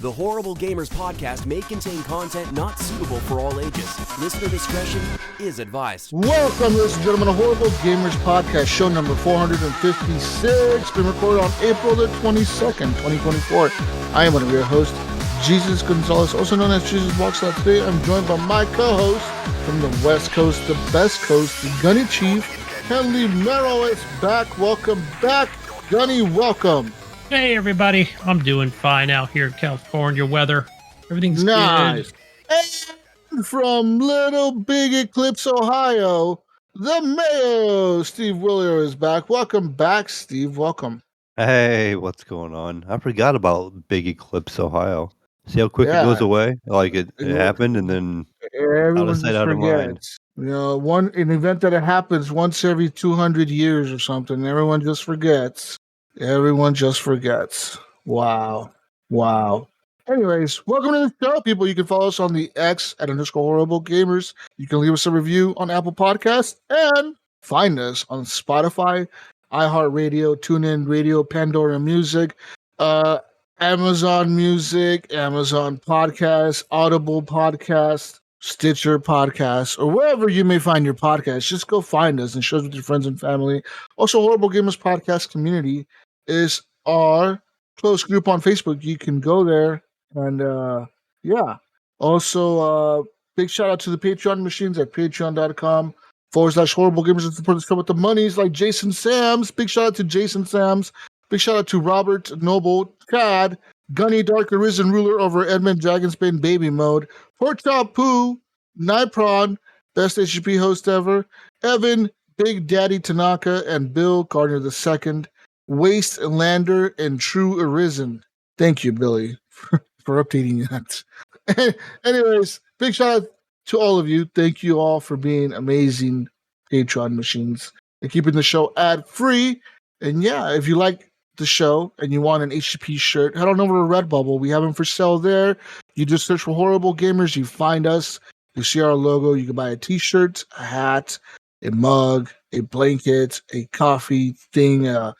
The Horrible Gamers podcast may contain content not suitable for all ages. Listener discretion is advised. Welcome, ladies and gentlemen, to Horrible Gamers podcast, show number 456, been recorded on April the 22nd, 2024. I am one of your hosts, Jesus Gonzalez, also known as Jesus Walks Out. Today, I'm joined by my co-host from the West Coast, the best coast, the Gunny Chief, Gunny and Mayo is back. Welcome back, Gunny. Welcome. Hey everybody, I'm doing fine out here in California weather. Everything's nice. good. And from Little Big Eclipse, Ohio, the Mayo, Steve Willier is back. Welcome back, Steve. Welcome. Hey, what's going on? I forgot about Big Eclipse, Ohio. See how quick it goes away? Like it happened and then everyone out of sight, out of mind. You know, an event that happens once every 200 years or something. Everyone just forgets. Everyone just forgets. Wow. Anyways, welcome to the show, people. You can follow us on the X at _Horrible Gamers. You can leave us a review on Apple Podcasts and find us on Spotify, iHeartRadio, TuneIn Radio, Pandora Music, Amazon Music, Amazon Podcasts, Audible Podcasts, Stitcher Podcasts, or wherever you may find your podcasts. Just go find us and share us with your friends and family. Also, Horrible Gamers Podcast Community is our close group on Facebook. You can go there and yeah. Also, big shout out to the Patreon machines at patreon.com/Horrible Gamers and support the show with the monies like Jason Sams. Big shout out to Jason Sams. Big shout out to Robert Noble, Chad, Gunny Dark Arisen Ruler over Edmund Dragonsbane Baby Mode, Pork Chop Poo, Nipron, best HGP host ever, Evan, Big Daddy Tanaka, and Bill Gardner II, Wastelander, and True Arisen. Thank you, Billy, for updating that. Anyways, big shout out to all of you. Thank you all for being amazing Patreon machines and keeping the show ad-free. And yeah, if you like the show and you want an HGP shirt, head on over to Redbubble. We have them for sale there. You just search for Horrible Gamers, you find us, you see our logo, you can buy a t-shirt, a hat, a mug, a blanket, a coffee thing, a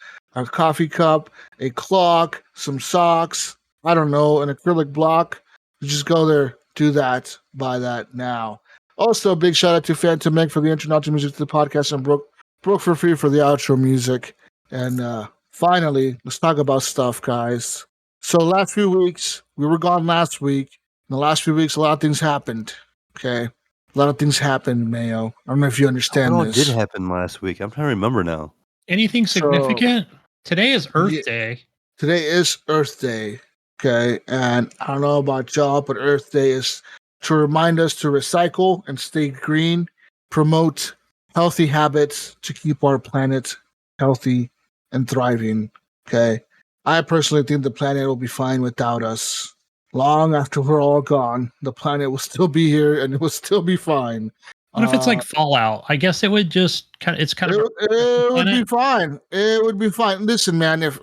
coffee cup, a clock, some socks, I don't know, an acrylic block. You just go there, do that, buy that now. Also, big shout out to Phantom Meg for the intro music to the podcast and Brooke for free for the outro music. And finally, let's talk about stuff, guys. So last few weeks, we were gone last week. In the last few weeks, a lot of things happened. Okay? A lot of things happened, Mayo. I don't know if you understand What this. did happen last week? I'm trying to remember now. Anything significant? Today is Earth Day. Today is Earth Day. Okay? And I don't know about y'all, but Earth Day is to remind us to recycle and stay green, promote healthy habits to keep our planet healthy and thriving. Okay, I personally think the planet will be fine without us. Long after we're all gone, the planet will still be here and it will still be fine. What if it's like Fallout? I guess it would just it would be fine. It would be fine. Listen, man. If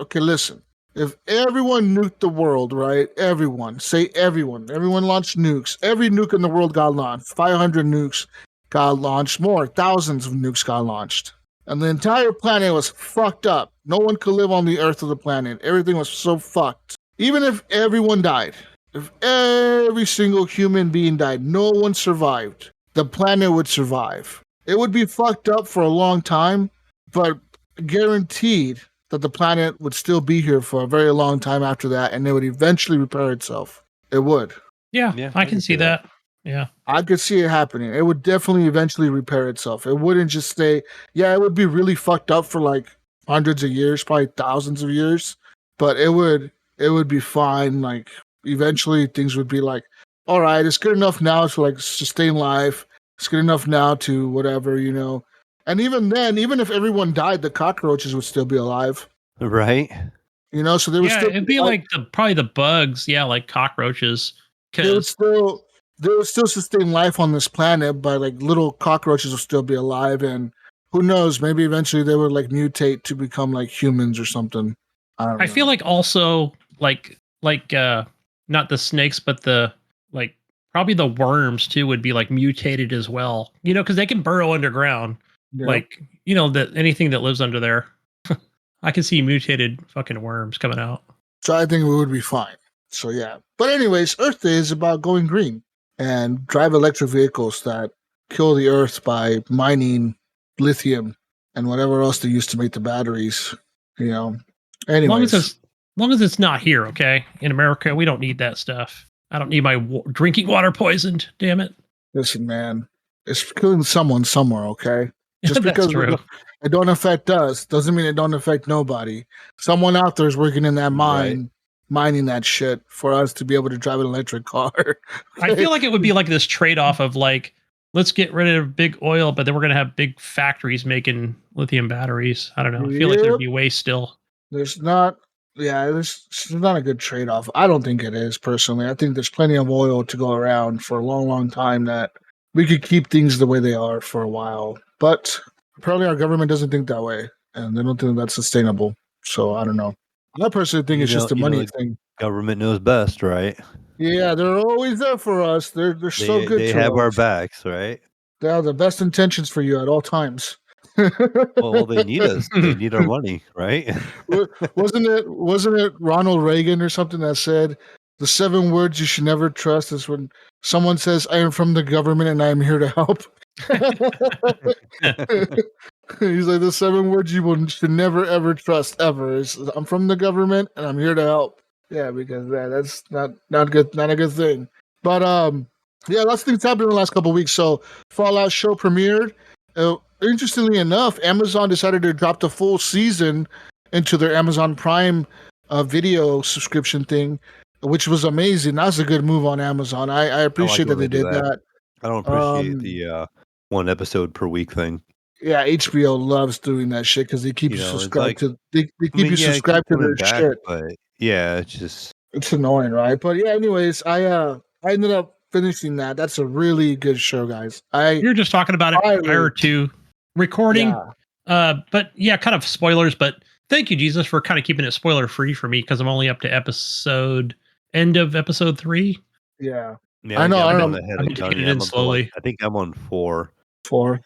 everyone nuked the world, right? Everyone launched nukes. Every nuke in the world got launched. 500 nukes got launched. More, thousands of nukes got launched. And the entire planet was fucked up. No one could live on the earth of the planet. Everything was so fucked. Even if everyone died, if every single human being died, no one survived, the planet would survive. It would be fucked up for a long time, but guaranteed that the planet would still be here for a very long time after that, and it would eventually repair itself. It would. Yeah, I can see that. Yeah. I could see it happening. It would definitely eventually repair itself. It wouldn't just stay. Yeah, it would be really fucked up for like hundreds of years, probably thousands of years, but it would be fine. Like eventually things would be like, all right, it's good enough now to like sustain life. It's good enough now to whatever, you know. And even then, even if everyone died, the cockroaches would still be alive. Right. You know, so there would still it'd be like probably the bugs, like cockroaches. They would still sustain life on this planet, but like little cockroaches will still be alive, and who knows, maybe eventually they would like mutate to become like humans or something. I feel like also like not the snakes, but the like probably the worms too would be like mutated as well. You know, because they can burrow underground. Yeah. Like, you know, that anything that lives under there. I can see mutated fucking worms coming out. So I think we would be fine. So yeah. But anyways, Earth Day is about going green and drive electric vehicles that kill the Earth by mining lithium and whatever else they use to make the batteries. You know. Anyways, As long as it's not here, okay? In America, we don't need that stuff. I don't need my drinking water poisoned. Damn it! listen, man, it's killing someone somewhere. Okay. Just That's because true. it don't affect us doesn't mean it don't affect nobody. Someone out there is working in that mine, mining that shit for us to be able to drive an electric car. I feel like it would be like this trade off of like, let's get rid of big oil, but then we're going to have big factories making lithium batteries. I don't know. I feel like there'd be waste still. There's not, there's not a good trade off. I don't think it is personally. I think there's plenty of oil to go around for a long, long time that we could keep things the way they are for a while. But apparently, our government doesn't think that way, and they don't think that's sustainable. So I don't know. I personally think it's just a money thing. Government knows best, right? Yeah, they're always there for us. They're so good. They have our backs, right? They have the best intentions for you at all times. Well, they need us. They need our money, right? Wasn't it Ronald Reagan or something that said the 7 words you should never trust is when someone says, "I am from the government and I am here to help." He's like, the 7 words you should never ever trust ever is, "I'm from the government and I'm here to help." Yeah, because that's not good, not a good thing. But yeah, lots of things happened in the last couple of weeks. So Fallout show premiered. Interestingly enough, Amazon decided to drop the full season into their Amazon Prime video subscription thing, which was amazing. That's a good move on Amazon. I appreciate that they did that. I don't appreciate the 1 episode per week thing. Yeah, HBO loves doing that shit because they keep you subscribed to. They keep you subscribed to their shit. But yeah, it's annoying, right? But yeah, anyways, I ended up finishing that. That's a really good show, guys. You're just talking about it prior to recording. Yeah. But yeah, kind of spoilers, but thank you, Jesus, for kind of keeping it spoiler free for me because I'm only up to end of episode 3. Yeah. I know. I'm taking it in slowly. I think I'm on 4.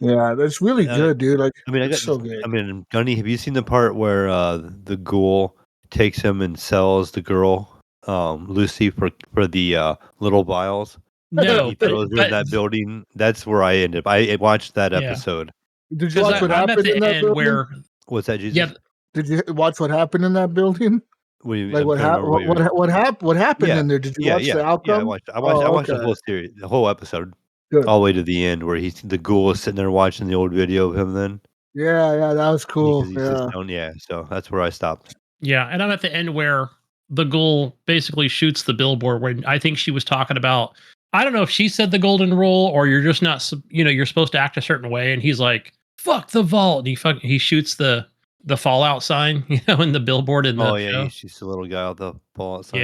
Yeah, that's really good, dude. Like, I mean, so good. I mean, Gunny, have you seen the part where the ghoul takes him and sells the girl, Lucy, for the little vials? No, he throws her in that building. That's where I ended up. I watched that episode. Did you watch what happened in that building? What's that, Jesus? Yeah. Did you watch what happened in that building? What do you mean? Like what happened in there? Did you watch the outcome? Yeah, I watched the whole series, the whole episode, all the way to the end, where the ghoul is sitting there watching the old video of him. Then yeah, that was cool. So that's where I stopped. Yeah, and I'm at the end where the ghoul basically shoots the billboard. When I think she was talking about, I don't know if she said the golden rule or you're just not, you're supposed to act a certain way, and he's like, "Fuck the vault." And he shoots the Fallout sign, in the billboard in the show. She's the little guy with the Fallout sign.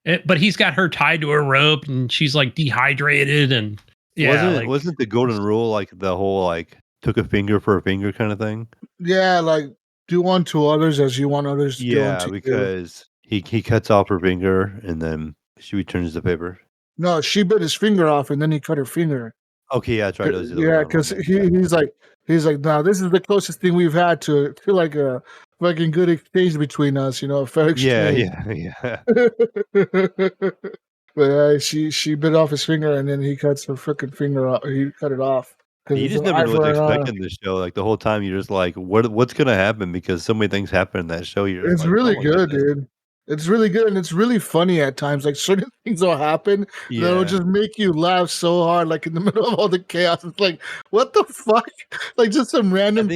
Yeah, but he's got her tied to a rope, and she's like dehydrated, and wasn't the golden rule like the whole like took a finger for a finger kind of thing? Yeah, like do unto others as you want others to do unto you. Because he cuts off her finger and then she returns the paper. No, she bit his finger off and then he cut her finger. Okay, yeah, that's right. Yeah, because he's like, now this is the closest thing we've had to like a fucking good exchange between us, a fair exchange. Yeah. But she bit off his finger and then he cuts her freaking finger off. He cut it off. You just never know what to expect in this show. Like the whole time, you're just like, what's gonna happen? Because so many things happen in that show. It's really good, dude. It's really good and it's really funny at times. Like certain things will happen that'll just make you laugh so hard. Like in the middle of all the chaos, it's like, what the fuck? Like just some random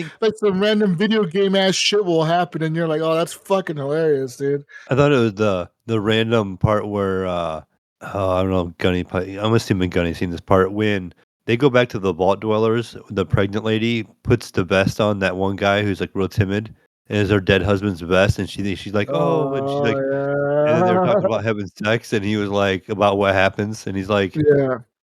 video game ass shit will happen, and you're like, oh, that's fucking hilarious, dude. I thought it was the random part where I don't know, Gunny. I'm assuming Gunny's seen this part when they go back to the vault dwellers. The pregnant lady puts the vest on that one guy who's like real timid. And is her dead husband's vest, and she's like, and she's like, and then they were talking about having sex, and he was like, about what happens, and he's like,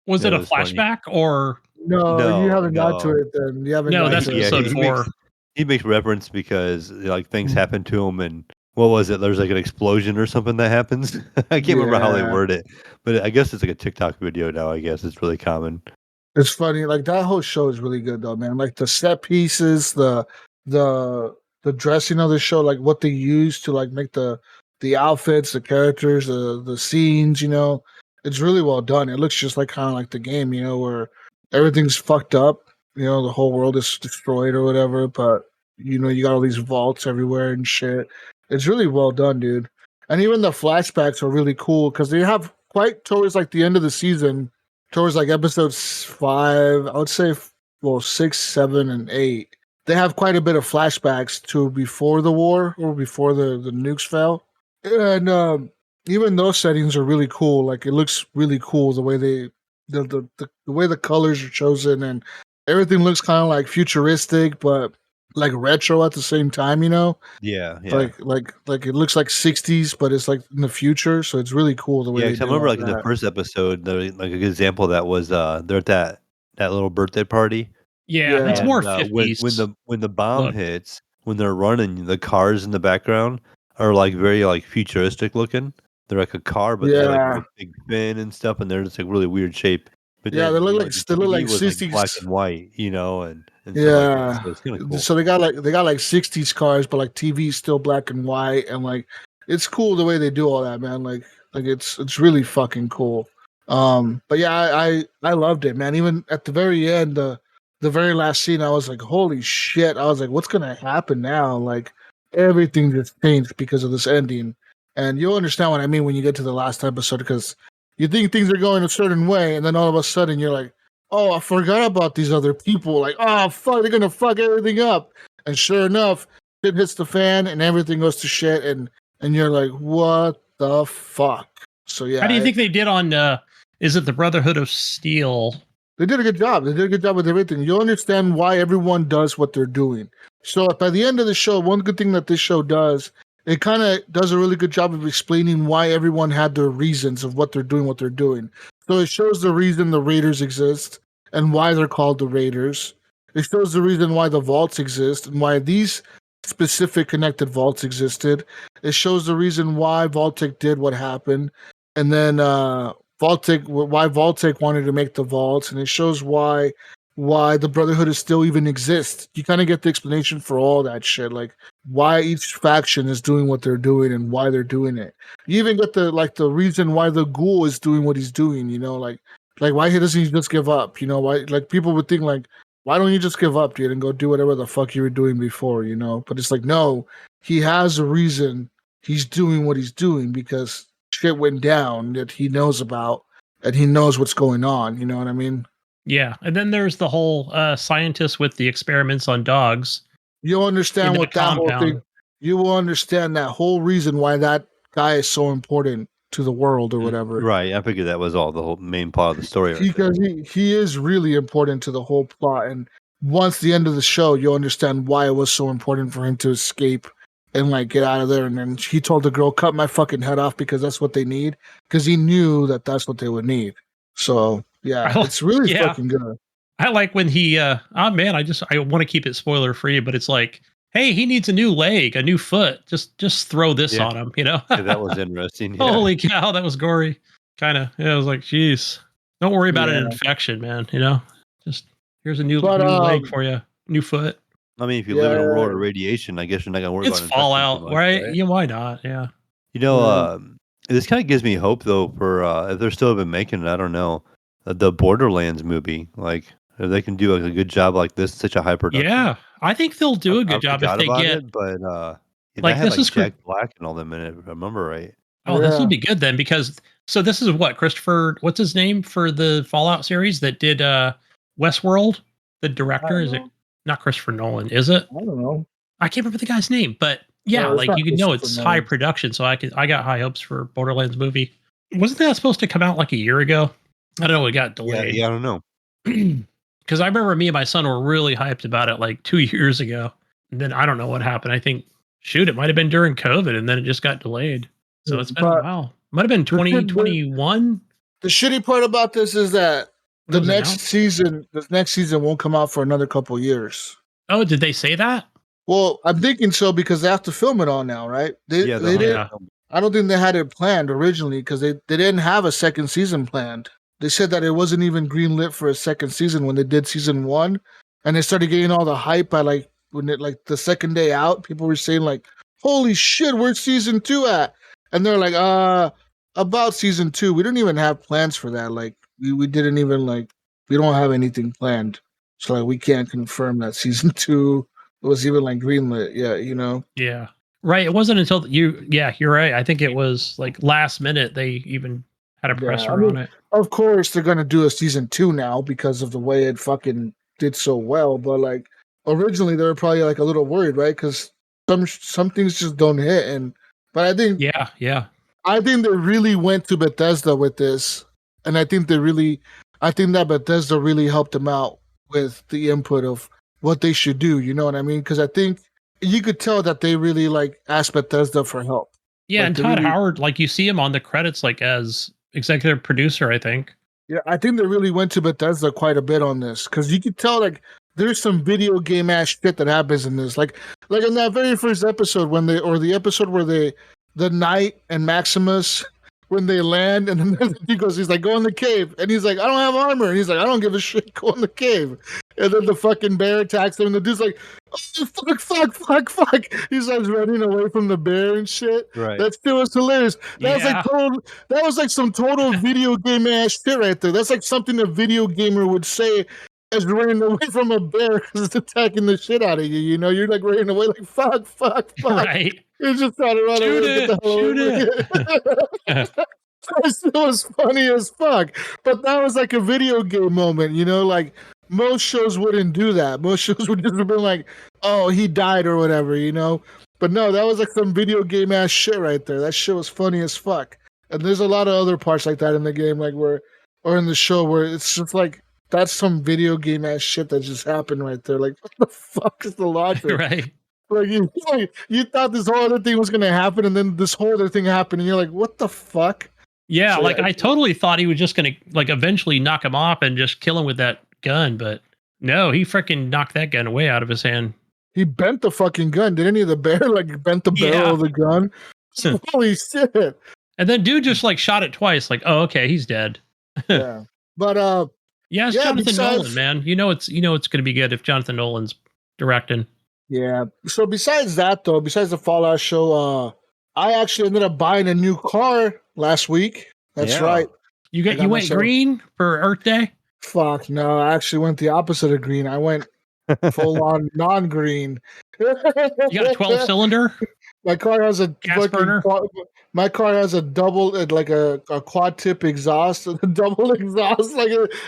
was it a flashback or no? You haven't got to it then. You haven't. No, that's episode 4. He makes reference because like things happen to him, and what was it? There's like an explosion or something that happens. I can't remember how they word it, but I guess it's like a TikTok video now. I guess it's really common. It's funny, like that whole show is really good though, man. Like the set pieces, the dressing of the show, like what they use to like make the the outfits, the characters, the scenes. It's really well done. It looks just like kind of like the game, where everything's fucked up. The whole world is destroyed or whatever, but you got all these vaults everywhere and shit. It's really well done, dude. And even the flashbacks are really cool because they have quite towards like the end of the season, towards like episodes 5, I would say, 6, 7, and 8. They have quite a bit of flashbacks to before the war or before the nukes fell, and even those settings are really cool. Like it looks really cool the way the way the colors are chosen, and everything looks kind of like futuristic, but like retro at the same time. Yeah. Like it looks like 60s, but it's like in the future. So it's really cool the way Yeah, they 'cause I do remember all like in the that. first episode, like a good example of that was they're at that little birthday party, Yeah, Yeah. it's more and when 50s. when the bomb look. hits, when they're running, the cars in the background are like very like futuristic looking. They're like a car, but they're like with Yeah, a big fin and stuff, and they're just like really weird shape. But yeah, then the they look TV like was like black 60s. and white, and stuff like that. Yeah. So it's kind of cool. So they got like 60s cars, but like TV's still black and white, and like it's cool the way they do all that, man. Like it's really fucking cool. But yeah, I loved it, man. Even at the very end, the very last scene, I was like, holy shit! I was like, what's gonna happen now? Like everything just changed because of this ending, and you'll understand what I mean when you get to the last episode because you think things are going a certain way, and then all of a sudden you're like, oh, I forgot about these other people. Like, oh, fuck, they're going to fuck everything up. And sure enough, shit hits the fan and everything goes to shit. And you're like, what the fuck? So, yeah, How do you think they did on, is it the Brotherhood of Steel? they did a good job. They did a good job with everything. You'll understand why everyone does what they're doing. So, by the end of the show, one good thing that this show does, it kind of does a really good job of explaining why everyone had their reasons of what they're doing. So, it shows the reason the Raiders exist and why they're called the Raiders. It shows the reason why the vaults exist and why these specific connected vaults existed. It shows the reason why Vaultic did what happened. And then why Vaultic wanted to make the vaults, and it shows why the Brotherhood is still even exists. You kind of get the explanation for all that shit, like why each faction is doing what they're doing and why they're doing it. You even get the reason why the Ghoul is doing what he's doing. Like why doesn't he just give up? Why, like, people would think like, why don't you just give up, dude, and go do whatever the fuck you were doing before? But it's like, no, he has a reason. He's doing what he's doing because shit went down that he knows about and he knows what's going on. You know what I mean? Yeah. And then there's the whole scientist with the experiments on dogs. You'll understand In what the that whole thing. compound. You will understand that whole reason why that guy is so important to the world or whatever. Right. I figured that was all the whole main part of the story. Right there. Because he is really important to the whole plot. And once the end of the show, you'll understand why it was so important for him to escape and like get out of there. And then he told the girl, "Cut my fucking head off because that's what they need." Because he knew that that's what they would need. So yeah, it's really fucking good. I like when he I want to keep it spoiler free, but it's like, hey, he needs a new leg, a new foot. Just throw this on him, Yeah, that was interesting. Yeah. Holy cow, that was gory. Kind of. Yeah, I was like, geez. Don't worry about an infection, man. Just here's a new leg for you, new foot. I mean, if you live in a world of radiation, I guess you're not gonna worry It's about Fallout, much, right? Yeah, why not? Yeah. This kind of gives me hope though for if they're still even making it. I don't know the Borderlands movie. Like if they can do like a good job like this, such a high production. Yeah, I think they'll do a good job if they get it, but like I had this is Jack Black and all them in it. If I remember right. Oh, this will be good then because this is what Christopher, what's his name for the Fallout series that did Westworld? The director is it not Christopher Nolan? Is it? I don't know. I can't remember the guy's name, but yeah, No, it's like not you can know it's Christopher high Nolan. production, so I got high hopes for Borderlands movie. Wasn't that supposed to come out like a year ago? I don't know. It got delayed. Yeah, I don't know. Because I remember me and my son were really hyped about it like 2 years ago, and then I don't know what happened. I think it might have been during COVID, and then it just got delayed. So it's been a while. Might have been 2021. The shitty part about this is that the next season won't come out for another couple years. Oh, did they say that? Well, I'm thinking so because they have to film it all now, right? They didn't. I don't think they had it planned originally because they didn't have a second season planned. They said that it wasn't even greenlit for a second season when they did season 1, and they started getting all the hype by when the second day out. People were saying like, "Holy shit, where's season 2 at?" And they're like, about season 2, we don't even have plans for that. Like, we didn't even like, we don't have anything planned. So like, we can't confirm that season 2 was even like greenlit. Yeah, you know. Yeah. Right. It wasn't until you're right. I think it was like last minute they even had a Yeah, I presser mean, on it. of course they're gonna do a season 2 now because of the way it fucking did so well. But like, originally they were probably like a little worried, right? Because some things just don't hit. But Yeah. Yeah. I think they really went to Bethesda with this, and I think that Bethesda really helped them out with the input of what they should do. You know what I mean? Because I think you could tell that they really like asked Bethesda for help. Yeah. Like And they Todd really, Howard, like you see him on the credits, like as executive producer, I think. yeah, I think they really went to Bethesda quite a bit on this because you could tell like there's some video game ass shit that happens in this. Like in that very first episode the episode where the Knight and Maximus when they land and then he's like, go in the cave, and he's like, I don't have armor, and he's like, I don't give a shit, go in the cave, and then the fucking bear attacks him, and the dude's like, oh, fuck, he starts running away from the bear and shit. Right. That still was hilarious. That Yeah. was like some total video game ass shit right there. That's like something a video gamer would say as running away from a bear because it's attacking the shit out of you. You know, you're like running away like fuck. Right. You just trying to run Shoot away. it, shoot it. It was funny as fuck. But that was like a video game moment, you know, like most shows wouldn't do that. Most shows would just have been like, oh, he died or whatever, you know? But no, that was like some video game ass shit right there. That shit was funny as fuck. And there's a lot of other parts like that in the game, like or in the show where it's just like, that's some video game ass shit that just happened right there. Like, what the fuck is the logic? Right. Like you thought this whole other thing was gonna happen, and then this whole other thing happened, and you're like, what the fuck? Yeah, So, like yeah, I totally thought he was just gonna like eventually knock him off and just kill him with that gun, but no, he freaking knocked that gun way out of his hand. He bent the fucking gun. Didn't he? The bear like bent the barrel Yeah. of the gun. Holy shit! And then dude just like shot it twice, like, oh, okay, he's dead. Yeah, but Yeah, it's Yeah, Jonathan besides- Nolan, man. You know it's gonna be good if Jonathan Nolan's directing. yeah. So besides that, though, besides the Fallout show, I actually ended up buying a new car last week. That's Yeah. right. You I got went myself- green for Earth Day? Fuck no! I actually went the opposite of green. I went full on non-green. You got a 12 cylinder? My car has a Gas fucking burner? my car has a double, like a quad tip exhaust, a double exhaust.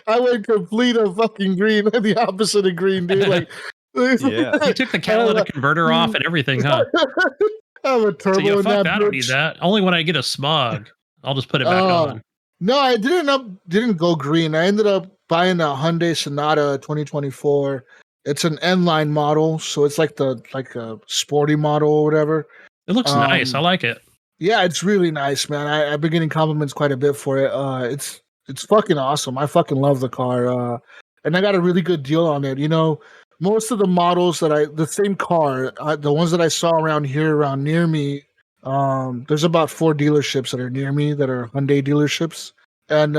I went complete of fucking green, the opposite of green, dude. Like, Yeah. You took the catalytic converter off and everything, huh? I have a turbo So yeah, in fuck that. that. I don't need bitch. that. Only when I get a smog, I'll just put it back Oh. on. No, I didn't go green. I ended up buying a Hyundai Sonata 2024. It's an N line model, so it's like a sporty model or whatever. It looks nice. I Um, like it. Yeah, it's really nice, man. I've been getting compliments quite a bit for it. It's fucking awesome. I fucking love the car. And I got a really good deal on it. You know, most of the models the same car, the ones that I saw around near me, there's about 4 dealerships that are near me that are Hyundai dealerships, and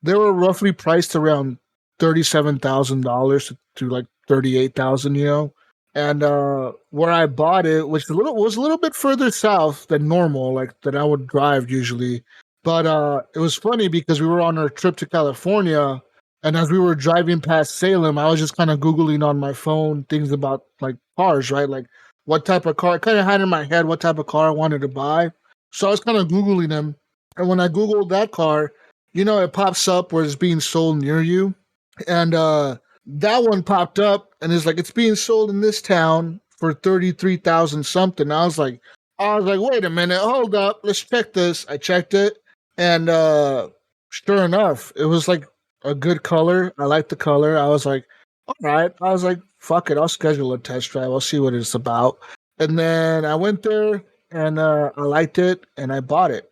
they were roughly priced around $37,000 to like 38,000. You know. And where I bought it, which was a little bit further south than normal, like that I would drive usually. But it was funny because we were on our trip to California, and as we were driving past Salem, I was just kind of Googling on my phone things about like cars, right? Like what type of car. I kind of had in my head what type of car I wanted to buy. So I was kind of Googling them. And when I Googled that car, you know, it pops up where it's being sold near you. And that one popped up and it's like, it's being sold in this town for 33,000 something. I was like, wait a minute, hold up, let's check this. I checked it, and sure enough, it was like a good color. I liked the color. I was like, all right. I was like, fuck it, I'll schedule a test drive. I'll see what it's about. And then I went there and I liked it and I bought it.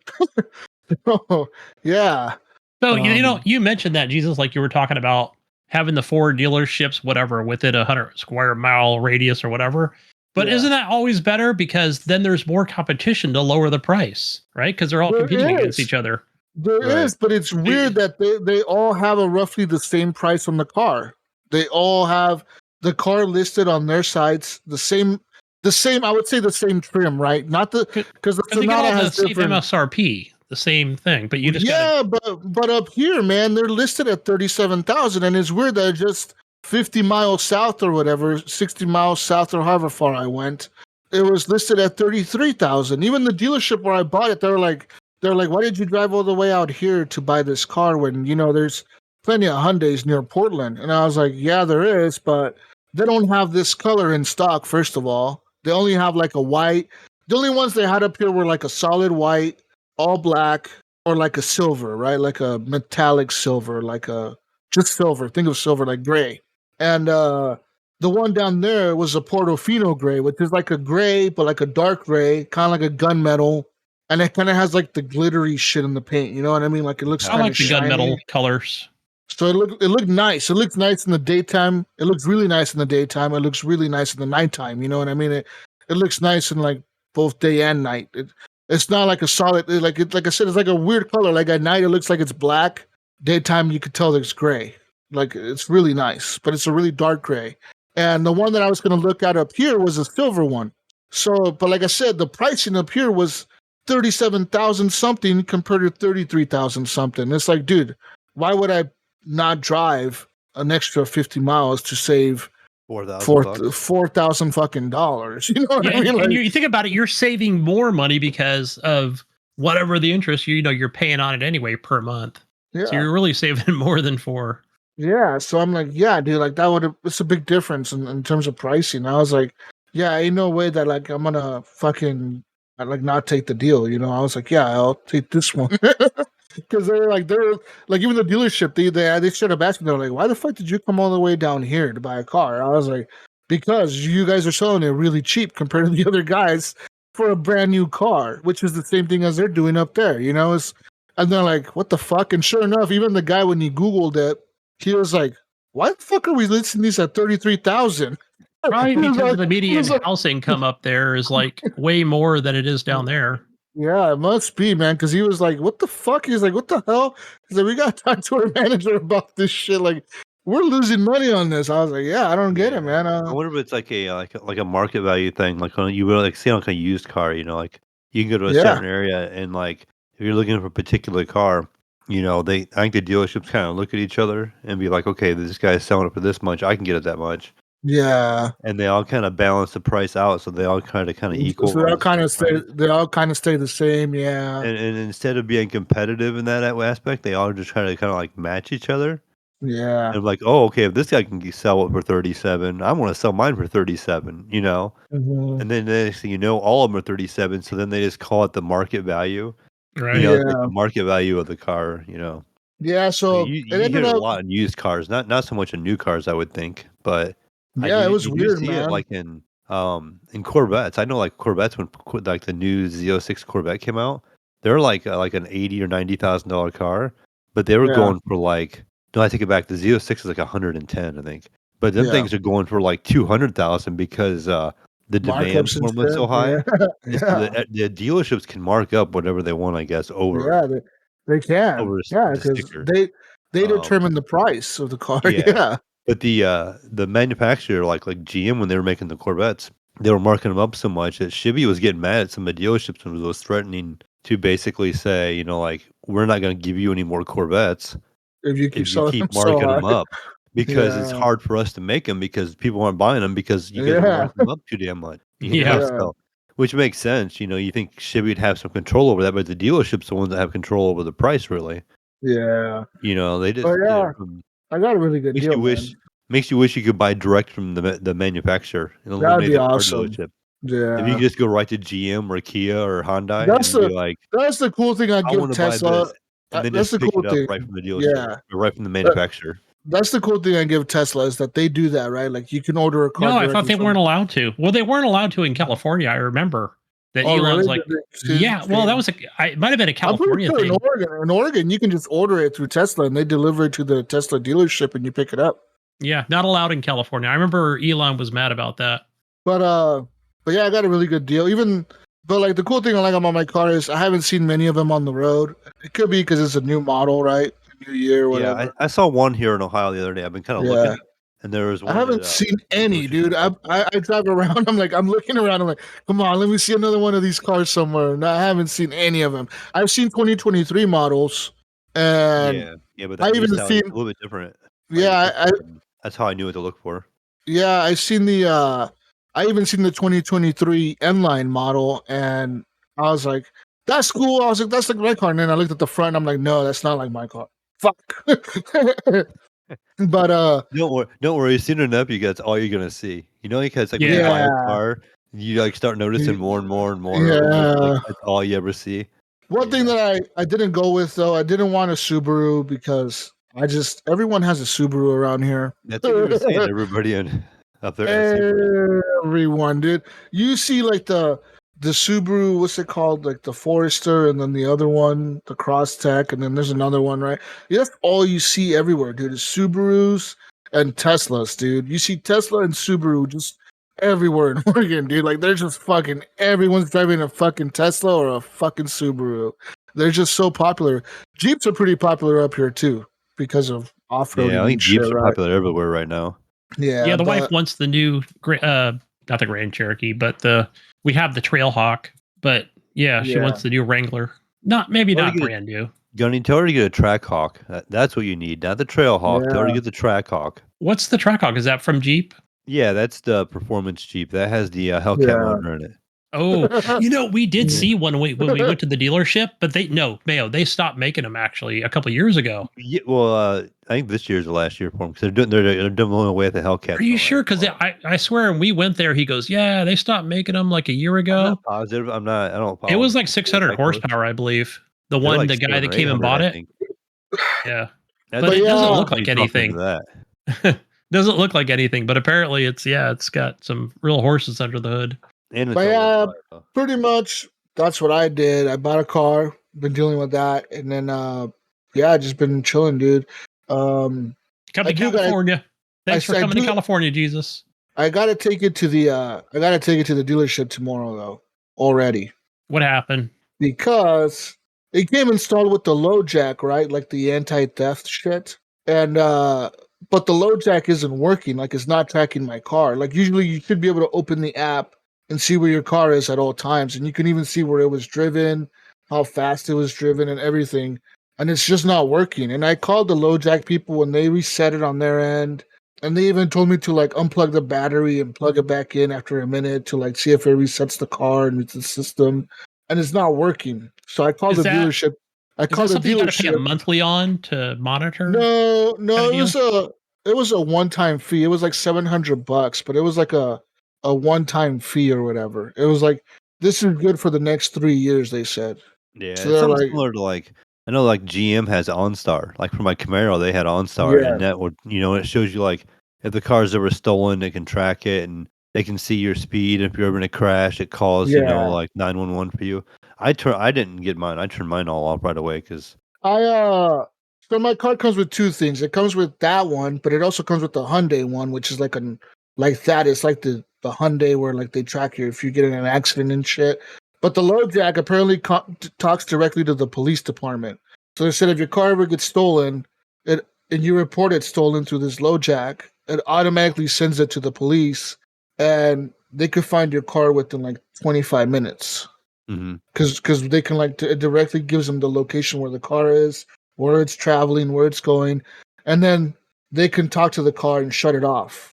Yeah. So you know, um, you mentioned that, Jesus, like you were talking about having the 4 dealerships, whatever, within 100 square mile radius or whatever. But Yeah. isn't that always better? Because then there's more competition to lower the price, right? Because they're all There competing against is. each other. There is, Right. but it's weird that they all have a roughly the same price on the car. They all have the car listed on their sites, the same the same. I would say the same trim, right? Not the because the Because they get Sonata all the has same different. MSRP, the same thing, but you just got Yeah, but up here, man, they're listed at 37,000, and it's weird that just 50 miles south or whatever, 60 miles south or however far I went, it was listed at 33,000. Even the dealership where I bought it, they're like, why did you drive all the way out here to buy this car when there's plenty of Hyundais near Portland? And I was like, yeah, there is, but they don't have this color in stock. First of all, they only have like a white. The only ones they had up here were like a solid white, all black, or like a silver, right? Like a metallic silver, like a just silver. Think of silver like gray. And the one down there was a Portofino gray, which is like a gray, but like a dark gray, kind of like a gunmetal. And it kind of has like the glittery shit in the paint. You know what I mean? Like it looks I kind like of the shiny. gunmetal colors. So it looked nice. It looks nice in the daytime. It looks really nice in the daytime. It looks really nice in the nighttime. You know what I mean? It looks nice in like both day and night. It's not like a solid like I said, it's like a weird color. Like at night it looks like it's black. Daytime you could tell it's gray. Like it's really nice, but it's a really dark gray. And the one that I was gonna look at up here was a silver one. So, but like I said, the pricing up here was 37,000 something compared to 33,000 something. It's like, dude, why would I not drive an extra 50 miles to save $4,000 fucking dollars? You know what I mean? And you think about it, you're saving more money because of whatever the interest you're paying on it anyway per month. Yeah. So you're really saving more than $4. Yeah. So I'm like, yeah, dude, like it's a big difference in terms of pricing. I was like, yeah, ain't no way that like I'm gonna fucking like not take the deal. I was like, yeah, I'll take this one. Because they're like even the dealership they straight up asked me, they're like, why the fuck did you come all the way down here to buy a car? I was like, because you guys are selling it really cheap compared to the other guys for a brand new car, which is the same thing as they're doing up there. And they're like, what the fuck? And sure enough, even the guy when he Googled it, he was like, why the fuck are we listing these at 33,000? Probably because the median like, house income up there is like way more than it is down there. Yeah, it must be, man. Because he was like, "What the fuck?" He's like, "What the hell?" He's like, "We got to talk to our manager about this shit. Like, we're losing money on this." I was like, "Yeah, I don't get it, man." I wonder if it's like a market value thing, like when you really like see like a used car, like you can go to a certain area and like if you're looking for a particular car, I think the dealerships kind of look at each other and be like, okay, this guy is selling it for this much, I can get it that much. Yeah, and they all kind of balance the price out, so they all kind of equal. So they all kind of stay. They all kind of stay the same. Yeah. And instead of being competitive in that aspect, they all just try to kind of like match each other. Yeah. And like, oh, okay, if this guy can sell it for 37, I want to sell mine for 37. Mm-hmm. And then the next thing you know, all of them are 37. So then they just call it the market value. Right. It's like the market value of the car. Yeah. So you hear it a lot in used cars, not so much in new cars, I would think, but yeah, it was weird, see man. it like in Corvettes. I know like Corvettes when like the new Z06 Corvette came out, they're like an $80,000 or $90,000 car, but they were going for like, no, I take it back. The Z06 is like 110, I think, but them things are going for like 200,000 because the demand for them was so high. The dealerships can mark up whatever they want, I guess, over. Yeah, they can. Over because they determine the price of the car. Yeah. But the manufacturer, like GM, when they were making the Corvettes, they were marking them up so much that Chevy was getting mad at some of the dealerships and was threatening to basically say, like, we're not going to give you any more Corvettes if you keep marking them up, because it's hard for us to make them because people aren't buying them because you guys are marking them up too damn much. So, which makes sense. You think Chevy would have some control over that, but the dealerships are the ones that have control over the price, really. Yeah. They just. I got a really good deal. Makes you wish you could buy direct from the manufacturer. That'd be awesome. Yeah. If you could just go right to GM or Kia or Hyundai, that's the cool thing I give Tesla. And then that's just pick it up right from the dealership, or right from the manufacturer. That's the cool thing I give Tesla is that they do that, right? Like you can order a car. No, I thought they weren't allowed to. Well, they weren't allowed to in California. I remember that Elon's like, well, that was it might have been a California thing. In Oregon, you can just order it through Tesla and they deliver it to the Tesla dealership and you pick it up. Yeah, not allowed in California. I remember Elon was mad about that. But yeah, I got a really good deal. But like the cool thing I like about my car is I haven't seen many of them on the road. It could be because it's a new model, right? New year, whatever. Yeah, I saw one here in Ohio the other day. I've been kind of looking, And there was I one haven't that seen any, dude. I drive around. I'm looking around. I'm like, come on, let me see another one of these cars somewhere. No, I haven't seen any of them. I've seen 2023 models, and yeah, but I that even Nissan seen is a little bit different. Like yeah, that's how I knew what to look for. I seen the I even seen the 2023 N line model, and I was like, that's cool. I was like, that's like my car. And then I looked at the front. And I'm like, no, that's not like my car. Fuck. But Don't worry. Soon enough, that's all you're gonna see. You know, because like when you Yeah. buy a yeah, car, you like start noticing more and more and more of them. Like yeah. that's all you ever see. One thing Yeah, that I didn't go with though, I didn't want a Subaru because everyone has a Subaru around here. that's what you were saying. Everybody up there has Subaru. Everyone, dude. You see like the Subaru, what's it called? Like the Forester, and then the other one, the Cross Tech, and then there's another one, right? Yeah, that's all you see everywhere, dude. Is Subarus and Teslas, dude. You see Tesla and Subaru just everywhere in Oregon, dude. Like they're just fucking everyone's driving a fucking Tesla or a fucking Subaru. They're just so popular. Jeeps are pretty popular up here too because of Yeah, off-roading I and think shit, Jeeps are right? popular everywhere right now. Yeah, Yeah, the wife but wants the new, not the Grand Cherokee, but we have the Trailhawk. But yeah, she yeah. wants the new Wrangler. Maybe Or to not get a brand new. Gunny, tell her to get a Trackhawk. That's what you need, not the Trailhawk. Tell her to Yeah. get the Trackhawk. What's the Trackhawk? Is that from Jeep? Yeah, that's the performance Jeep. That has the Hellcat Yeah. motor in it. Oh, we did Yeah. see one when we went to the dealership, but Mayo, they stopped making them actually a couple years ago. Yeah, well, I think this year's the last year for them because they're doing away with the Hellcats. Are you in the sure? last Because while. I swear when we went there, he goes, yeah, they stopped making them like a year I'm ago. not positive. I'm not. I don't It follow was them like 600 that close. horsepower, I believe. They're like The guy 700 that or came and 800, bought I it. think. Yeah. That's But But it doesn't yeah, look when like you talk into anything. that. Doesn't look like anything, but apparently it's got some real horses under the hood. And it's but all wheel yeah, drive. Though. pretty much that's what I did. I bought a car, been dealing with that, and then I just been chilling, dude. Um, Come I to do got California. Thanks for I coming to do California, Jesus. I gotta take it to the dealership tomorrow though already What happened? because it came installed with the low jack, right? Like the anti-theft shit, and but the low jack isn't working. Like it's not tracking my car. Like usually you should be able to open the app and see where your car is at all times, and you can even see where it was driven, how fast it was driven, and everything. And it's just not working. And I called the low jack people and they reset it on their end. And they even told me to like unplug the battery and plug it back in after a minute to like see if it resets the car and it's the system. And it's not working. So I called Is the that dealership. I is that called the something you got to pay a dealership. monthly on to monitor No, kind no, of deal? it was a one time fee. It was like $700, but it was like a one time fee or whatever. It was like this is good for the next 3 years. They said. Yeah, So it's they're something like, similar to like I know like GM has OnStar. Like for my Camaro, they had OnStar, yeah, and that would it shows you like if the car's ever stolen, they can track it and they can see your speed. If you're ever in a crash, it calls yeah. like 911 for you. I didn't get mine. I turned mine all off right away because I so my card comes with two things. It comes with that one, but it also comes with the Hyundai one, which is like that. It's like the Hyundai where like they track you if you get in an accident and shit. But the low jack apparently talks directly to the police department. So they said if your car ever gets stolen, and you report it stolen through this low jack, it automatically sends it to the police, and they could find your car within like 25 minutes hmm because they can like it directly gives them the location where the car is, where it's traveling, where it's going, and then they can talk to the car and shut it off.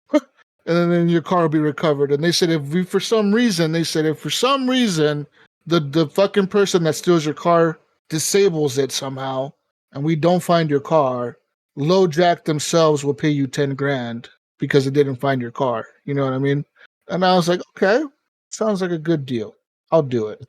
And then your car will be recovered. And they said if for some reason the fucking person that steals your car disables it somehow and we don't find your car, low jack themselves will pay you 10 grand because it didn't find your car. You know what I mean? And I was like, okay, sounds like a good deal. I'll do it.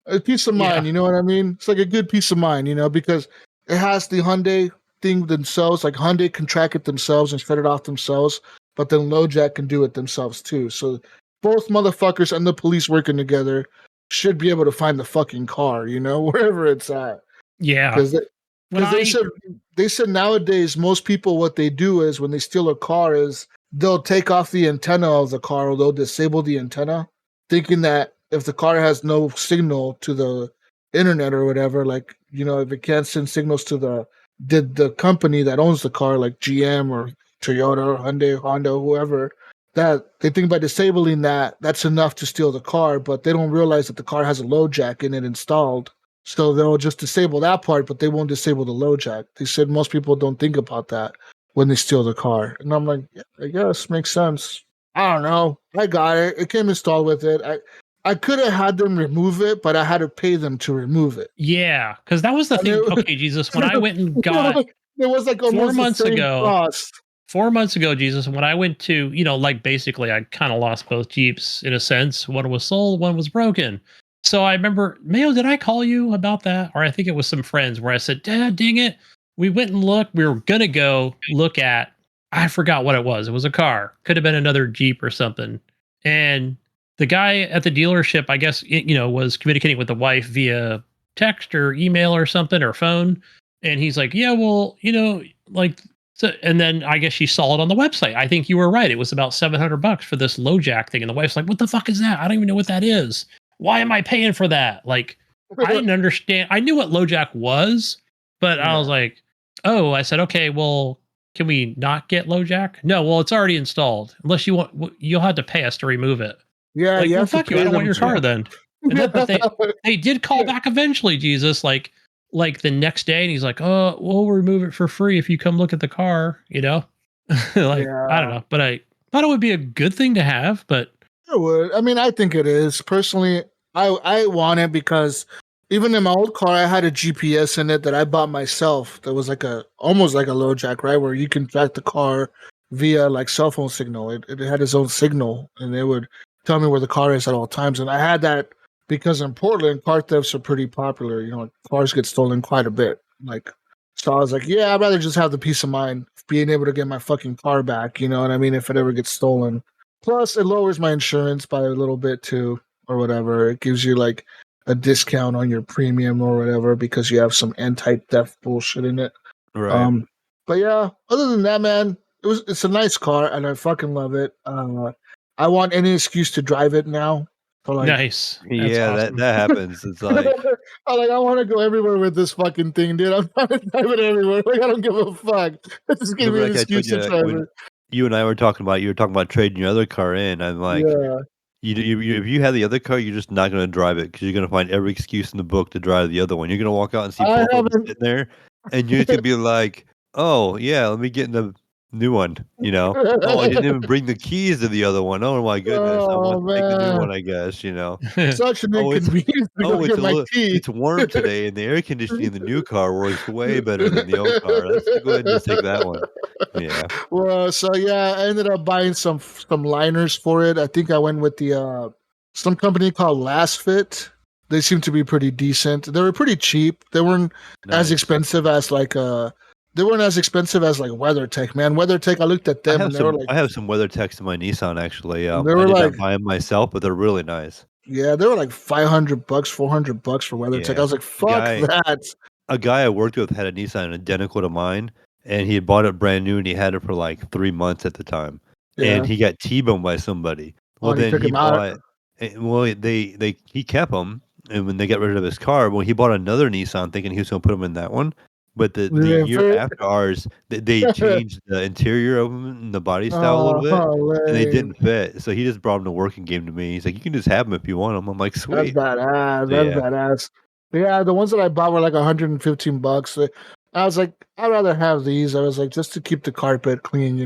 A peace of Yeah. mind, you know what I mean? It's like a good peace of mind, because it has the Hyundai thing themselves. Like Hyundai can track it themselves and shut it off themselves, but then LoJack can do it themselves too. So both motherfuckers and the police working together should be able to find the fucking car, wherever it's at. Yeah. Because When they said nowadays most people what they do is when they steal a car is they'll take off the antenna of the car or they'll disable the antenna, thinking that if the car has no signal to the internet or whatever, like if it can't send signals to the company that owns the car, like GM or Toyota, Hyundai, Honda, whoever, that they think by disabling that's enough to steal the car, but they don't realize that the car has a low jack in it installed. So they'll just disable that part, but they won't disable the low jack. They said most people don't think about that when they steal the car. And I'm like, yeah, I guess makes sense. I don't know. I got it. It came installed with it. I could have had them remove it, but I had to pay them to remove it. Yeah, because that was the thing. Okay, Jesus, when I went and got it was like almost 4 months the same ago. cost. 4 months ago, Jesus, when I went to, like basically I kind of lost both Jeeps in a sense. One was sold, one was broken. So I remember, Mayo, did I call you about that? Or I think it was some friends where I said, Dad, dang it. We went and looked. We were going to go look at, I forgot what it was. It was a car. Could have been another Jeep or something. And the guy at the dealership, I guess, was communicating with the wife via text or email or something or phone. And he's like, yeah, well, so, and then I guess she saw it on the website. I think you were right. It was about $700 for this low jack thing. And the wife's like, what the fuck is that? I don't even know what that is. Why am I paying for that? Like, I didn't understand. I knew what low jack was, but I was like, oh, I said, okay, well, can we not get low jack? No, well, it's already installed. Unless you want, you'll have to pay us to remove it. Yeah, like, well, fuck you. I don't want your car then. And then, but they did call back eventually, Jesus, like the next day, and he's like, oh, we'll remove it for free if you come look at the car, I don't know, but I thought it would be a good thing to have, but it would. I mean, I think it is. Personally, I want it because even in my old car, I had a GPS in it that I bought myself that was almost like a low jack, right? Where you can track the car via like cell phone signal. It had its own signal, and it would tell me where the car is at all times. And I had that because in Portland, car thefts are pretty popular. Cars get stolen quite a bit. So I was like, yeah, I'd rather just have the peace of mind of being able to get my fucking car back. You know what I mean? If it ever gets stolen. Plus, it lowers my insurance by a little bit too, or whatever. It gives you like a discount on your premium or whatever because you have some anti-theft bullshit in it. Right. But yeah, other than that, man, it's a nice car and I fucking love it. I want any excuse to drive it now. Nice. That's yeah, awesome. that happens. It's like I want to go everywhere with this fucking thing, dude. I'm trying to drive it everywhere. I don't give a fuck. Just give me an excuse to drive it. You and I were talking about trading your other car in. I'm like, if you have the other car, you're just not going to drive it because you're going to find every excuse in the book to drive the other one. You're going to walk out and see both of them sitting there, and you're going to be like, oh yeah, let me get in the new one. Oh, I didn't even bring the keys to the other one. Oh my goodness, I want to take the new one. I guess Such an inconvenience. It's warm today, and the air conditioning in the new car works way better than the old car. Let's go ahead and just take that one. Yeah. Well, so yeah, I ended up buying some liners for it. I think I went with the some company called Last Fit. They seem to be pretty decent. They were pretty cheap. They weren't as expensive as WeatherTech, man. WeatherTech, I looked at them I have some WeatherTechs in my Nissan actually. They were I did not buy them myself, but they're really nice. Yeah, they were like $500, $400 for WeatherTech. I was like, fuck that. A guy I worked with had a Nissan identical to mine, and he had bought it brand new, and he had it for like 3 months at the time. Yeah. And he got T-boned by somebody. Well, then he bought. Well, he kept them, and when they got rid of his car, well, he bought another Nissan thinking he was going to put them in that one. But the year after ours, they changed the interior of them and the body style a little bit, and they didn't fit. So he just brought them to work and gave them to me. He's like, "You can just have them if you want them." I'm like, "Sweet." That's badass. That's badass. Yeah, the ones that I bought were like $115. I was like, I'd rather have these. I was like, just to keep the carpet clean,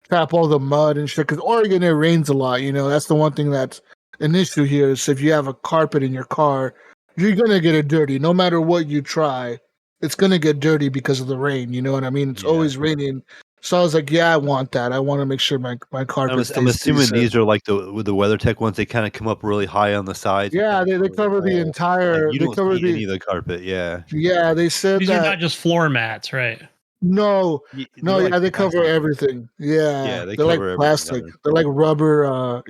tap all the mud and shit. Because Oregon, it rains a lot. That's the one thing that's an issue here. Is if you have a carpet in your car, you're gonna get it dirty, no matter what you try. It's going to get dirty because of the rain. You know what I mean? It's always raining. So I was like, yeah, I want that. I want to make sure my carpet stays. I'm assuming these are like the WeatherTech ones. They kind of come up really high on the sides. Yeah, they cover the entire. You don't see any of the carpet. Yeah. Yeah, they said these are not just floor mats, right? No, they cover everything. Yeah, they're like plastic. They're like rubber.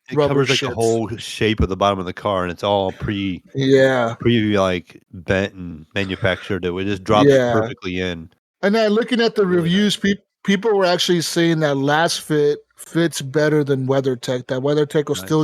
It covers like the whole shape of the bottom of the car, and it's all pre like bent and manufactured. It would just drop perfectly in. And then looking at the reviews, people were actually saying that Last Fit fits better than WeatherTech. That WeatherTech will still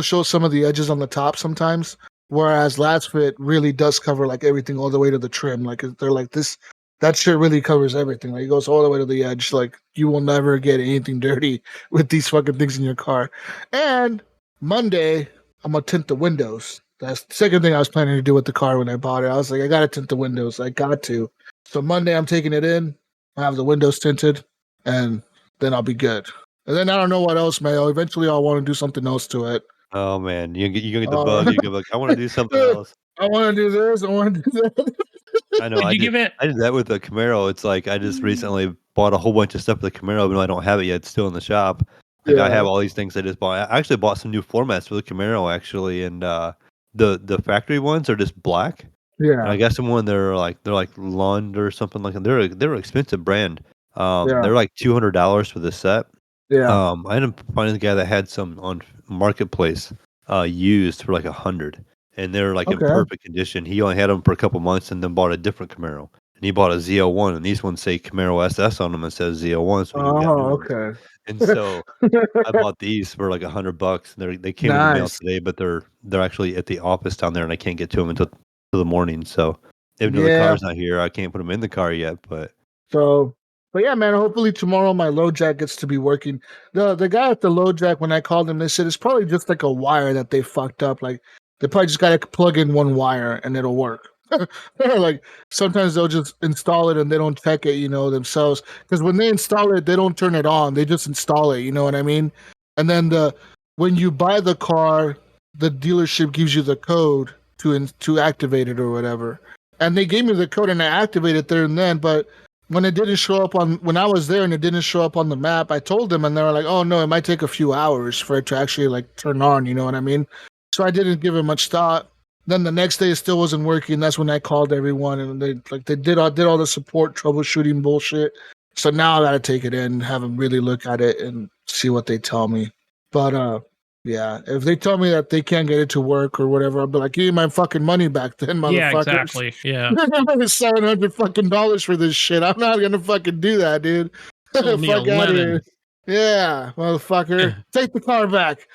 show some of the edges on the top sometimes, whereas Last Fit really does cover like everything all the way to the trim. Like they're like this that shit really covers everything. Like, it goes all the way to the edge. Like, you will never get anything dirty with these fucking things in your car. And Monday, I'm gonna tint the windows. That's the second thing I was planning to do with the car when I bought it. I was like, I gotta tint the windows. I got to. So Monday, I'm taking it in. I have the windows tinted, and then I'll be good. And then I don't know what else, Mayo. Eventually, I'll want to do something else to it. Oh man, you gonna get the Uh, bug. You go like, I want to do something else. I want to do this. I want to do that. I know. Did you give it? I did that with the Camaro. It's like I just recently bought a whole bunch of stuff for the Camaro, but I don't have it yet. It's still in the shop. Like I have Yeah. all these things I just bought. I actually bought some new floor mats for the Camaro actually, and the factory ones are just black. And Yeah. I got some one they're like Lund or something like that. They're an expensive brand. Yeah. They're like $200 for the set. Yeah. I ended up finding the guy that had some on Marketplace, used for like 100, and they're like in Okay. perfect condition. He only had them for a couple months, and then bought a different Camaro, and he bought a Z01, and these ones say Camaro SS on them and says Z01, so he got new Oh, ones. okay. And so I bought these for like $100. They came in the mail Nice. today, but they're actually at the office down there, and I can't get to them until the morning. So even though the Yeah. car's not here, I can't put them in the car yet. But So, but yeah, man. Hopefully tomorrow my load jack gets to be working. The guy at the load jack, when I called him, they said it's probably just like a wire that they fucked up. Like they probably just got to plug in one wire and it'll work. Like sometimes they'll just install it and they don't check it, themselves. Because when they install it, they don't turn it on. They just install it. You know what I mean? And then when you buy the car, the dealership gives you the code to activate it or whatever. And they gave me the code and I activated it there and then, but when it didn't show up when I was there and it didn't show up on the map, I told them and they were like, "Oh no, it might take a few hours for it to actually like turn on." You know what I mean? So I didn't give it much thought. Then the next day it still wasn't working. That's when I called everyone and they did all the support troubleshooting bullshit. So now I gotta take it in, have them really look at it and see what they tell me. But yeah, if they tell me that they can't get it to work or whatever, I'll be like, "Give me my fucking money back, then, Yeah, motherfuckers." exactly. Yeah. $700 fucking dollars for this shit. I'm not gonna fucking do that, dude. Sold me a Fuck out of here. lemon. Yeah, motherfucker. Take the car back.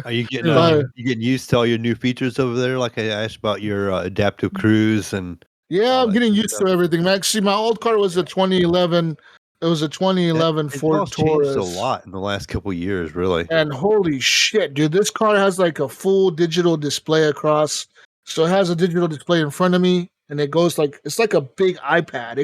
are you getting Uh, you getting used to all your new features over there? Like I asked about your adaptive cruise and Yeah, all I'm that getting good used stuff. to everything. Actually, my old car was a 2011. It was a 2011 It's all Ford changed a Taurus. lot in the last couple years, really. And holy shit, dude, this car has like a full digital display across. So it has a digital display in front of me, and it goes like it's like a big iPad.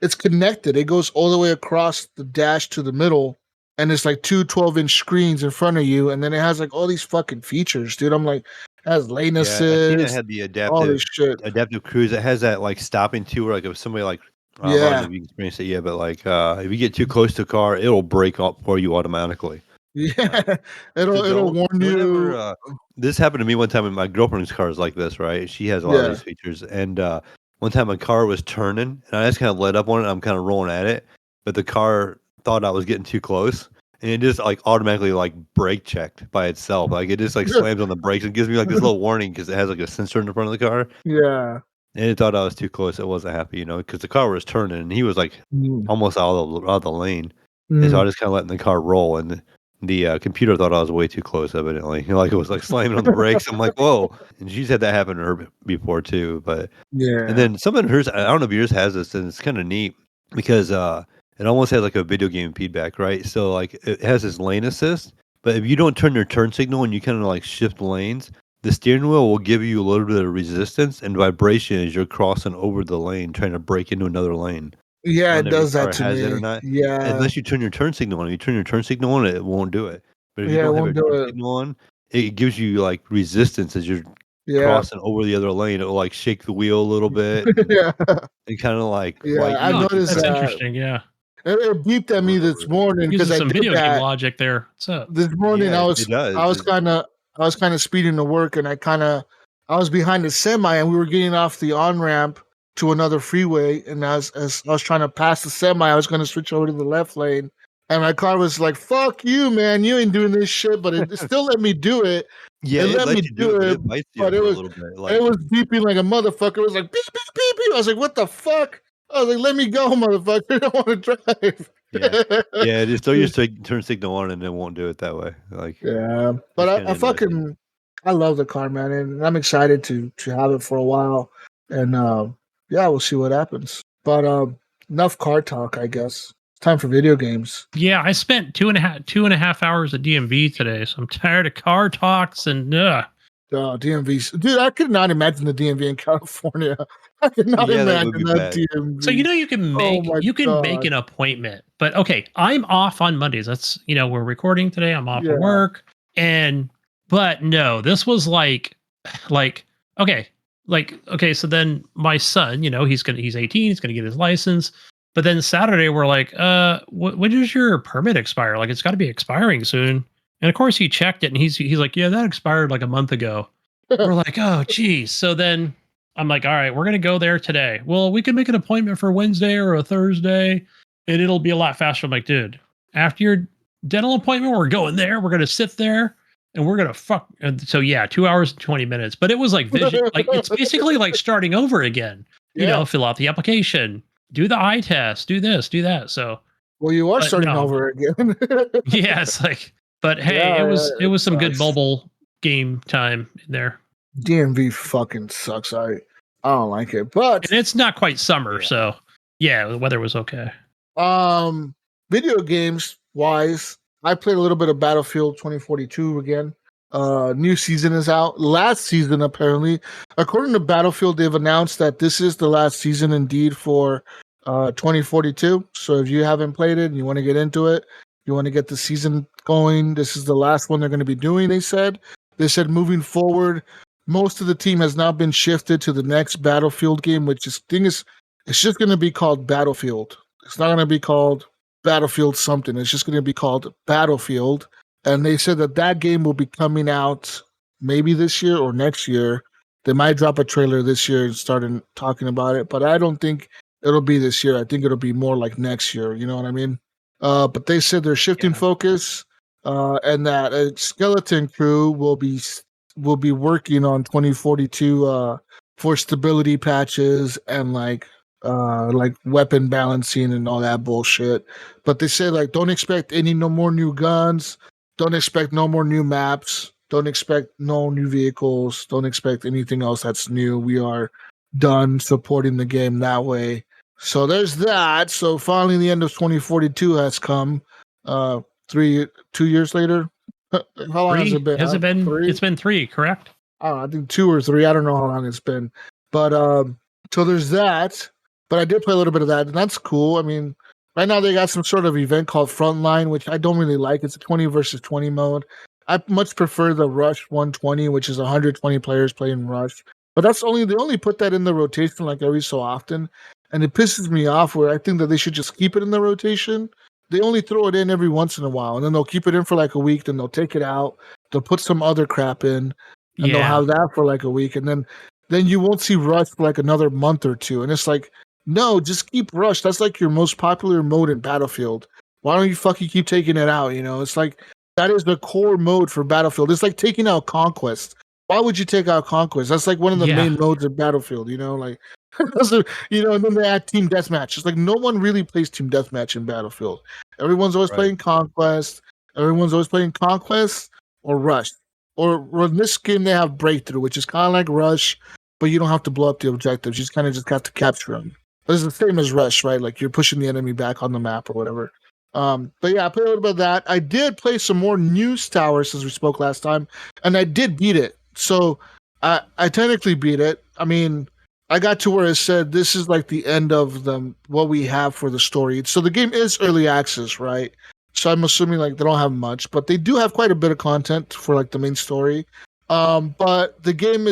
It's connected. It goes all the way across the dash to the middle, and it's like two 12-inch screens in front of you, and then it has like all these fucking features, dude. I'm like, it has lane Yeah, I seen it assist, had the all this shit. adaptive cruise. It has that like stopping too, where like if somebody like I don't know Yeah, if you experienced it yet, but like if you get too close to a car, it'll brake up for you automatically. Like yeah. the It'll don't warn whenever you. this happened to me one time, and my girlfriend's car is like this, right? She has a lot of Yeah, these features, and one time my car was turning, and I just kind of let up on it. I'm kind of rolling at it, but the car thought I was getting too close, and it just like automatically like brake checked by itself. Like it just like slams on the brakes and gives me like this little warning because it has like a sensor in the front of the car, yeah. and it thought I was too close. It wasn't happy, because the car was turning, and he was like Mm, almost out of the lane. And so I mm. just kinda letting the car roll, and the computer thought I was way too close evidently. Like, it was, like, slamming on the brakes. I'm like, "Whoa." And she's had that happen to her before too, but and Yeah. then some of hers I don't know if yours has this, and it's kinda neat because, it almost has, like, a video game feedback, right? So, like, it has this lane assist, but if you don't turn your turn signal and you kinda, like, shift lanes, the steering wheel will give you a little bit of resistance and vibration as you're crossing over the lane, trying to break into another lane. I Yeah, don't it know if your does that car to has it or me. not, Yeah. unless you turn your turn signal on. If you turn your turn signal on, it won't do it. But if you Yeah, it don't have won't your do turn it. signal on, it gives you, like, resistance as you're Yeah. crossing over the other lane. It'll, like, shake the wheel a little bit Yeah. and kinda, like, Yeah, fight I you oh, if you noticed try that's to that. interesting. Yeah. It beeped at me run this over it. morning because Using I some did video game that. logic there. What's up? This morning Yeah, it I does. was kinda speeding to work and I was behind a semi and we were getting off the on-ramp to another freeway and as I was trying to pass the semi, I was gonna switch over to the left lane. And my car was like, "Fuck you, man! You ain't doing this shit." But it still let me do it. Yeah, It it let me lets you do do it, but it, it bites you but for a little bit, it like was beeping like a motherfucker. It was like beep beep beep beep. I was like, "What the fuck?" I was like, "Let me go, motherfucker! I don't want to yeah. drive." Yeah, just throw your turn signal on and it won't do it that way, like, Yeah, but it's kinda I interesting. fucking I love the car, man, and I'm excited to have it for a while. And yeah, we'll see what happens. But enough car talk, I guess. It's time for video games. Yeah, I spent two and a half hours at DMV today, so I'm tired of car talks and DMV, dude, I could not imagine the DMV in California. I could not Yeah, that would imagine be that bad. DMV. So you can Oh make my an God. appointment. But okay, I'm off on Mondays. That's we're recording today. I'm off Yeah. of work. But no, this was like okay, so then my son, he's 18, he's gonna get his license. But then Saturday we're like, when does your permit expire? Like it's gotta be expiring soon. And of course he checked it and he's like, yeah, that expired like a month ago. We're like, oh geez. So then I'm like, all right, we're gonna go there today. Well, we can make an appointment for Wednesday or a Thursday, and it'll be a lot faster. I'm like, dude, after your dental appointment, we're going there. We're gonna sit there and we're gonna fuck. And so yeah, 2 hours and 20 minutes. But it was like vision, like it's basically like starting over again. Yeah. Fill out the application, do the eye test, do this, do that. So Well, you are but starting no. over again. yeah, it's like, but hey, Yeah, it was some good sucks. mobile game time in there. DMV fucking sucks. I don't like it, but And it's not quite summer, Yeah. so yeah, the weather was okay. video games wise, I played a little bit of Battlefield 2042 again. New season is out. Last season, apparently, according to Battlefield, they've announced that this is the last season indeed for 2042. So if you haven't played it and you want to get into it, you want to get the season going, this is the last one they're going to be doing, they said. They said moving forward, most of the team has now been shifted to the next Battlefield game, which is it's just going to be called Battlefield. It's not going to be called Battlefield something. It's just going to be called Battlefield. And they said that game will be coming out maybe this year or next year. They might drop a trailer this year and start talking about it, but I don't think it'll be this year. I think it'll be more like next year. You know what I mean? But they said they're shifting focus, and that a skeleton crew will be working on 2042 for stability patches and like weapon balancing and all that bullshit. But they said like don't expect no more new guns, don't expect no more new maps, don't expect no new vehicles, don't expect anything else that's new. We are done supporting the game that way. So there's that. So finally the end of 2042 has come. 2 years later. How long has it been? Has it been? 3? It's been 3, correct? I don't know, I think 2 or 3. I don't know how long it's been. But so there's that. But I did play a little bit of that, and that's cool. I mean, right now they got some sort of event called Frontline, which I don't really like. It's a 20 versus 20 mode. I much prefer the Rush 120, which is 120 players playing Rush. But they only put that in the rotation like every so often, and it pisses me off where I think that they should just keep it in the rotation. They only throw it in every once in a while, and then they'll keep it in for like a week, then they'll take it out, they'll put some other crap in, and they'll have that for like a week, and then you won't see Rush for like another month or two. And it's like, no, just keep Rush. That's like your most popular mode in Battlefield. Why don't you fucking keep taking it out? It's like that is the core mode for Battlefield. It's like taking out Conquest. Why would you take out Conquest? That's like one of the main modes of Battlefield, like so, and then they add Team Deathmatch. It's like no one really plays Team Deathmatch in Battlefield. Everyone's always playing Conquest. Everyone's always playing Conquest or Rush. Or in this game they have Breakthrough, which is kind of like Rush, but you don't have to blow up the objectives. You just kind of just have to capture them. But it's the same as Rush, right? Like you're pushing the enemy back on the map or whatever. But yeah, I played a little bit of that. I did play some more News Tower since we spoke last time, and I did beat it. So I technically beat it. I mean, I got to where it said this is like the end of what we have for the story. So the game is early access, right? So I'm assuming like they don't have much, but they do have quite a bit of content for like the main story. But the game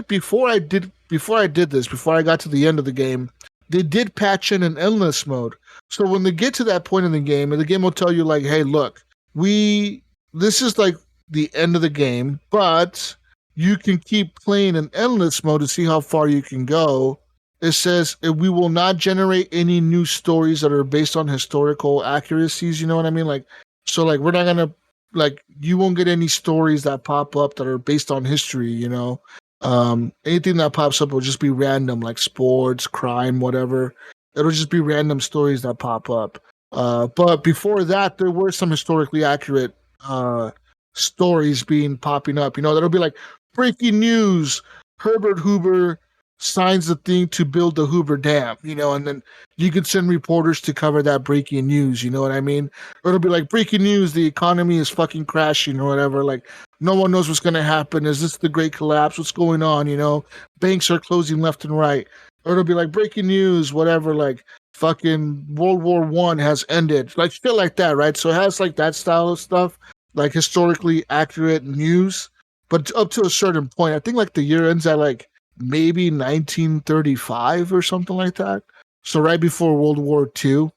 before I got to the end of the game, they did patch in an endless mode. So when they get to that point in the game, and the game will tell you like, hey, look, this is like the end of the game, but you can keep playing in endless mode to see how far you can go. It says we will not generate any new stories that are based on historical accuracies. You know what I mean? Like, so like we're not gonna you won't get any stories that pop up that are based on history. Anything that pops up will just be random, like sports, crime, whatever. It'll just be random stories that pop up. But before that, there were some historically accurate stories popping up. That'll be like breaking news: Herbert Hoover signs the thing to build the Hoover Dam, and then you could send reporters to cover that breaking news, you know what I mean? Or it'll be like, breaking news, the economy is fucking crashing or whatever. Like, no one knows what's going to happen. Is this the great collapse? What's going on? Banks are closing left and right. Or it'll be like, breaking news, whatever, like fucking World War One has ended. Like shit like that, right? So it has like that style of stuff, like historically accurate news. But up to a certain point, I think like the year ends at like maybe 1935 or something like that. So right before World War II.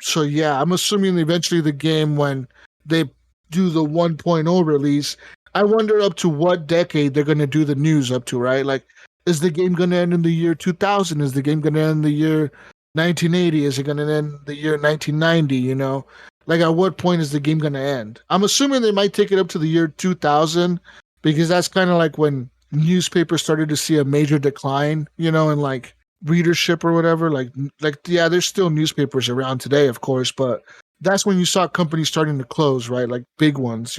So yeah, I'm assuming eventually the game, when they do the 1.0 release, I wonder up to what decade they're going to do the news up to, right? Like, is the game going to end in the year 2000? Is the game going to end in the year 1980? Is it going to end the year 1990? Like, at what point is the game going to end? I'm assuming they might take it up to the year 2000, because that's kind of like when newspapers started to see a major decline, in like readership or whatever. Like yeah, there's still newspapers around today, of course, but that's when you saw companies starting to close, right? Like big ones,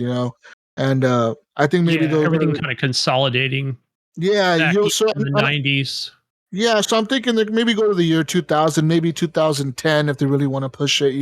And I think maybe everything kind of consolidating. Yeah, so in the 90s. Yeah, so I'm thinking that maybe go to the year 2000, maybe 2010 if they really want to push it,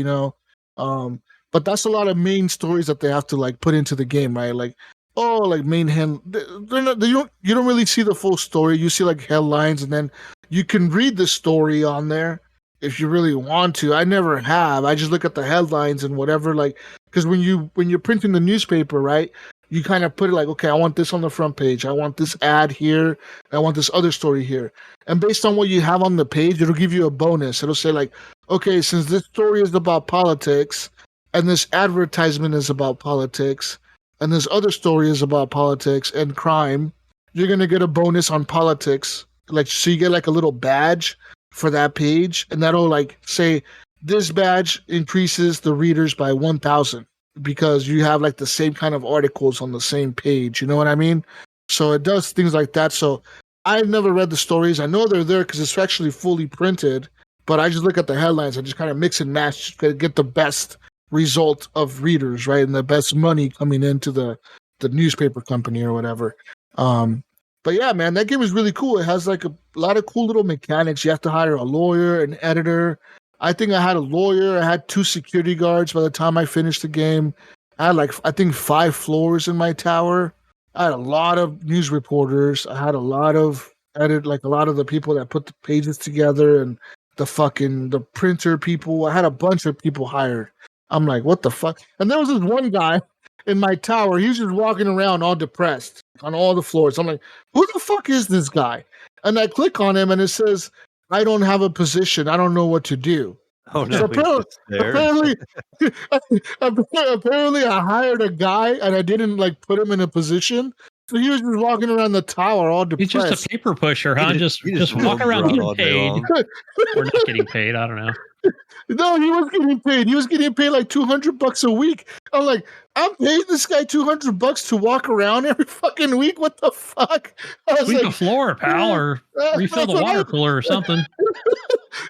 But that's a lot of main stories that they have to like put into the game, right? Like, like main hand. You don't really see the full story. You see like headlines, and then you can read the story on there if you really want to. I never have. I just look at the headlines and whatever, like, because when you're printing the newspaper, right? You kind of put it like, okay, I want this on the front page. I want this ad here. I want this other story here. And based on what you have on the page, it'll give you a bonus. It'll say like, okay, since this story is about politics, and this advertisement is about politics, and this other story is about politics and crime, you're going to get a bonus on politics. Like, so you get like a little badge for that page, and that'll like say, this badge increases the readers by 1,000. Because you have like the same kind of articles on the same page, you know what I mean? So it does things like that. So I've never read the stories. I know they're there because it's actually fully printed, but I just look at the headlines. I just kind of mix and match to get the best result of readers, right? And the best money coming into the newspaper company or whatever. But yeah, man, that game is really cool. It has like a lot of cool little mechanics. You have to hire a lawyer, an editor. I think I had a lawyer. I had 2 security guards by the time I finished the game. I had like, I think 5 floors in my tower. I had a lot of news reporters. I had a lot of a lot of the people that put the pages together and the printer people. I had a bunch of people hired. I'm like, what the fuck? And there was this one guy in my tower. He was just walking around all depressed on all the floors. I'm like, who the fuck is this guy? And I click on him and it says, I don't have a position. I don't know what to do. Oh no! Apparently, apparently, I hired a guy and I didn't like put him in a position. So he was just walking around the tower all depressed. He's just a paper pusher, huh? Just walk around getting paid. Or not getting paid. I don't know. No, he was getting paid. He was getting paid like $200 a week. I'm like, I'm paying this guy $200 to walk around every fucking week. What the fuck? Sweep the floor, pal, or refill the water cooler or something.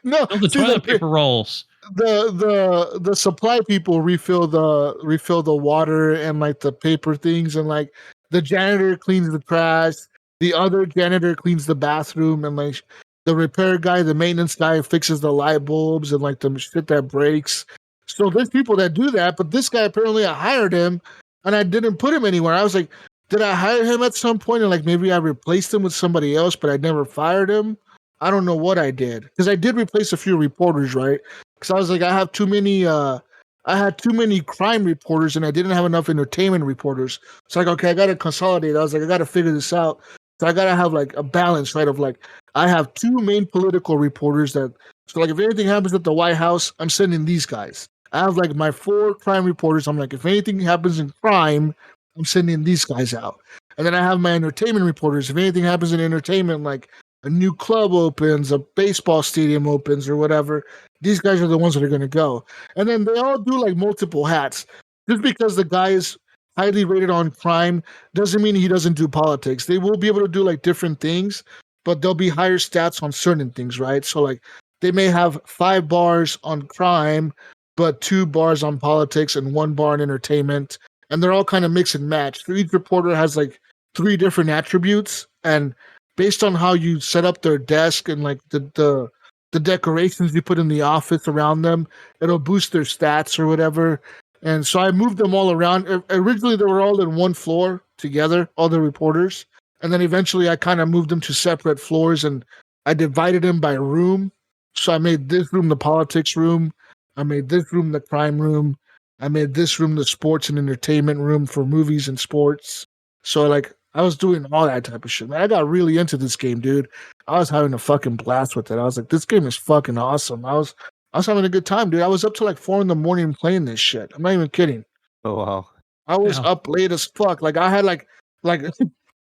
No, fill the toilet paper rolls. The supply people refill the water and like the paper things, and like the janitor cleans the trash. The other janitor cleans the bathroom, and like the repair guy, the maintenance guy fixes the light bulbs and like the shit that breaks. So there's people that do that, but this guy, apparently I hired him and I didn't put him anywhere. I was like, did I hire him at some point? And like maybe I replaced him with somebody else, but I never fired him. I don't know what I did. Because I did replace a few reporters, right? Because I was like, I had too many crime reporters and I didn't have enough entertainment reporters. So like, okay, I gotta consolidate. I was like, I gotta figure this out. So I gotta have like a balance, right? Of like, I have 2 main political reporters so like if anything happens at the White House, I'm sending these guys. I have like my 4 crime reporters. I'm like, if anything happens in crime, I'm sending these guys out. And then I have my entertainment reporters. If anything happens in entertainment, like a new club opens, a baseball stadium opens or whatever, these guys are the ones that are going to go. And then they all do like multiple hats. Just because the guy is highly rated on crime doesn't mean he doesn't do politics. They will be able to do like different things, but there'll be higher stats on certain things, right? So like they may have 5 bars on crime, but 2 bars on politics and 1 bar on entertainment. And they're all kind of mix and match. So each reporter has like 3 different attributes, and based on how you set up their desk and like the decorations you put in the office around them, it'll boost their stats or whatever. And so I moved them all around. Originally, they were all in one floor together, all the reporters. And then eventually I kind of moved them to separate floors and I divided them by room. So I made this room the politics room. I made this room the crime room. I made this room the sports and entertainment room for movies and sports. So like I was doing all that type of shit. Man, I got really into this game, dude. I was having a fucking blast with it. I was like, this game is fucking awesome. I was having a good time, dude. I was up till like 4 a.m. playing this shit. I'm not even kidding. Oh wow. I was up late as fuck. Like I had like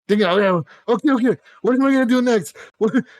thinking, okay, what am I gonna do next?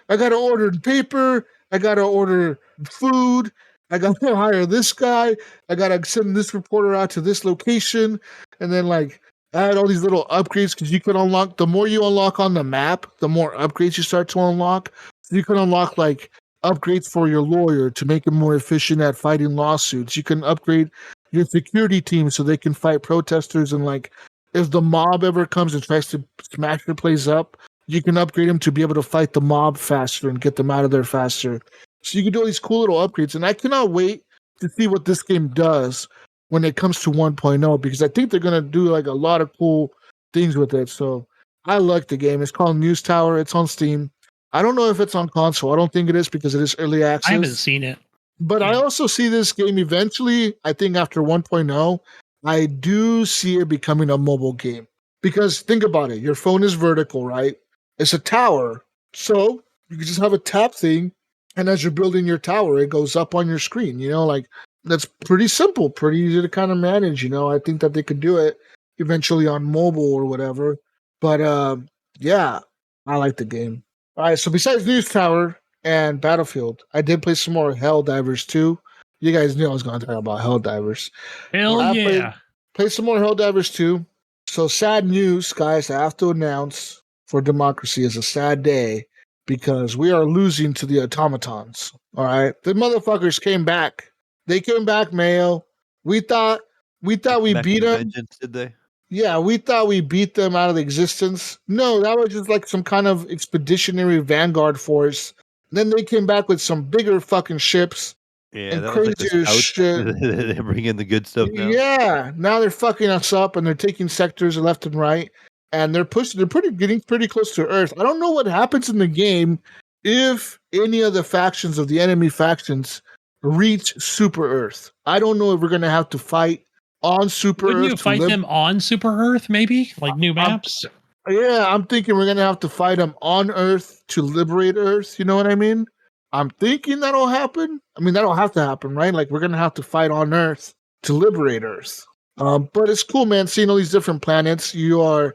I gotta order paper. I gotta order food. I gotta hire this guy. I gotta send this reporter out to this location, and then like I had all these little upgrades because you could unlock. The more you unlock on the map, the more upgrades you start to unlock. So you can unlock like upgrades for your lawyer to make him more efficient at fighting lawsuits. You can upgrade your security team so they can fight protesters, and like if the mob ever comes and tries to smash your place up, you can upgrade them to be able to fight the mob faster and get them out of there faster. So you can do all these cool little upgrades, and I cannot wait to see what this game does when it comes to 1.0, because I think they're going to do like a lot of cool things with it. So I like the game. It's called News Tower. It's on Steam. I don't know if it's on console. I don't think it is because it is early access. I haven't seen it. But I also see this game eventually, I think after 1.0, I do see it becoming a mobile game. Because think about it. Your phone is vertical, right? It's a tower. So you can just have a tap thing, and as you're building your tower, it goes up on your screen. You know, like that's pretty simple, pretty easy to kind of manage. You know, I think that they could do it eventually on mobile or whatever. But yeah, I like the game. All right, so besides News Tower and Battlefield, I did play some more Helldivers 2. You guys knew I was going to talk about Helldivers. Hell yeah. Played some more Helldivers 2. So sad news, guys. I have to announce for democracy is a sad day because we are losing to the automatons. All right, the motherfuckers came back. They came back, Mayo. We thought we beat them. Vengeance, did they? Yeah, we thought we beat them out of existence. No, that was just like some kind of expeditionary vanguard force. Then they came back with some bigger fucking ships. Yeah, and that was like crazier the shit. They bring in the good stuff now. Yeah, now they're fucking us up and they're taking sectors left and right, and they're getting pretty close to Earth. I don't know what happens in the game if any of the factions of the enemy factions reach Super Earth. I don't know if we're gonna have to fight on Super Wouldn't Earth. you fight them on Super Earth, maybe? Like new maps? Yeah, I'm thinking we're gonna have to fight them on Earth to liberate Earth. You know what I mean? I'm thinking that'll happen. I mean, that'll have to happen, right? Like we're gonna have to fight on Earth to liberate Earth. But it's cool, man. Seeing all these different planets, we're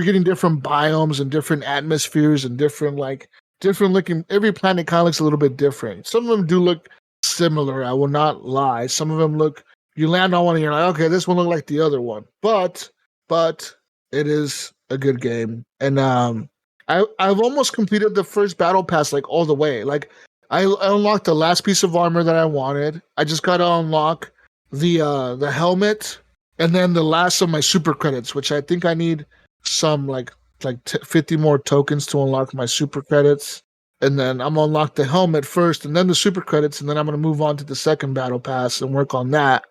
getting different biomes and different atmospheres and different looking. Every planet kind of looks a little bit different. Some of them do look similar. I will not lie. Some of them look. You land on one and you're like, okay, this one look like the other one. But it is a good game, and I've almost completed the first battle pass like all the way. Like I unlocked the last piece of armor that I wanted. I just got to unlock the helmet, and then the last of my super credits, which I think I need some 50 more tokens to unlock my super credits. And then I'm gonna unlock the helmet first, and then the super credits, and then I'm gonna move on to the second battle pass and work on that.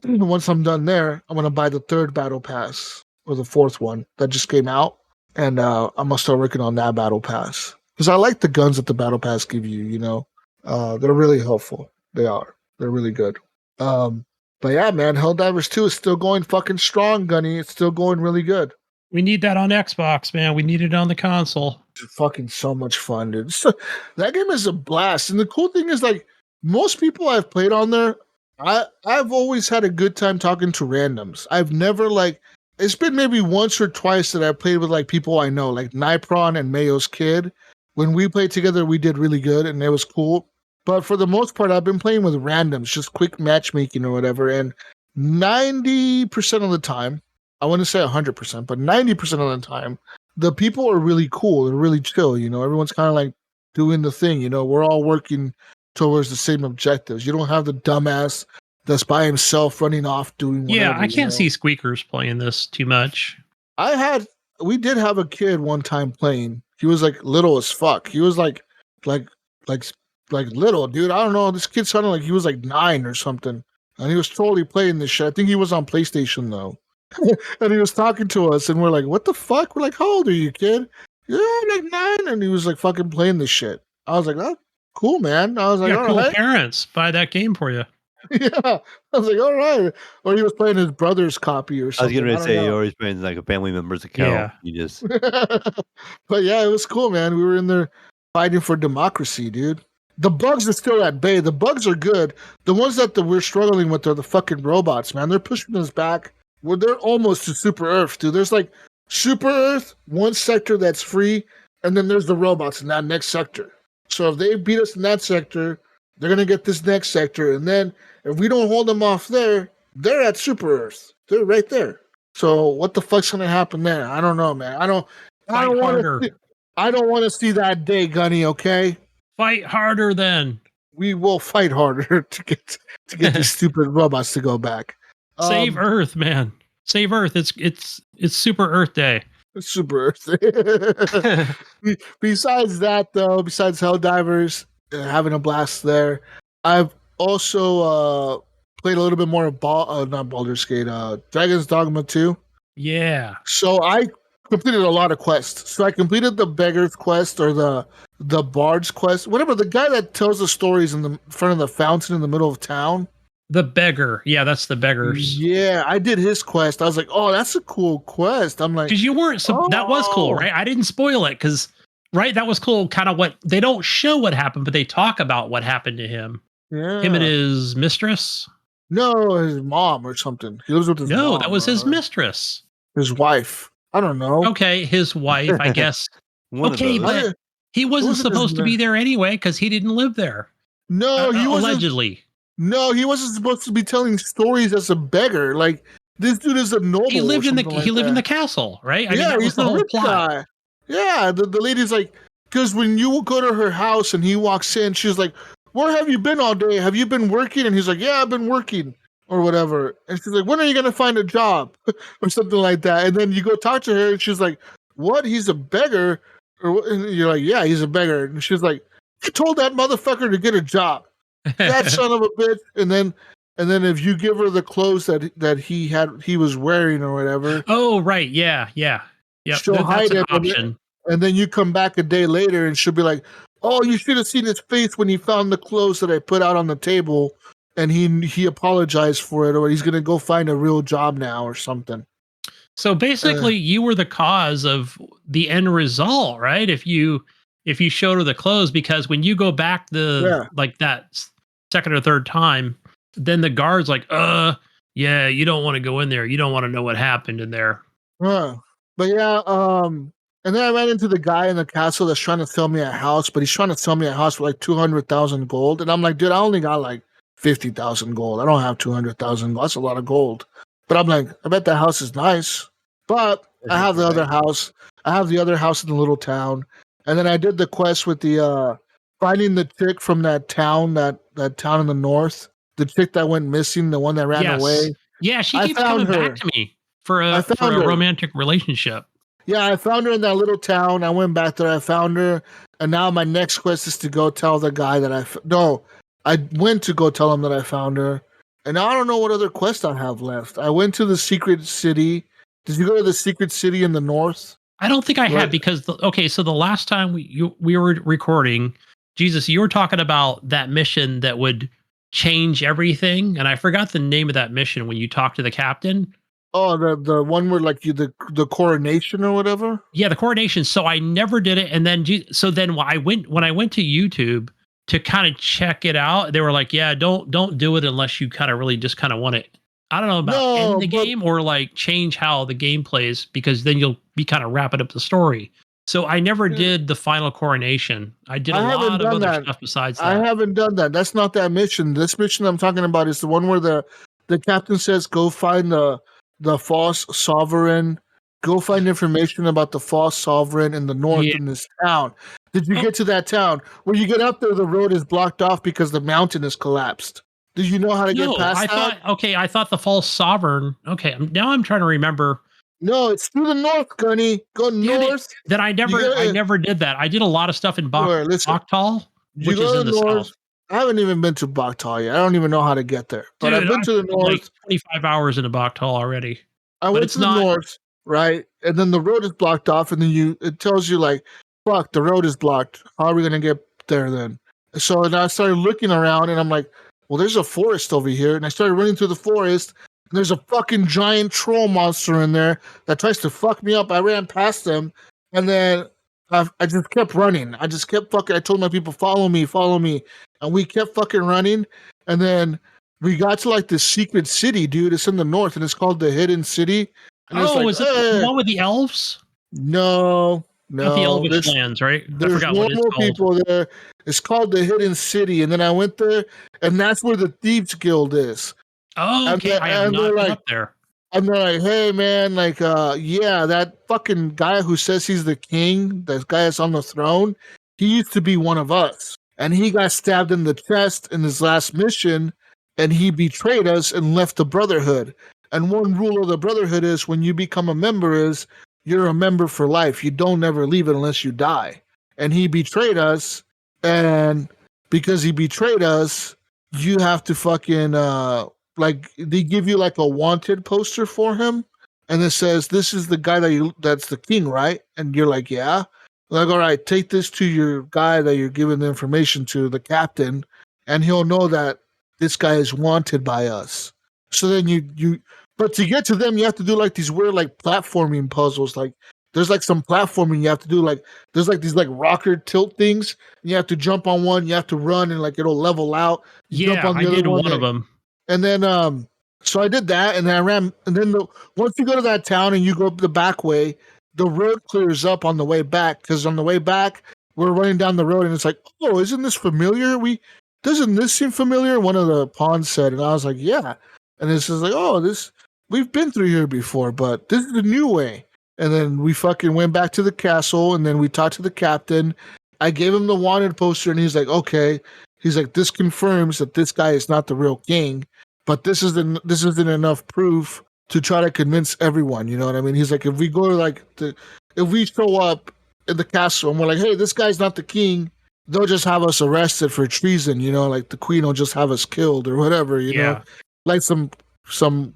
Once I'm done there, I'm gonna buy the third battle pass or the fourth one that just came out, and I'm gonna start working on that battle pass because I like the guns that the battle pass give you. You know, they're really helpful. They're really good. But yeah, man, Helldivers 2 is still going fucking strong, Gunny. It's still going really good. We need that on Xbox, man. We need it on the console. It's fucking so much fun, dude. That game is a blast. And the cool thing is, like, most people I've played on there, I've always had a good time talking to randoms. I've never, it's been maybe once or twice that I played with, people I know, like Nipron and Mayo's kid. When we played together, we did really good, and it was cool. But for the most part, I've been playing with randoms, just quick matchmaking or whatever. And 90% of the time, I wouldn't say 100%, but 90% of the time, the people are really cool. They're really chill. You know, everyone's kind of doing the thing. You know, we're all working towards the same objectives. You don't have the dumbass that's by himself running off doing whatever. Yeah, I can't see squeakers playing this too much. We did have a kid one time playing, He was like little as fuck. He was like like like little, dude. I don't know. This kid sounded like he was like 9 or something. And he was totally playing this shit. I think he was on PlayStation though. And he was talking to us and we're like, what the fuck? We're like, how old are you, kid? Yeah, I'm like 9. And he was like fucking playing this shit. I was like, oh, cool, man. I was like, Yeah, all cool right. parents buy that game for you. Yeah. I was like, all right. Or he was playing his brother's copy or I was something. going to don't say, know. or he's playing like a family member's account. Yeah. You just But yeah, it was cool, man. We were in there fighting for democracy, dude. The bugs are still at bay. The bugs are good. The ones that we're struggling with are the fucking robots, man. They're pushing us back. Well, they're almost to Super Earth, dude. There's like Super Earth, one sector that's free, and then there's the robots in that next sector. So if they beat us in that sector, they're gonna get this next sector, and then if we don't hold them off there, they're at Super Earth. They're right there. So what the fuck's gonna happen there? I don't know, man. I don't Fight want harder. to. I don't want to see that day, Gunny. Okay, Fight harder then. we will fight harder to get these stupid robots to go back. Save Earth, man. Save Earth. It's Super Earth Day. Super Earth. Besides that, though, besides Helldivers, having a blast there, I've also played a little bit more of not Baldur's Gate, Dragon's Dogma 2. Yeah. So I completed a lot of quests. So I completed the Beggar's Quest or the Bard's Quest, whatever. The guy that tells the stories in the front of the fountain in the middle of town. The beggar. Yeah, that's the beggars. Yeah, I did his quest. I was like, oh, that's a cool quest. I'm like, Because you weren't. That was cool, Oh. right? I didn't spoil it because, right? That was cool. Kind of what they don't show what happened, but they talk about what happened to him. yeah. Him and his mistress. No, his mom or something. He lives with his No, mom. that was his mistress. His wife. I don't know. Okay, his wife, I guess. one Okay, of those. but he wasn't wasn't his supposed to be there anyway because he didn't live there. No, he wasn't. Allegedly. No, he wasn't supposed to be telling stories as a beggar. Like this dude is a noble. He lived in the like he lived in that. the castle, right? I mean, Yeah, that was he's the a whole rich plot. guy. Yeah, the lady's like, because when you go to her house and he walks in, she's like, "Where have you been all day? Have you been working?" And he's like, "Yeah, I've been working." Or whatever. And she's like, "When are you going to find a job?" or something like that. And then you go talk to her and she's like, "What? He's a beggar?" And you're like, "Yeah, he's a beggar." And she's like, "You told that motherfucker to get a job. That son of a bitch." And then if you give her the clothes that he was wearing or whatever, Oh, right. Yeah. Yep. she'll That's hide an it. option. And then you come back a day later and she'll be like, "Oh, you should have seen his face when he found the clothes that I put out on the table." And he apologized for it, or he's gonna go find a real job now, or something. So basically, you were the cause of the end result, right? If you showed her the clothes, because when you go back like that second or third time, then the guard's like, yeah, you don't want to go in there. You don't want to know what happened in there. But yeah, and then I ran into the guy in the castle that's trying to sell me a house, but he's trying to sell me a house for like 200,000 gold, and I'm like, dude, I only got like 50,000 gold. I don't have 200,000 gold. That's a lot of gold. But I'm like, I bet that house is nice. But I have the other house. I have the other house in the little town. And then I did the quest with the finding the chick from that town, that town in the north. The chick that went missing, the one that ran away. Yeah, she I keeps found coming her. back to me for I a found her. romantic relationship. Yeah, I found her in that little town. I went back there. I found her. And now my next quest is to go tell the guy that I went to go tell him that I found her. And I don't know what other quest I have left. I went to the secret city. Did you go to the secret city in the north? I don't think I Right. had because so the last time we were recording, Jesus, you were talking about that mission that would change everything, and I forgot the name of that mission when you talked to the captain. Oh, the one where like the coronation or whatever. Yeah, the coronation. So I never did it, and then when I went to YouTube to kind of check it out, they were like, "Yeah, don't do it unless you kind of really just kind of want it." I don't know about end the game or like change how the game plays, because then you'll be kind of wrapping up the story. So I never did the final coronation. I did a lot of other stuff besides that. I haven't done that. That's not that mission. This mission I'm talking about is the one where the captain says, "Go find the false sovereign. Go find information about the false sovereign in the north in this town." Did you get to that town? When you get up there, the road is blocked off because the mountain is collapsed. Did you know how to get past that? I thought the false sovereign. Okay, now I'm trying to remember. No, it's through the north, Gunny. Go north. Then I never did that. I did a lot of stuff in Bakhtal, You which is go in to the the north. south. I haven't even been to Bakhtal yet. I don't even know how to get there. But Dude, I've been to the north. like 25 hours into Bakhtal already. I went to the north, right? And then the road is blocked off, and then it tells you like, fuck, the road is blocked. How are we gonna get there then? So then I started looking around, and I'm like, well, there's a forest over here. And I started running through the forest, and there's a fucking giant troll monster in there that tries to fuck me up. I ran past them, and then I just kept running. I just kept fucking. I told my people, follow me, and we kept fucking running, and then we got to like this secret city, dude. It's in the north, and it's called the Hidden City. And is it the one with the elves? No. Not the Elvish lands, right? I forgot what it's called. People there. It's called the Hidden City, and then I went there, and that's where the Thieves Guild is. Oh, okay. I have not been up there. And they're like, hey, man, like, yeah, that fucking guy who says he's the king, that guy that's on the throne, he used to be one of us. And he got stabbed in the chest in his last mission, and he betrayed us and left the Brotherhood. And one rule of the Brotherhood is when you become a member is you're a member for life. You don't ever leave it unless you die. And he betrayed us, and because he betrayed us, you have to fucking like they give you like a wanted poster for him, and it says this is the guy that's the king, right? And you're like, yeah. Like, all right, take this to your guy that you're giving the information to, the captain, and he'll know that this guy is wanted by us. So then but to get to them, you have to do like these weird like platforming puzzles. Like there's like some platforming you have to do. Like there's like these like rocker tilt things. And you have to jump on one. You have to run, and like it'll level out. You jump on the other one of them. And then so I did that, and then I ran. And then once you go to that town and you go up the back way, the road clears up on the way back. Because on the way back, we're running down the road, and it's like, oh, isn't this familiar? Doesn't this seem familiar? One of the pawns said, and I was like, yeah. And this is like, oh, we've been through here before, but this is the new way. And then we fucking went back to the castle, and then we talked to the captain. I gave him the wanted poster, and he's like, okay. He's like, this confirms that this guy is not the real king, but this isn't enough proof to try to convince everyone. You know what I mean? He's like, if we go to if we show up in the castle and we're like, hey, this guy's not the king, they'll just have us arrested for treason. You know, like the queen will just have us killed or whatever. You know, like some Queen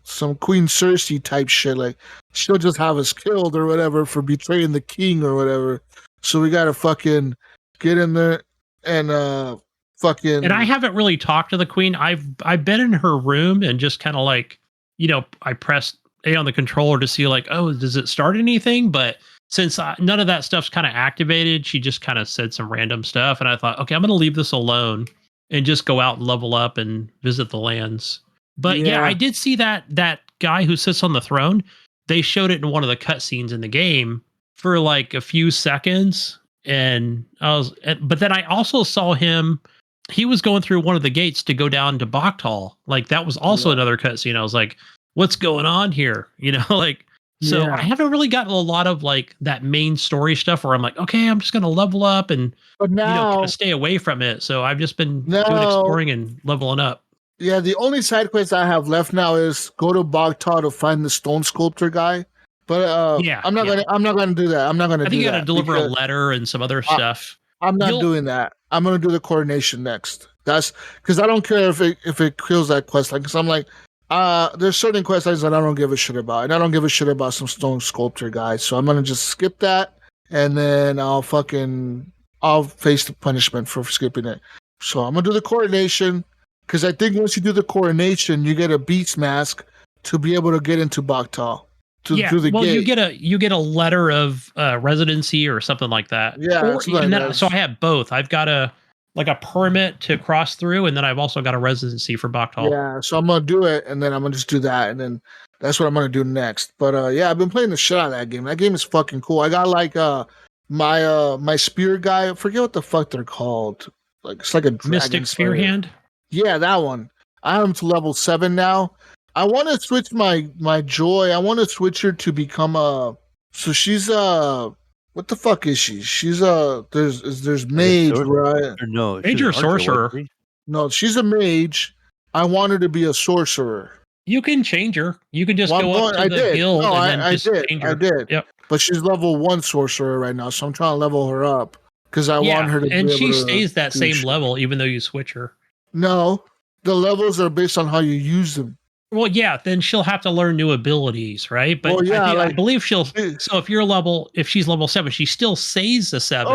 Cersei type shit. Like she'll just have us killed or whatever for betraying the king or whatever. So we gotta fucking get in there and fucking. And I haven't really talked to the queen. I've been in her room and just kind of like, I pressed A on the controller to see like, oh, does it start anything? But since none of that stuff's kind of activated, she just kind of said some random stuff, and I thought, okay, I'm gonna leave this alone and just go out and level up and visit the lands. But yeah, I did see that guy who sits on the throne. They showed it in one of the cutscenes in the game for like a few seconds, but then I also saw him. He was going through one of the gates to go down to Bakhtal. Like that was also another cutscene. I was like, what's going on here? So I haven't really gotten a lot of like that main story stuff where I'm like, okay, I'm just going to level up and kind of stay away from it. So I've just been doing exploring and leveling up. Yeah, the only side quest I have left now is go to Bakhtal to find the stone sculptor guy. But I'm not gonna do that. I'm not gonna do that. I think you gotta deliver a letter and some other stuff. I'm not doing that. I'm gonna do the coronation next. That's because I don't care if it kills that quest line. Because I'm like, there's certain quest lines that I don't give a shit about, and I don't give a shit about some stone sculptor guy. So I'm gonna just skip that, and then I'll face the punishment for skipping it. So I'm gonna do the coronation. Because I think once you do the coronation, you get a beast mask to be able to get into Bakhtal. Through the gate. you get a letter of residency or something like that. Yeah, so I have both. I've got a permit to cross through, and then I've also got a residency for Bakhtal. Yeah, so I'm gonna do it, and then I'm gonna just do that, and then that's what I'm gonna do next. But I've been playing the shit out of that game. That game is fucking cool. I got like my spear guy. I forget what the fuck they're called. Like it's like a dragon Mystic Spear Hand. Yeah, that one. I have him to level 7 now. I want to switch my Joy. I want to switch her to become so she's what the fuck is she? She's there's mage, right? No, mage or sorcerer. No, she's a mage. I want her to be a sorcerer. You can change her. You can just Well, go up to I the did. guild No, and then I just did. change I her. did. Yep. But she's level 1 sorcerer right now, so I'm trying to level her up because I want her to be and able she to stays that do same shit. level even though you switch her. No, the levels are based on how you use them. Well, yeah, then she'll have to learn new abilities, right? But Well, yeah, I believe she'll. eh, So if she's level 7, she still stays the 7.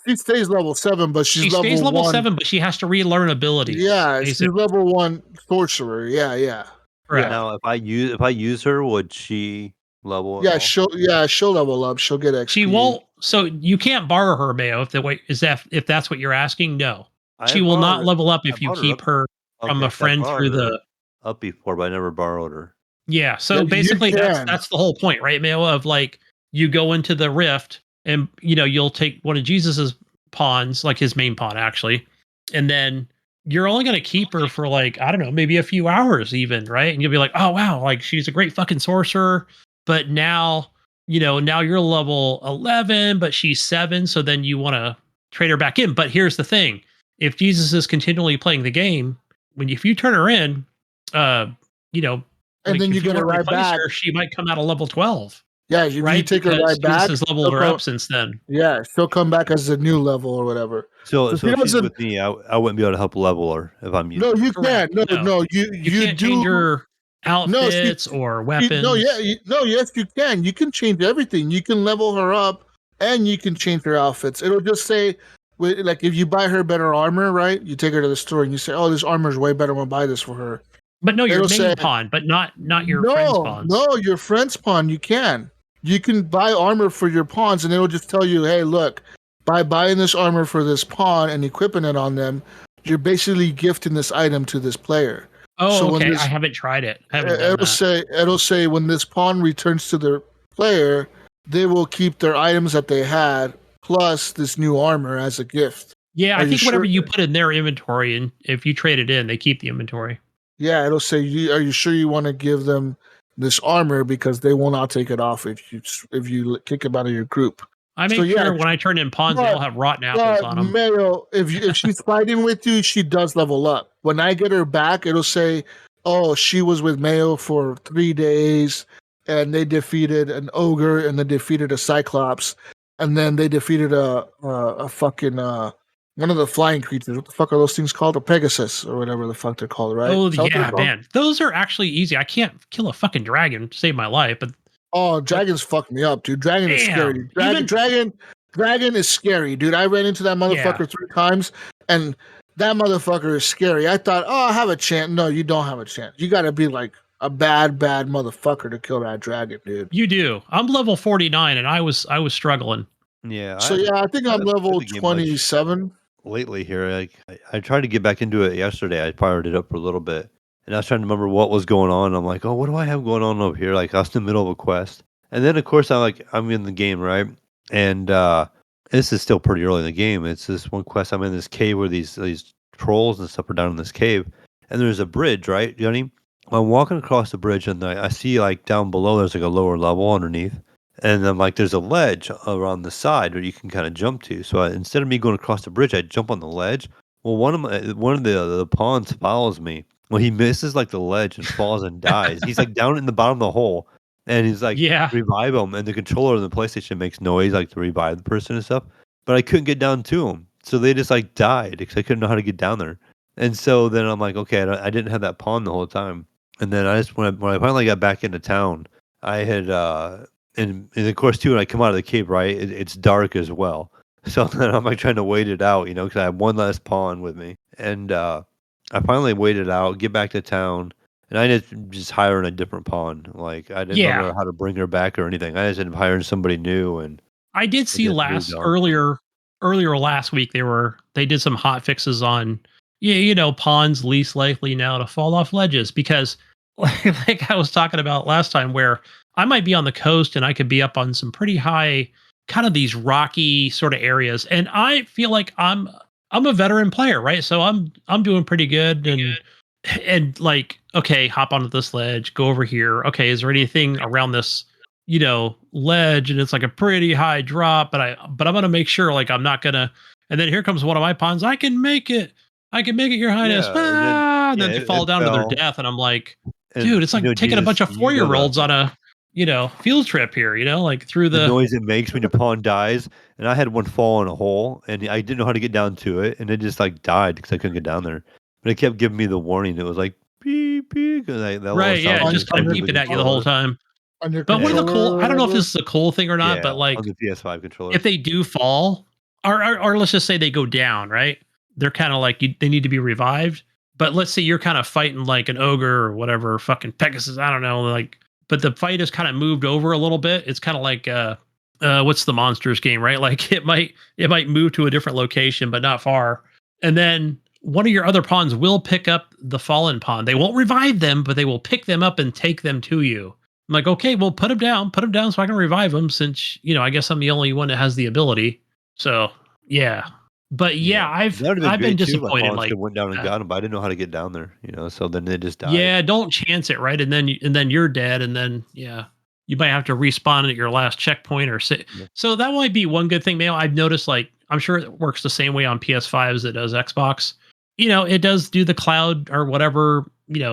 she stays level 7, but she's She stays level level 1. 7, but she has to relearn abilities. Yeah, she's Basically, level 1 sorcerer. Yeah. correct. Now, if I use her, would she level at Yeah, all? she'll level up. She'll get XP. She won't. So you can't borrow her, Mayo. If that's what you're asking, no, she will not level up if you keep her from Okay, a 'cause I friend through borrowed her the. up before, but I never borrowed her. Yeah. So Yeah, you basically, can. that's the whole point, right, Mayo? Of like you go into the rift, and you'll take one of Jesus's pawns, like his main pawn, actually, and then you're only going to keep her for like I don't know, maybe a few hours, even, right? And you'll be like, oh wow, like she's a great fucking sorcerer, but now now you're level 11, but she's 7, so then you want to trade her back in. But here's the thing: if Jesus is continually playing the game, if you turn her in, you know, And like then you if you get her want to right replace back. her, she might come out of level 12, Yeah, if you right? take her Because right Jesus back, has leveled her up since then. yeah, she'll come back as a new level or whatever. So So she if she's doesn't. with me, I wouldn't be able to help level her if I'm No, using her. you can't. Correct. No. You can't do. change her No, outfits or no, yeah, weapons. no, yes, you can. You can change everything. You can level her up, and you can change her outfits. It'll just say, like, if you buy her better armor, right? You take her to the store and you say, "Oh, this armor is way better. I'm gonna buy this for her." But no, your It'll say, main pawn, but not your friend's pawns. no, your friend's pawn. You can. You can buy armor for your pawns, and it'll just tell you, "Hey, look, by buying this armor for this pawn and equipping it on them, you're basically gifting this item to this player." Oh, So when okay. I this haven't tried it. I haven't done that. it'll say when this pawn returns to the player, they will keep their items that they had plus this new armor as a gift. Yeah, Are I you think whatever sure? you put in their inventory, and if you trade it in, they keep the inventory. Yeah, it'll say, "Are you sure you want to give them this armor because they will not take it off if you kick them out of your group." I So make yeah, sure when I turn in pawns, they all have rotten apples on them. Mayo, if she's fighting with you, she does level up. When I get her back, it'll say, "Oh, she was with Mayo for 3 days, and they defeated an ogre, and they defeated a cyclops, and then they defeated a fucking one of the flying creatures. What the fuck are those things called? A Pegasus or whatever the fuck they're called, right? Oh Is that what they're yeah, called? man, those are actually easy. I can't kill a fucking dragon to save my life, but Oh, dragons fucked me up, dude. Dragon is scary. damn, Dragon is scary, dude. I ran into that motherfucker Yeah. 3 times, and that motherfucker is scary. I thought, oh, I have a chance. No, you don't have a chance. You got to be like a bad motherfucker to kill that dragon, dude. You do. I'm level 49, and I was struggling. Yeah. So yeah, I think I'm haven't played level the game much 27. lately here. I tried to get back into it yesterday. I fired it up for a little bit, and I was trying to remember what was going on. I'm like, oh, what do I have going on over here? Like I was in the middle of a quest, and then of course I'm in the game, right? And this is still pretty early in the game. It's this one quest. I'm in this cave where these trolls and stuff are down in this cave, and there's a bridge, right, Johnny? I'm walking across the bridge, and I see like down below there's like a lower level underneath. And then, like, there's a ledge around the side where you can kind of jump to. So instead of me going across the bridge, I jump on the ledge. Well, one of the pawns follows me. Well, he misses like the ledge and falls and dies. He's like down in the bottom of the hole, and he's like Yeah. revive him. And the controller on the PlayStation makes noise like to revive the person and stuff. But I couldn't get down to him, so they just like died because I couldn't know how to get down there. And so then I'm like, okay, I didn't have that pawn the whole time. And then I just when I finally got back into town, I had and of course too when I come out of the cave, right, it's dark as well. So then I'm like trying to wait it out, because I have one last pawn with me, and I finally waited out, get back to town, and I just hiring a different pawn. Like I didn't Yeah. know how to bring her back or anything. I just ended up hiring somebody new, and I did see just moved on. earlier last week they did some hot fixes on pawns least likely now to fall off ledges because like I was talking about last time where I might be on the coast and I could be up on some pretty high kind of these rocky sort of areas and I feel like I'm a veteran player, right? So I'm doing pretty good and like okay, hop onto this ledge, go over here. Okay, is there anything around this ledge and it's like a pretty high drop, but I'm gonna make sure like I'm not gonna. And then here comes one of my pawns. I can make it, Your Highness. Yeah, And then they it fall down to their fell. death, and I'm like, And, Dude, it's like taking a bunch of Jesus, you know 4-year-olds on a field trip here. Like through the the noise it makes when your pawn dies. And I had one fall in a hole, and I didn't know how to get down to it, and it just like died because I couldn't get down there. But it kept giving me the warning. It was like beep beep, and that little right, yeah, sound it on- just on kind of your beeping at you the whole controller. time. on your But one of the controller cool, or I don't know if whatever. this is a cool thing or not, Yeah, but like on the PS5 controller. if they do fall, or let's just say they go down, right? They're kind of like they need to be revived. But let's say you're kind of fighting like an ogre or whatever, fucking Pegasus, I don't know, like. But the fight has kind of moved over a little bit. It's kind of like what's the monsters game, right? Like it might move to a different location, but not far. And then one of your other pawns will pick up the fallen pawn. They won't revive them, but they will pick them up and take them to you. I'm like, okay, well, put them down so I can revive them since, I guess I'm the only one that has the ability. So, yeah. But yeah, That would have I've been been great too. My disappointed. pawns Like, could went down and got him, but I didn't know how to get down there. So then they just died. yeah, don't chance it, right? And then you're dead, and then you might have to respawn at your last checkpoint or sit. Yeah. So that might be one good thing, Mayo. I've noticed, like, I'm sure it works the same way on PS5 as it does Xbox. It does do the cloud or whatever,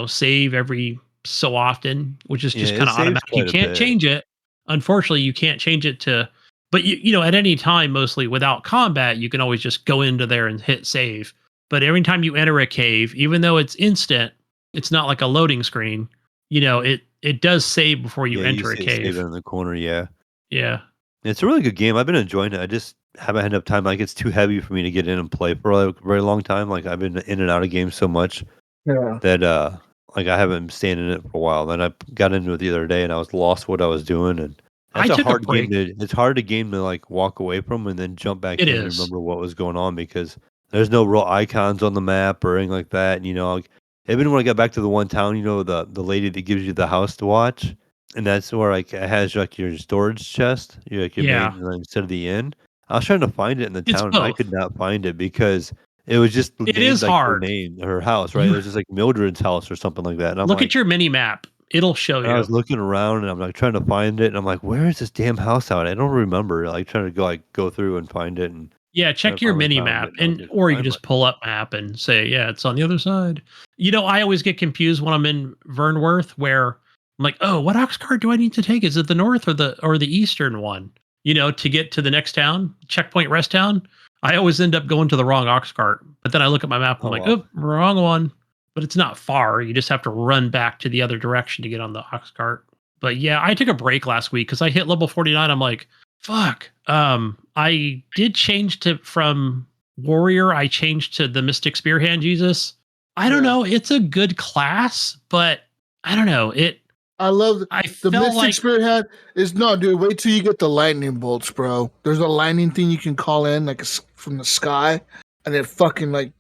save every so often, which is just Yeah, it kind of saves automatic. You quite a can't bit. change it. Unfortunately, you can't change it to, but at any time, mostly without combat, you can always just go into there and hit save. But every time you enter a cave, even though it's instant, it's not like a loading screen. It does save before you enter a see it save cave. it in the corner. Yeah, Yeah. it's a really good game. I've been enjoying it. I just haven't had enough time. Like it's too heavy for me to get in and play for a very long time. Like I've been in and out of games so much Yeah. that like I haven't been staying in it for a while. Then I got into it the other day and I was lost what I was doing, and I that's a took a hard game break. to. It's hard a game to like walk away from and then jump back It in and is. remember what was going on because there's no real icons on the map or anything like that. Like, even when I got back to the one town, the lady that gives you the house to watch, and that's where like it has like your storage chest, like your Yeah. main instead of the inn. I was trying to find it in the It's town, and I both. could not find it because it was just It named is like her hard. name, her house, right? It You was just like Mildred's house or something like that. And I'm look like, at your mini map. It'll show and I you. was looking around, and I'm like trying to find it, and I'm like, where is this damn house out? I don't remember. Like trying to go through and find it, and Yeah, I check your finally mini found map, it. And I was and able to or you can find just pull up map and say, yeah, it's on the other side. I always get confused when I'm in Vernworth, where I'm like, oh, what ox cart do I need to take? Is it the north or the eastern one? To get to the next town, checkpoint rest town. I always end up going to the wrong ox cart, but then I look at my map. I'm Oh, like, wow. oh, wrong one. But it's not far. You just have to run back to the other direction to get on the ox cart. But yeah, I took a break last week because I hit level 49. I'm like, fuck. I did change from warrior. I changed to the Mystic Spearhand Jesus. I don't know. It's a good class, but I don't know. I love I the felt Mystic like Spearhead is no, dude. Wait till you get the lightning bolts, bro. There's a lightning thing you can call in like from the sky, and it fucking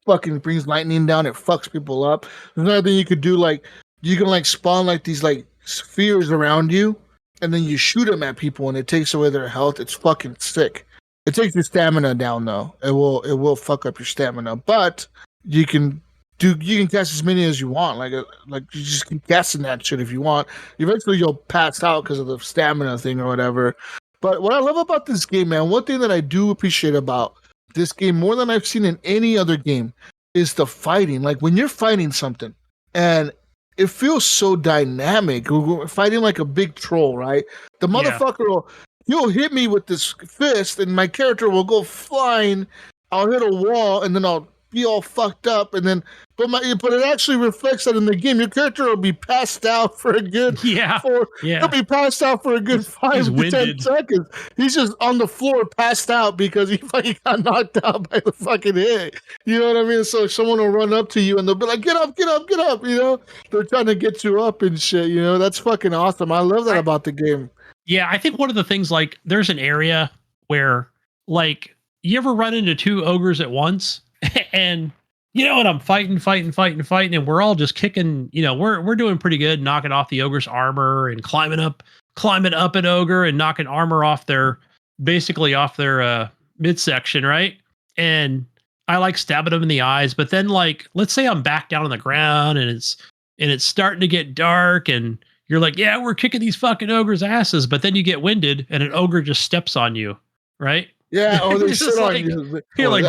fucking brings lightning down. It fucks people up. There's another thing you could do, like you can like spawn like these like spheres around you, and then you shoot them at people, and it takes away their health. It's fucking sick. It takes your stamina down though. It will fuck up your stamina, but you can cast as many as you want. Like you just keep casting that shit if you want. Eventually you'll pass out because of the stamina thing or whatever. But what I love about this game, man, one thing that I do appreciate about this game more than I've seen in any other game is the fighting. Like when you're fighting something and it feels so dynamic. We're fighting like a big troll, right? The motherfucker he'll hit me with this fist and my character will go flying. I'll hit a wall and then I'll be all fucked up, and then but it actually reflects that in the game. Your character will be passed out for a good he'll be passed out for a good 5 to 10 seconds. He's just on the floor passed out because he fucking got knocked out by the fucking hit. You know what I mean? So someone will run up to you and they'll be like, get up, get up, get up. They're trying to get you up and shit. That's fucking awesome. I love that about the game. Yeah, I think one of the things, like, there's an area where, like, you ever run into two ogres at once? And and I'm fighting, and we're all just kicking. We're doing pretty good, knocking off the ogre's armor and climbing up an ogre and knocking armor off their midsection, right? And I like stabbing them in the eyes, but then like, let's say I'm back down on the ground and it's starting to get dark, and you're like, yeah, we're kicking these fucking ogres' asses, but then you get winded and an ogre just steps on you, right? Yeah, or they sit on you. You're like,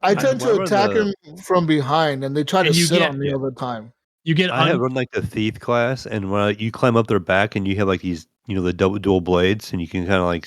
I tend to attack him from behind, and they try to sit on me all the time. You get I have run like the thief class, and when you climb up their back, and you have like these, the double dual blades, and you can kind of like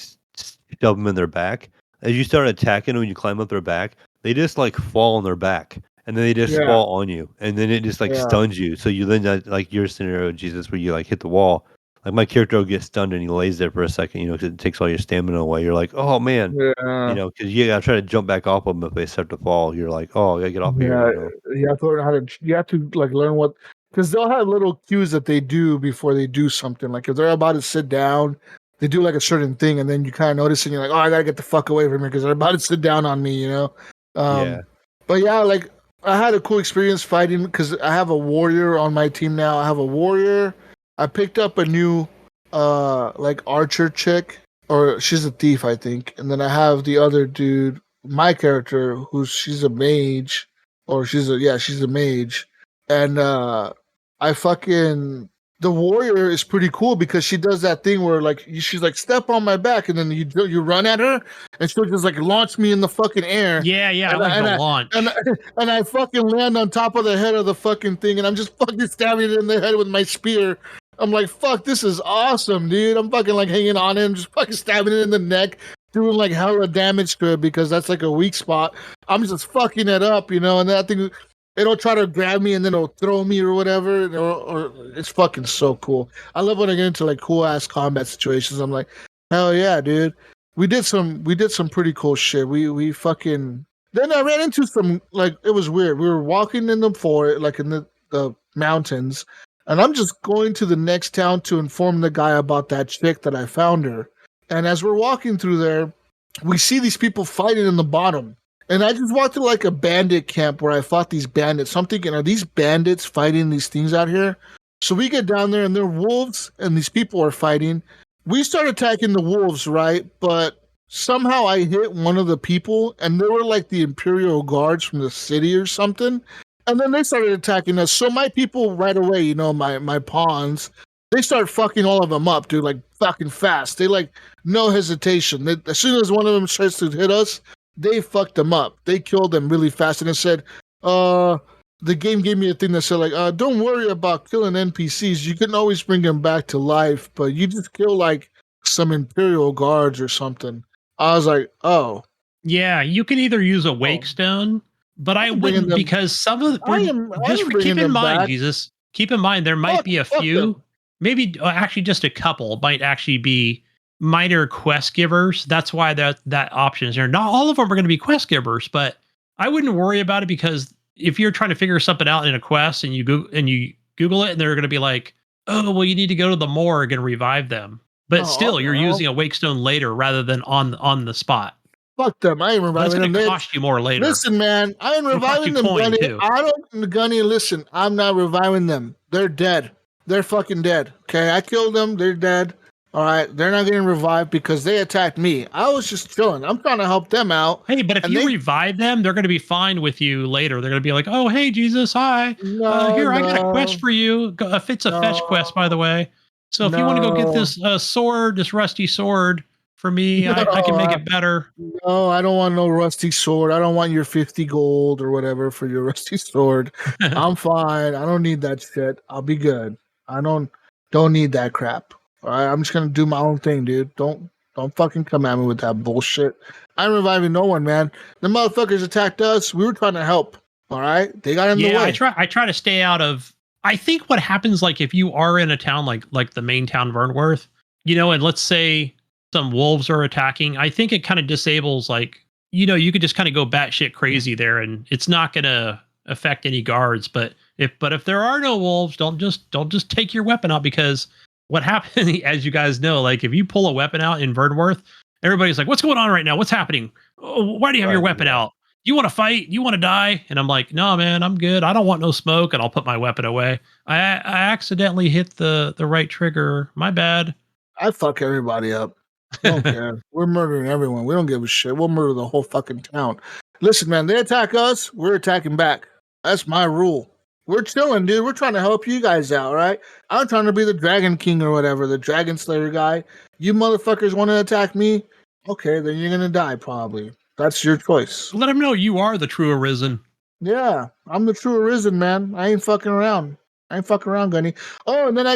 shove them in their back. As you start attacking when you climb up their back, they just like fall on their back, and then they just Yeah, fall on you, and then it just like yeah, stuns you. So you then like your scenario, Jesus, where you like hit the wall. Like my character will get stunned, and he lays there for a second, because it takes all your stamina away. You're like, oh man, yeah. because you gotta try to jump back off them if they start to fall. You're like, oh, I gotta get off of Yeah, here. you have to learn how to. You have to like learn what, because they'll have little cues that they do before they do something. Like if they're about to sit down, they do like a certain thing, and then you kind of notice, and you're like, "Oh, I gotta get the fuck away from here because they're about to sit down on me," you know. Yeah. But yeah, like I had a cool experience fighting because I have a warrior on my team now. I have a warrior. I picked up a new, like archer chick, or she's a thief, I think, and then I have the other dude, my character, she's a mage, or she's a mage, and I fucking the warrior is pretty cool because she does that thing where like she's like step on my back, and then you run at her, and she'll just like launch me in the fucking air, Yeah, I and like I, the and I, launch. and I, and I fucking land on top of the head of the fucking thing, and I'm just fucking stabbing it in the head with my spear. I'm like, fuck, this is awesome, dude. I'm fucking like hanging on it and just fucking stabbing it in the neck, doing like hella damage to it because that's like a weak spot. I'm just fucking it up, and that thing, it'll try to grab me and then it'll throw me or whatever, or it's fucking so cool. I love when I get into like cool ass combat situations. I'm like, hell yeah, dude. We did some pretty cool shit. We fucking then I ran into some like it was weird. We were walking in the forest, like in the mountains, and I'm just going to the next town to inform the guy about that chick that I found her. And as we're walking through there, we see these people fighting in the bottom. And I just walked to like a bandit camp where I fought these bandits. So I'm thinking, are these bandits fighting these things out here? So we get down there and they're wolves and these people are fighting. We start attacking the wolves, right? But somehow I hit one of the people and they were like the Imperial Guards from the city or something. And then they started attacking us. So my people right away, my pawns, they start fucking all of them up, dude, like fucking fast. They like no hesitation. As soon as one of them tries to hit us, they fucked them up. They killed them really fast. And it said, the game gave me a thing that said, like, don't worry about killing NPCs. You can always bring them back to life, but you just kill like some Imperial guards or something. I was like, oh. Yeah, you can either use a wake stone, but I wouldn't them, because some of I am bringing keep in them mind, back. Jesus. Keep in mind there might be a few, them. maybe actually just a couple might actually be minor quest givers. That's why that option is there. Not all of them are going to be quest givers, but I wouldn't worry about it because if you're trying to figure something out in a quest and you Google it and they're going to be like, oh, well, you need to go to the morgue and revive them. But still, you're using a wake stone later rather than on the spot. Fuck them. I ain't reviving them. That's going to cost you more later. Listen, man, I ain't reviving them, Gunny. Too. Gunny, listen, I'm not reviving them. They're dead. They're fucking dead. Okay, I killed them. They're dead. All right, they're not getting revived because they attacked me. I was just chilling. I'm trying to help them out. Hey, but if you revive them, they're going to be fine with you later. They're going to be like, "Oh, hey, Jesus, hi. Here, I got a quest for you. It's a fetch quest, by the way. So if you want to go get this sword, this rusty sword for me, I can make it better." No, I don't want no rusty sword. I don't want your 50 gold or whatever for your rusty sword. I'm fine. I don't need that shit. I'll be good. I don't need that crap. All right, I'm just gonna do my own thing, dude. Don't fucking come at me with that bullshit. I'm reviving no one, man. The motherfuckers attacked us. We were trying to help. All right, they got in the way. I try to stay out of. I think what happens, like if you are in a town like the main town, Vernworth, and let's say some wolves are attacking, I think it kind of disables you could just kind of go batshit crazy there, and it's not gonna affect any guards. But if there are no wolves, don't just take your weapon out because. What happened, as you guys know, like if you pull a weapon out in Vernworth, everybody's like, what's going on right now? What's happening? Oh, why do you have your weapon out? You want to fight? You want to die? And I'm like, no, man, I'm good. I don't want no smoke. And I'll put my weapon away. I accidentally hit the right trigger. My bad. I fuck everybody up. I don't care. We're murdering everyone. We don't give a shit. We'll murder the whole fucking town. Listen, man, they attack us. We're attacking back. That's my rule. We're chilling, dude. We're trying to help you guys out, right? I'm trying to be the Dragon King or whatever, the Dragon Slayer guy. You motherfuckers want to attack me? Okay, then you're gonna die, probably. That's your choice. Let them know you are the true Arisen. Yeah, I'm the true Arisen, man. I ain't fucking around. I ain't fucking around, Gunny. Oh, and then I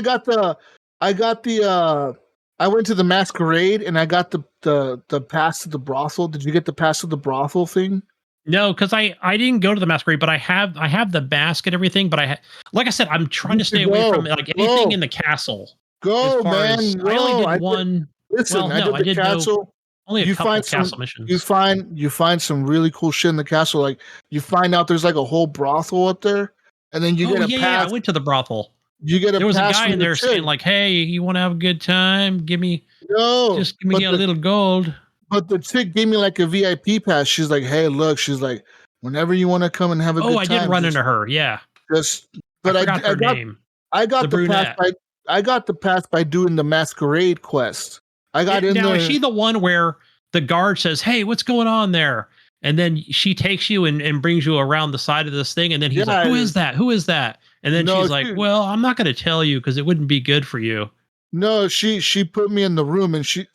went to the masquerade and I got the pass to the brothel. Did you get the pass to the brothel thing? No, because I didn't go to the masquerade, but I have the mask and everything. But like I said, I'm trying to stay away from like anything in the castle. Go, man. I only did one. Listen, Well, I no, did the castle. Only a You couple find castle some. missions. You find some really cool shit in the castle. Like you find out there's like a whole brothel up there, and then you get a yeah, pass. I went to the brothel. You get a There was a pass guy from in the there saying chick. like, "Hey, you want to have a good time? Just give me a but little gold." But the chick gave me like a VIP pass. She's like, "Hey, look," she's like, "Whenever you want to come and have a Oh, good I time, did run into her. Yeah, just." I But forgot her name. I The got the pass brunette. by doing the masquerade quest. I got in Now, there. is she the one where the guard says, "Hey, what's going on there?" And then she takes you and brings you around the side of this thing, and then he's like, "Who is that? Who is that?" And then No, she's like, "Well, I'm not going to tell you because it wouldn't be good for you." No, she put me in the room and she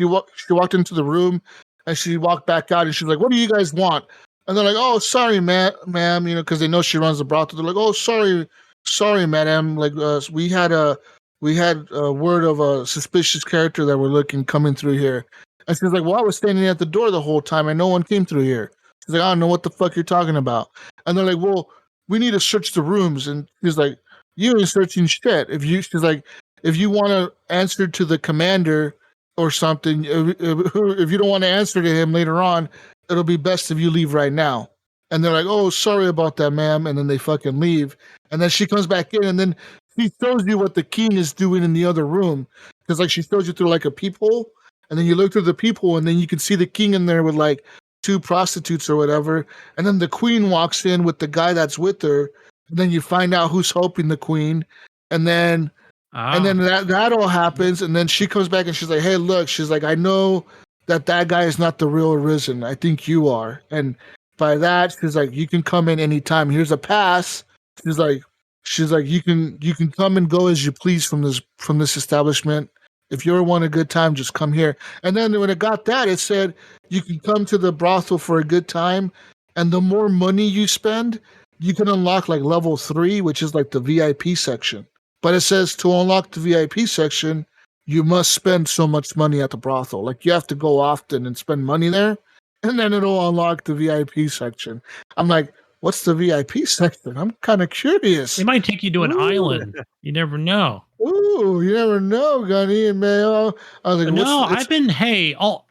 walked into the room and she walked back out and she's like, "What do you guys want?" And they're like, "Oh, sorry, ma'am," because they know she runs the brothel. They're like, "Oh, sorry, madam. Like, we had a word of a suspicious character that we're looking coming through here." And she's like, "Well, I was standing at the door the whole time and no one came through here." She's like, "I don't know what the fuck you're talking about." And they're like, "Well, we need to search the rooms." And she's like, "You ain't searching shit." She's like, if you want to answer to the commander or something, if you don't want to answer to him later on, it'll be best if you leave right now. And they're like, "Oh, sorry about that, ma'am." And then they fucking leave. And then she comes back in and then she shows you what the king is doing in the other room. Because like she shows you through like a peephole. And then you look through the peephole and then you can see the king in there with like two prostitutes or whatever. And then the queen walks in with the guy that's with her. And then you find out who's helping the queen. And then that all happens, and then she comes back and she's like, "Hey, look," she's like, "I know that guy is not the real Arisen. I think you are." And by that, she's like, "You can come in anytime. Here's a pass." She's like, "You can come and go as you please from this establishment. If you ever want a good time, just come here." And then when it got that, it said you can come to the brothel for a good time, and the more money you spend, you can unlock like level 3, which is like the VIP section. But it says to unlock the VIP section, you must spend so much money at the brothel. Like you have to go often and spend money there, and then it'll unlock the VIP section. I'm like, what's the VIP section? I'm kind of curious. It might take you to an island. You never know. Ooh, you never know, Gunny and Mayo. I was like, I've been,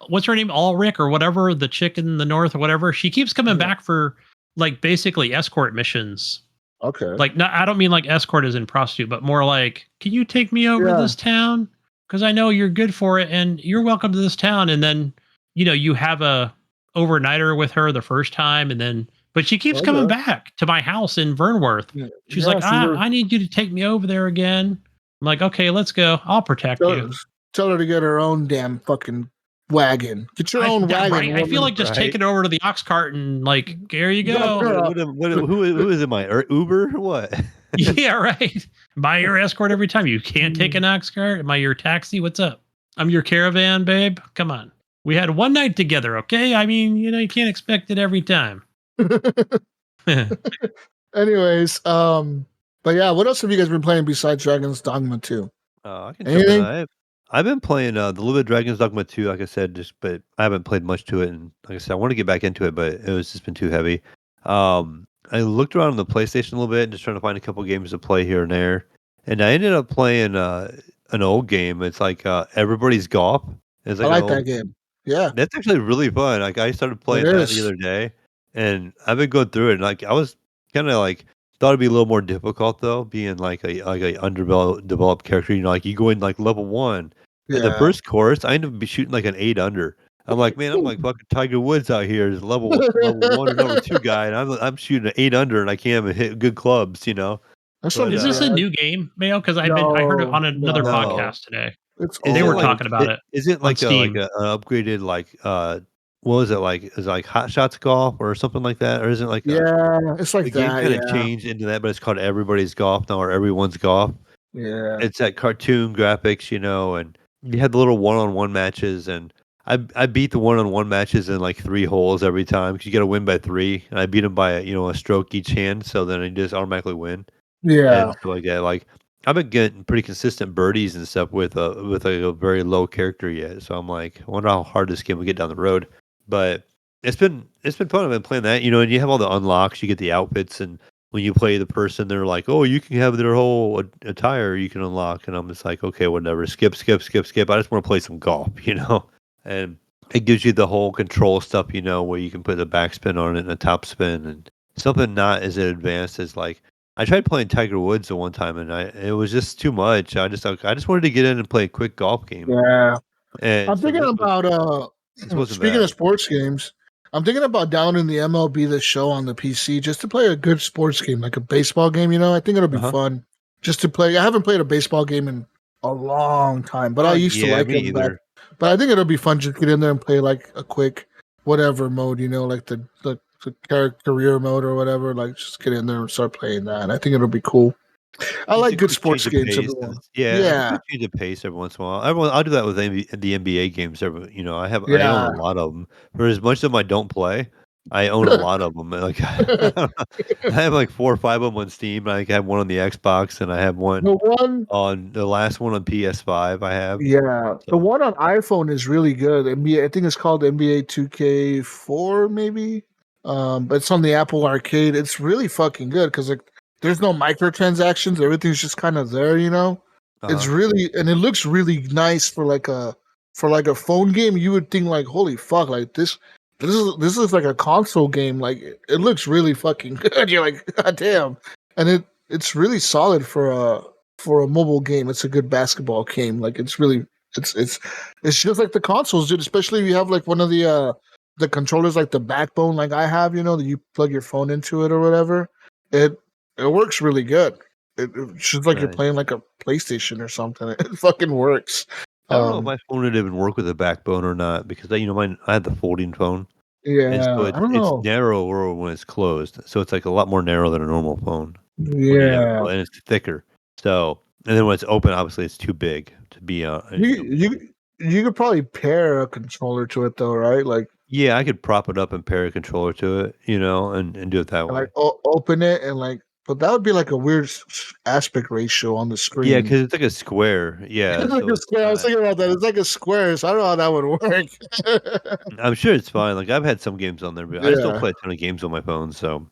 what's her name? Ulrich or whatever, the chick in the north or whatever. She keeps coming back for like basically escort missions. Okay. Like, I don't mean like escort as in prostitute, but more like, can you take me over to this town? Because I know you're good for it and you're welcome to this town. And then, you have a overnighter with her the first time. But she keeps coming back to my house in Vernworth. She's like, I need you to take me over there again. I'm like, okay, let's go. I'll protect you. Tell her to get her own damn fucking wagon. Get your own wagon. Right? I feel like just taking over to the ox cart and like, there you go. Who is it? My Uber? What? Yeah, right. Buy your escort every time. You can't take an ox cart. Am I your taxi? What's up? I'm your caravan, babe. Come on. We had one night together, okay? I mean, you can't expect it every time. Anyways, but yeah, what else have you guys been playing besides Dragon's Dogma 2? I can jump in. I've been playing the little bit of Dragon's Dogma 2, like I said, but I haven't played much to it. And like I said, I want to get back into it, but it was just been too heavy. I looked around on the PlayStation a little bit, just trying to find a couple games to play here and there. And I ended up playing an old game. It's like Everybody's Golf. It's like I like that game. Yeah. That's actually really fun. Like I started playing that the other day, and I've been going through it. And like I was kind of like thought it'd be a little more difficult though, being like a underdeveloped character. Like you go in like level 1, and the first course I ended up shooting like an 8 under. I'm like, man, I'm like fucking Tiger Woods out here, is level 1 or number 2 guy, and I'm shooting an 8 under, and I can't even hit good clubs. Is this a new game, Mayo? Because I heard it on another podcast today. They were talking about it. Is it like an upgraded like what was it like? Is it like Hot Shots Golf or something like that, or is it like it's like the game kind of changed into that, but it's called Everybody's Golf now, or Everyone's Golf. Yeah, it's that cartoon graphics, and you had the little one-on-one matches, and I beat the one-on-one matches in like 3 holes every time because you got to win by 3, and I beat them by a stroke each hand, so then I just automatically win. Yeah. and stuff like that. Like I've been getting pretty consistent birdies and stuff with a very low character yet. So I'm like, I wonder how hard this game will get down the road. But it's been fun. I've been playing that, and you have all the unlocks, you get the outfits, and when you play the person, they're like, oh, you can have their whole attire you can unlock, and I'm just like, okay, whatever, skip, skip, skip, skip. I just want to play some golf. And it gives you the whole control stuff, where you can put the backspin on it and a top spin, and something not as advanced as like I tried playing Tiger Woods at one time, and it was just too much. I just wanted to get in and play a quick golf game, Yeah. and I'm so thinking about this wasn't speaking bad. of sports games, I'm thinking about downloading the MLB The Show on the PC just to play a good sports game, like a baseball game. I think it'll be Uh-huh. fun just to play. I haven't played a baseball game in a long time, but I used to Yeah, like me them back. either. But I think it'll be fun just to get in there and play like a quick whatever mode, like the career mode or whatever. Like just get in there and start playing that. I think it'll be cool. I Just like a good quick change sports of games pace. everyone. Yeah, like a Yeah, quick change of pace every once in a while. I'll do that with the NBA games. I own yeah. a lot of them. For as much of them I don't play, I own a lot of them. Like I have like 4 or 5 of them on Steam. I have one on the Xbox, and I have one The one on the last one on PS5. I have Yeah, the so. one on iPhone is really good. NBA, I think it's called NBA 2K4, maybe. But it's on the Apple Arcade. It's really fucking good because there's no microtransactions. Everything's just kind of there. It's Uh-huh. really and it looks really nice for like a phone game. You would think like, holy fuck, like this is like a console game. Like it looks really fucking good. You're like, god damn, and it's really solid for a mobile game. It's a good basketball game. Like it's just like the consoles, dude. Especially if you have like one of the controllers, like the backbone, like I have, that you plug your phone into it or whatever. It it works really good. It's just like you're Nice. playing like a PlayStation or something. It fucking works. I don't know if Um, my phone would even work with a backbone or not because mine. I had the folding phone, and so yeah, I it's don't it's know. narrower when it's closed. So it's like a lot more narrow than a normal phone. When you have Yeah, and it's thicker. So and then when it's open, obviously it's too big to be you you you could probably pair a controller to it though, right? Like yeah, I could prop it up and pair a controller to it, and do it that way. open it and but that would be like a weird aspect ratio on the Yeah, screen. because it's like a square. Yeah, It's like so a it's square. I was not. thinking about that. It's like a square, so I don't know how that would work. I'm sure it's fine. Like I've had some games on there, but I just don't Yeah, play a ton of games on my phone. So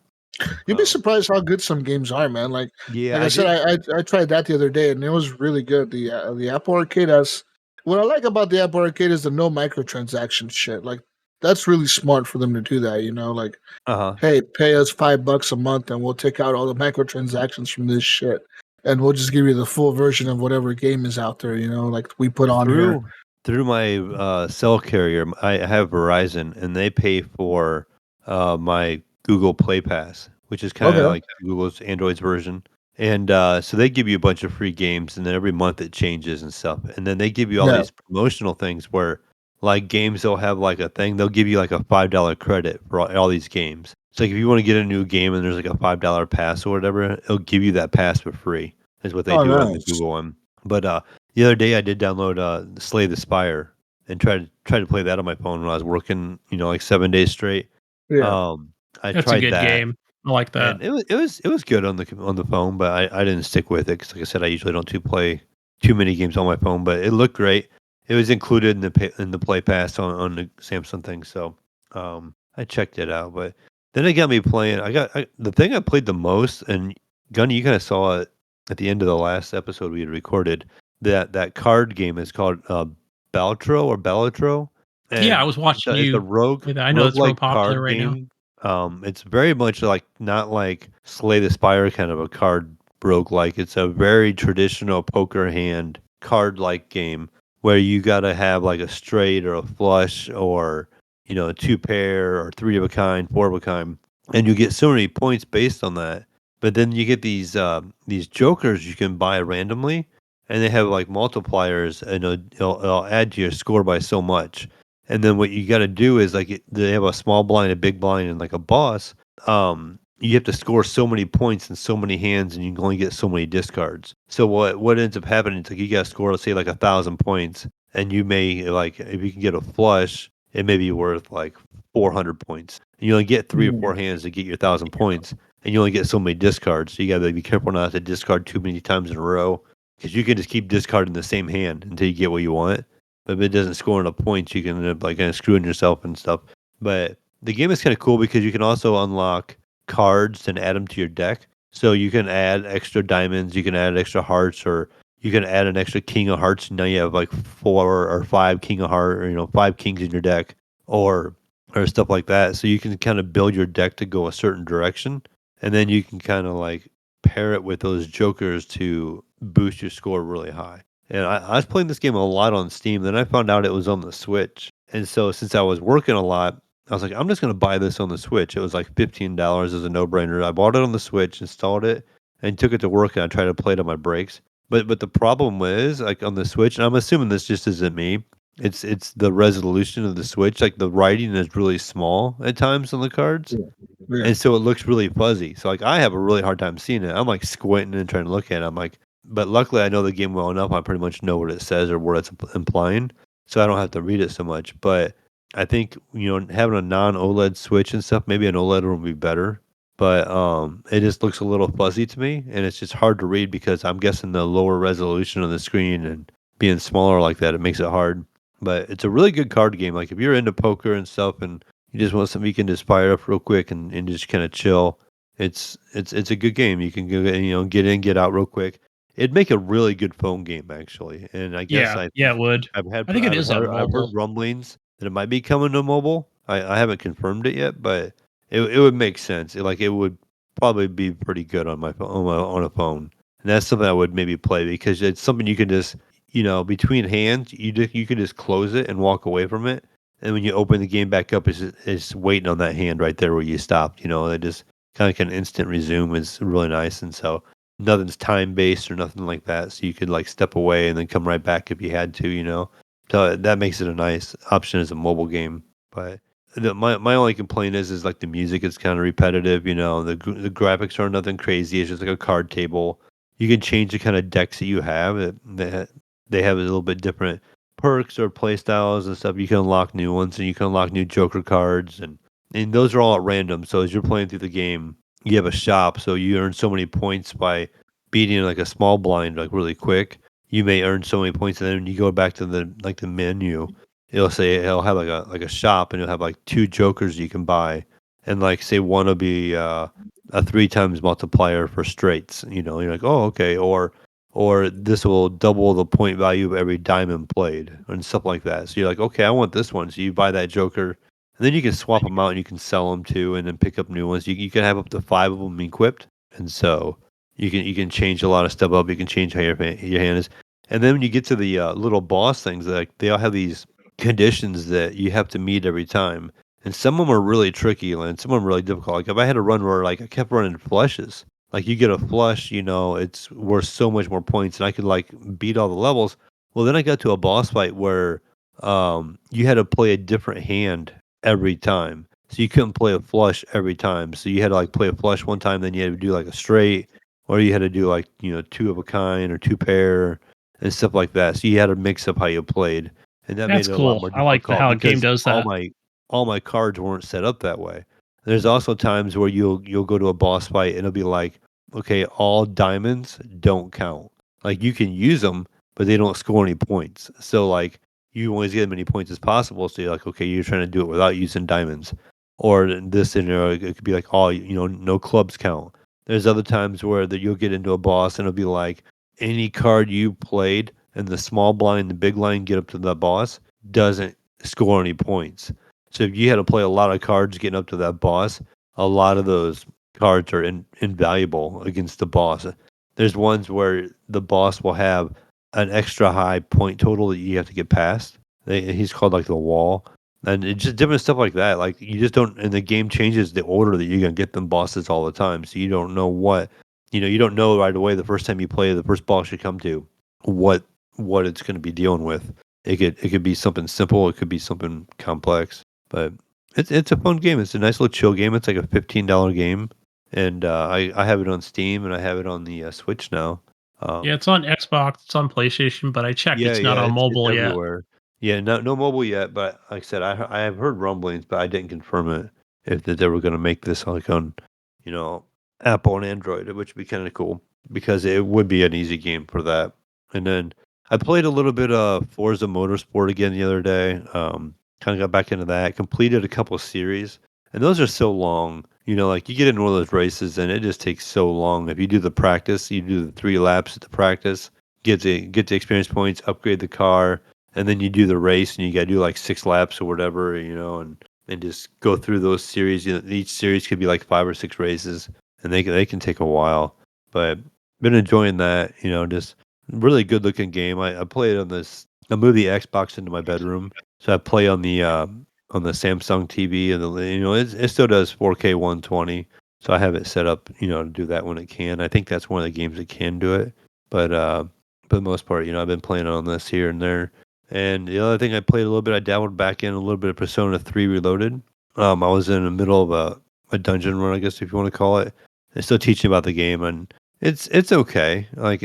you'd be um, surprised how good some games are, man. Like yeah, like I I said, did. I tried that the other day and it was really good. The Apple Arcade has what I like about the Apple Arcade is the no microtransaction shit. Like that's really smart for them to do that. Like Uh huh. hey, pay us $5 a month and we'll take out all the microtransactions from this shit. And we'll just give you the full version of whatever game is out there, like we put on here. Through my cell carrier, I have Verizon, and they pay for my Google Play Pass, which is kind of Okay. like Google's Android's version. And so they give you a bunch of free games, and then every month it changes and stuff. And then they give you all Yeah. these promotional things where, like, games they'll have like a thing, they'll give you like a $5 credit for all these games. So, like, if you want to get a new game and there's like a $5 pass or whatever, it'll give you that pass for free, is what they Oh, do on the nice. Google one. But the other day I did download Slay the Spire and try to play that on my phone when I was working, like 7 days straight. Yeah. Um, I That's a tried good that, game. I like and that. it was good on the phone, but I didn't stick with it because, like I said, I usually don't play too many games on my phone. But it looked great. It was included in the Play Pass on the Samsung thing, so I checked it out. But then it got me playing. The thing I played the most, and Gunny, you kind of saw it at the end of the last episode we had recorded. That card game is called Bellatro, Yeah, I and was it's watching a you rogue play that. I know it's real roguelike popular card right now. game. It's very much like not like Slay the Spire kind of a card roguelike. It's a very traditional poker hand card like game where you gotta have like a straight or a flush or a two pair or three of a kind, four of a kind, and you get so many points based on that. But then you get these jokers you can buy randomly, and they have like multipliers, and it'll add to your score by so much. And then what you got to do is like they have a small blind, a big blind, and like a boss. You have to score so many points in so many hands, and you can only get so many discards. So what ends up happening is like you got to score, let's say, like 1,000 points, and you may like if you can get a flush, it may be worth like 400 points. And you only get 3 or 4 hands to get your 1,000 points. and you only get so many discards. So you gotta be careful not to discard too many times in a row, because you can just keep discarding the same hand until you get what you want. But if it doesn't score enough points, you can end up like kind of screwing yourself and stuff. But the game is kind of cool because you can also unlock cards and add them to your deck. So you can add extra diamonds, you can add extra hearts, or you can add an extra king of hearts. And now you have like 4 or 5 king of heart, or 5 kings in your deck, or stuff like that. So you can kind of build your deck to go a certain direction, and then you can kind of like pair it with those jokers to boost your score really high. And I was playing this game a lot on Steam. Then I found out it was on the Switch. And so since I was working a lot, I was like, I'm just going to buy this on the Switch. It was like $15 as a no brainer. I bought it on the Switch, installed it, and took it to work. And I tried to play it on my breaks. But the problem is, like on the Switch, and I'm assuming this just isn't me. It's the resolution of the Switch. Like the writing is really small at times on the cards, Yeah. and so it looks really fuzzy. So like I have a really hard time seeing it. I'm like squinting and trying to look at it. I'm like, but luckily I know the game well enough. I pretty much know what it says or what it's implying, so I don't have to read it so much. But I think having a non OLED Switch and stuff, maybe an OLED will be better. But it just looks a little fuzzy to me, and it's just hard to read because I'm guessing the lower resolution of the screen and being smaller like that, it makes it hard. But it's a really good card game. Like if you're into poker and stuff, and you just want something you can just fire up real quick and just kind of chill, it's a good game. You can go get in, get out real quick. It'd make a really good phone game actually. And I guess Yeah, yeah, it would. I think it is on I've heard mobile. rumblings that it might be coming to mobile. I haven't confirmed it yet, but it would make sense. It would probably be pretty good on my phone on a phone. And that's something I would maybe play because it's something you can just between hands, you can just close it and walk away from it. And when you open the game back up, it's waiting on that hand right there where you stopped. It just kind of can instant resume is really nice. And so nothing's time based or nothing like that. So you could like step away and then come right back if you had to. So that makes it a nice option as a mobile game. But my only complaint is like the music is kind of repetitive. The graphics are nothing crazy. It's just like a card table. You can change the kind of decks that you have. They have a little bit different perks or play styles and stuff. You can unlock new ones, and you can unlock new Joker cards, and those are all at random. So as you're playing through the game, you have a shop, so you earn so many points by beating like a small blind like really quick. You may earn so many points, and then when you go back to the menu, it'll have like a shop, and it'll have like 2 jokers you can buy, and like say one will be a 3 times multiplier for straights. You're like, oh okay, or this will double the point value of every diamond played and stuff like that. So you're like, okay, I want this one. So you buy that joker, and then you can swap them out and you can sell them too, and then pick up new ones. You can have up to 5 of them equipped, and so you can change a lot of stuff up. You can change how your hand is, and then when you get to the little boss things, like they all have these conditions that you have to meet every time, and some of them are really tricky, and some of them are really difficult. Like if I had a run where like I kept running flushes, like you get a flush, it's worth so much more points, and I could like beat all the levels. Well, then I got to a boss fight where you had to play a different hand every time. So you couldn't play a flush every time. So you had to like play a flush one time, then you had to do like a straight, or you had to do like, 2 of a kind or 2 pair and stuff like that. So you had to mix up how you played. And that made That's it a lot cool. more I like difficult how a game because does that. all my cards weren't set up that way. There's also times where you'll go to a boss fight and it'll be like, okay, all diamonds don't count. Like you can use them, but they don't score any points. So like you always get as many points as possible. So you're like, okay, you're trying to do it without using diamonds. Or in this scenario, it could be like, oh, no clubs count. There's other times where that you'll get into a boss and it'll be like any card you played and the small blind, the big line get up to the boss doesn't score any points. So if you had to play a lot of cards getting up to that boss, a lot of those cards are invaluable against the boss. There's ones where the boss will have an extra high point total that you have to get past. He's called like the wall, and it's just different stuff like that. Like you just don't, and the game changes the order that you're gonna get them bosses all the time. So you don't know you don't know right away the first time you play the first boss you come to what it's gonna be dealing with. It could be something simple. It could be something complex. But it's a fun game. It's a nice little chill game. It's like a $15 game, and I have it on Steam and I have it on the Switch now. Yeah, Um, it's on Xbox, it's on PlayStation, but I checked yeah, it's not yeah, on it's mobile yet. everywhere. Yeah, no mobile yet, but like I said, I have heard rumblings, but I didn't confirm it if that they were going to make this like on, you know, Apple and Android, which would be kind of cool because it would be an easy game for that. And then I played a little bit of Forza Motorsport again the other day. Kind of got back into that. Completed a couple of series, and those are so long. You know, like you get in one of those races, and it just takes so long. If you do the practice, you do the 3 laps at the practice, get the experience points, upgrade the car, and then you do the race, and you got to do like 6 laps or whatever. You know, and just go through those series. You know, each series could be like 5 or 6 races, and they can take a while. But been enjoying that. You know, just really good looking game. I played on this. I moved the Xbox into my bedroom, so I play on the Samsung TV, and it still does 4K 120. So I have it set up, to do that when it can. I think that's one of the games that can do it. But for the most part, I've been playing on this here and there. And the other thing I played a little bit, I dabbled back in a little bit of Persona 3 Reloaded. I was in the middle of a dungeon run, I guess if you want to call it. They're still teaching about the game, and it's okay. Like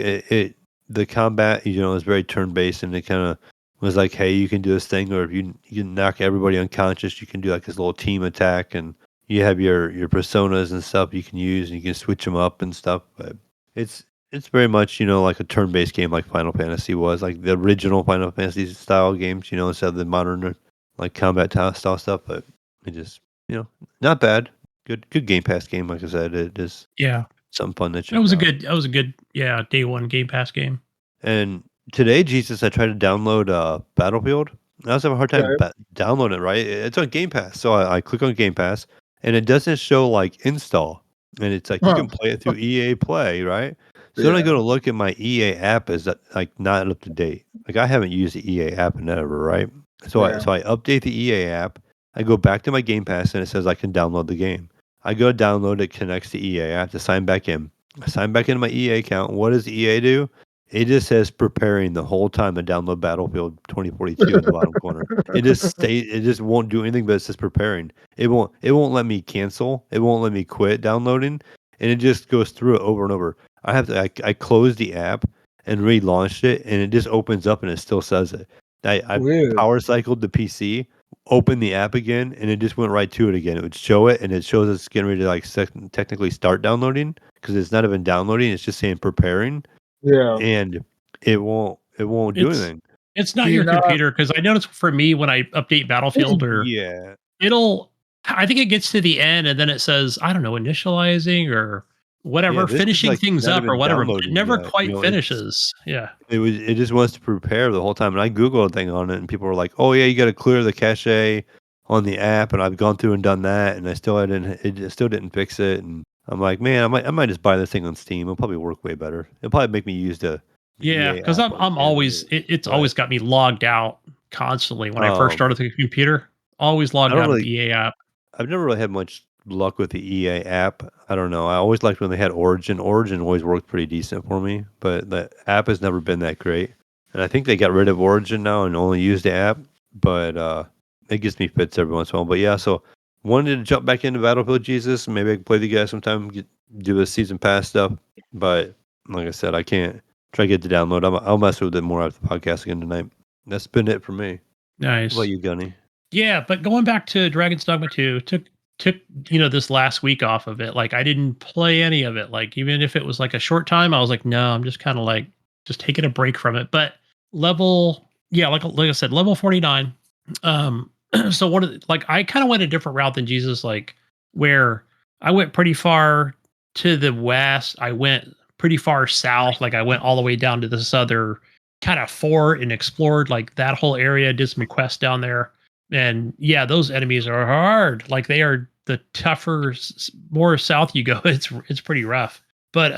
the combat, is very turn based, and it kind of was like, hey, you can do this thing, or if you can knock everybody unconscious, you can do like this little team attack, and you have your personas and stuff you can use, and you can switch them up and stuff. But it's very much like a turn based game, like Final Fantasy was, like the original Final Fantasy style games, instead of the modern like combat style stuff. But it just not bad. Good Game Pass game, like I said. It is something fun to check out. That was a good day one Game Pass game. And today, Jesus, I tried to download Battlefield. I was having a hard time downloading it, right? It's on Game Pass. So I click on Game Pass, and it doesn't show like install. And it's like you can play it through EA Play, right? So then I go to look at my EA app, is that like not up to date. Like I haven't used the EA app in ever, right? So I update the EA app. I go back to my Game Pass, and it says I can download the game. I go download it, connects to EA. I have to sign back in. I sign back into my EA account. What does EA do? It just says preparing the whole time to download Battlefield 2042 in the bottom corner. It just won't do anything, but it says preparing. It won't let me cancel. It won't let me quit downloading, and it just goes through it over and over. I closed the app and relaunched it, and it just opens up and it still says it. I power cycled the PC, opened the app again, and it just went right to it again. It would show it, and it shows it's getting ready to like technically start downloading because it's not even downloading. It's just saying preparing. Yeah. And it won't do anything. It's not your computer, because I noticed for me when I update Battlefield I think it gets to the end and then it says, I don't know, initializing or whatever, finishing like things up or whatever. But it never yet, quite finishes. Yeah. It just wants to prepare the whole time. And I Googled a thing on it, and people were like, "Oh yeah, you got to clear the cache on the app." And I've gone through and done that, and it still didn't fix it. And I'm like, man, I might just buy this thing on Steam. It'll probably work way better. It'll probably make me use the because I'm always it's always got me logged out constantly when I first started the computer. Always logged out of the EA app. I've never really had much luck with the EA app. I don't know. I always liked when they had Origin. Origin always worked pretty decent for me, but the app has never been that great. And I think they got rid of Origin now and only use the app, but it gives me fits every once in a while. But yeah, so wanted to jump back into Battlefield Jesus. Maybe I can play the guys sometime, do the season pass stuff. But like I said, I can't try to get the download. I'll mess with it more after the podcast again tonight. That's been it for me. Nice. What about you, Gunny? Yeah, but going back to Dragon's Dogma 2, took this last week off of it. Like I didn't play any of it. Like even if it was like a short time, I was like, no, I'm just kind of like just taking a break from it. But like I said, level 49. So I kind of went a different route than Jesus, like where I went pretty far to the west. I went pretty far south. Like I went all the way down to this other kind of fort and explored like that whole area, did some quests down there. And yeah, those enemies are hard. Like they are the tougher, more south you go, it's pretty rough. But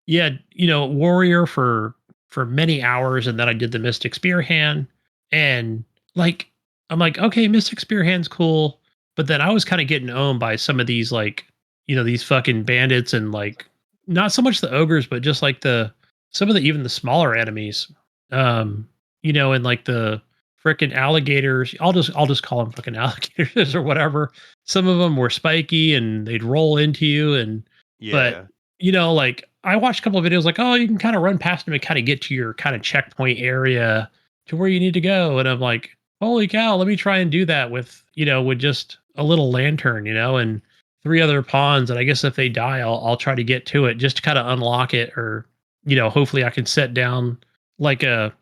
warrior for many hours, and then I did the Mystic Spear Hand, and like I'm like, okay, Mystic Spear Hand's cool, but then I was kind of getting owned by some of these like these fucking bandits, and like not so much the ogres, but just like some of the even the smaller enemies, and like the frickin' alligators. I'll just call them fucking alligators or whatever. Some of them were spiky and they'd roll into you. But like I watched a couple of videos like, oh, you can kind of run past them and kind of get to your kind of checkpoint area to where you need to go. And I'm like, holy cow, let me try and do that with just a little lantern, and 3 other pawns, and I guess if they die, I'll try to get to it just to kind of unlock it, or hopefully I can set down like a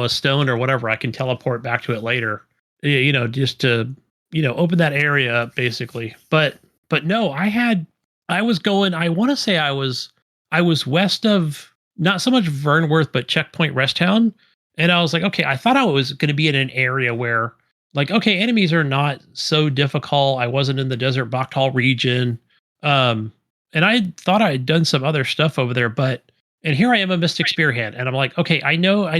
stone or whatever. I can teleport back to it later. Just to open that area up basically. But no, I was going. I want to say I was west of not so much Vernworth, but Checkpoint Rest Town, and I was like, okay, I thought I was going to be in an area where like, okay, enemies are not so difficult. I wasn't in the Desert Bakhtal region. And I thought I had done some other stuff over there, and here I am, a Mystic Spearhand, and I'm like, okay, I know I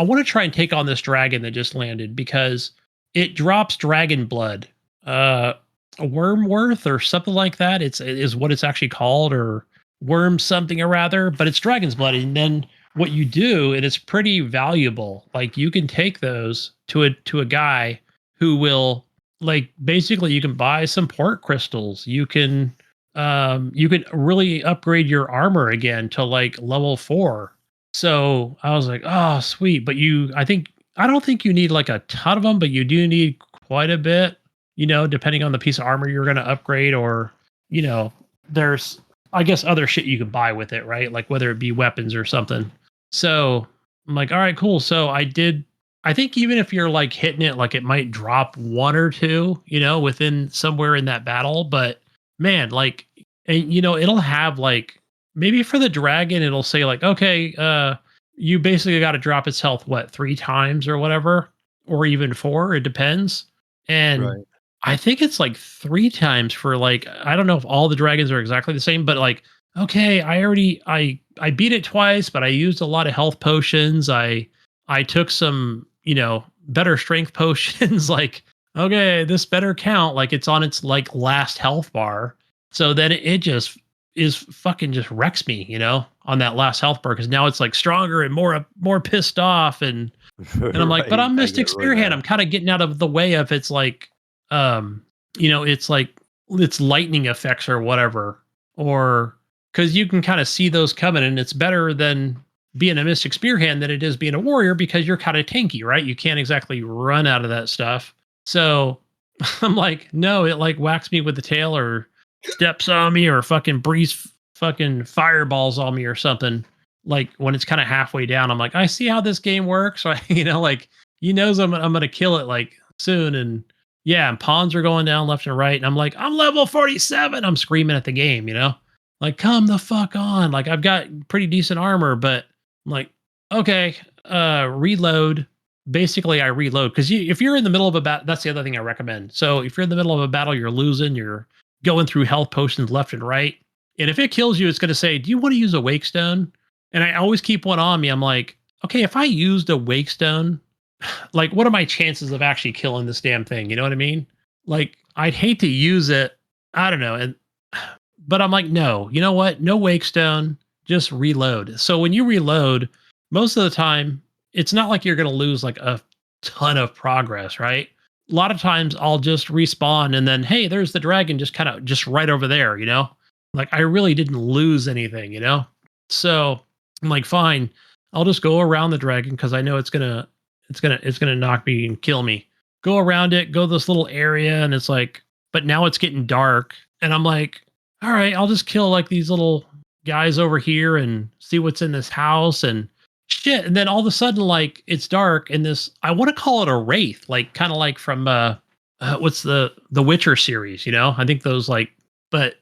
want to try and take on this dragon that just landed because it drops dragon blood. Wormworth or something like that. Is what it's actually called, or worm something or rather, but it's dragon's blood. And then what you do, and it's pretty valuable. Like you can take those to a guy who will like basically you can buy some port crystals. You can really upgrade your armor again to like level 4. So I was like, oh sweet. But I don't think you need like a ton of them, but you do need quite a bit, depending on the piece of armor you're going to upgrade, or, there's, I guess, other shit you can buy with it, right? Like whether it be weapons or something. So I'm like, all right, cool. So I think even if you're like hitting it, like it might drop 1 or 2, within somewhere in that battle. But man, like, and it'll have like, maybe for the dragon, it'll say like, okay, you basically got to drop its health, 3 times or whatever, or even 4, it depends. And Right. I think it's like 3 times for like, I don't know if all the dragons are exactly the same, but like, okay, I beat it twice, but I used a lot of health potions. I took some, better strength potions. Like, okay, this better count. Like it's on its like last health bar. So then it just is fucking just wrecks me, on that last health bar. Cause now it's like stronger and more pissed off. And I'm like, but I'm Mystic Spearhand. I'm kind of getting out of the way of it's like, it's like it's lightning effects or whatever, or because you can kind of see those coming, and it's better than being a Mystic Spearhand than it is being a warrior because you're kind of tanky, right? You can't exactly run out of that stuff. So I'm like, no, it like whacks me with the tail or steps on me or fucking breeze fucking fireballs on me or something. Like when it's kind of halfway down, I'm like, I see how this game works. So like he knows I'm gonna kill it like soon. And yeah, and pawns are going down left and right. And I'm like, I'm level 47. I'm screaming at the game, like, come the fuck on. Like I've got pretty decent armor, but I'm like, okay, reload. Basically I reload. Cause if you're in the middle of a battle, that's the other thing I recommend. So if you're in the middle of a battle, you're losing, you're going through health potions left and right. And if it kills you, it's going to say, do you want to use a wake stone? And I always keep one on me. I'm like, okay, if I used a wake stone, like what are my chances of actually killing this damn thing? You know what I mean? Like I'd hate to use it. I don't know. But I'm like, no, you know what? No wake stone, just reload. So when you reload, most of the time, it's not like you're going to lose like a ton of progress, right? A lot of times I'll just respawn and then, hey, there's the dragon just kind of just right over there, Like I really didn't lose anything, So I'm like, fine, I'll just go around the dragon because I know it's gonna knock me and kill me. Go around it, go this little area, and it's like, but now it's getting dark, and I'm like, all right, I'll just kill like these little guys over here and see what's in this house and shit. And then all of a sudden, like it's dark, and I want to call it a wraith, like kind of like from what's the Witcher series, I think those like, but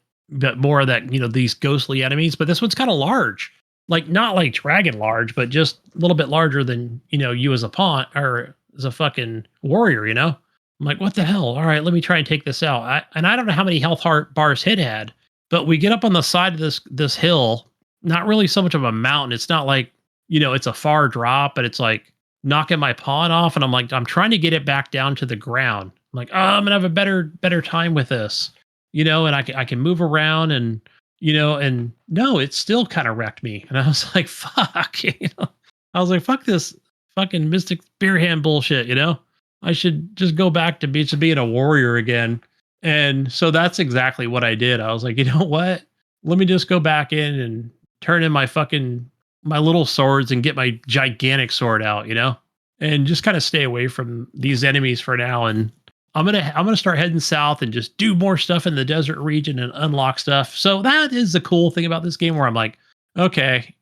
more of that, these ghostly enemies. But this one's kind of large, like not like dragon large, but just a little bit larger than you as a pawn or as a fucking warrior. I'm like, what the hell? All right, let me try and take this out. I don't know how many health bars it had, but we get up on the side of this hill. Not really so much of a mountain. It's not like it's a far drop, but it's like knocking my pawn off, and I'm like, I'm trying to get it back down to the ground. I'm like, oh, I'm gonna have a better time with this. And I can move around and, and no, it still kind of wrecked me. And I was like, fuck, I was like, fuck this fucking Mystic Spearhand bullshit, I should just go back to being a warrior again. And so that's exactly what I did. I was like, you know what? Let me just go back in and turn in my little swords and get my gigantic sword out, and just kind of stay away from these enemies for now. And I'm gonna start heading south and just do more stuff in the desert region and unlock stuff. So that is the cool thing about this game, where I'm like, okay,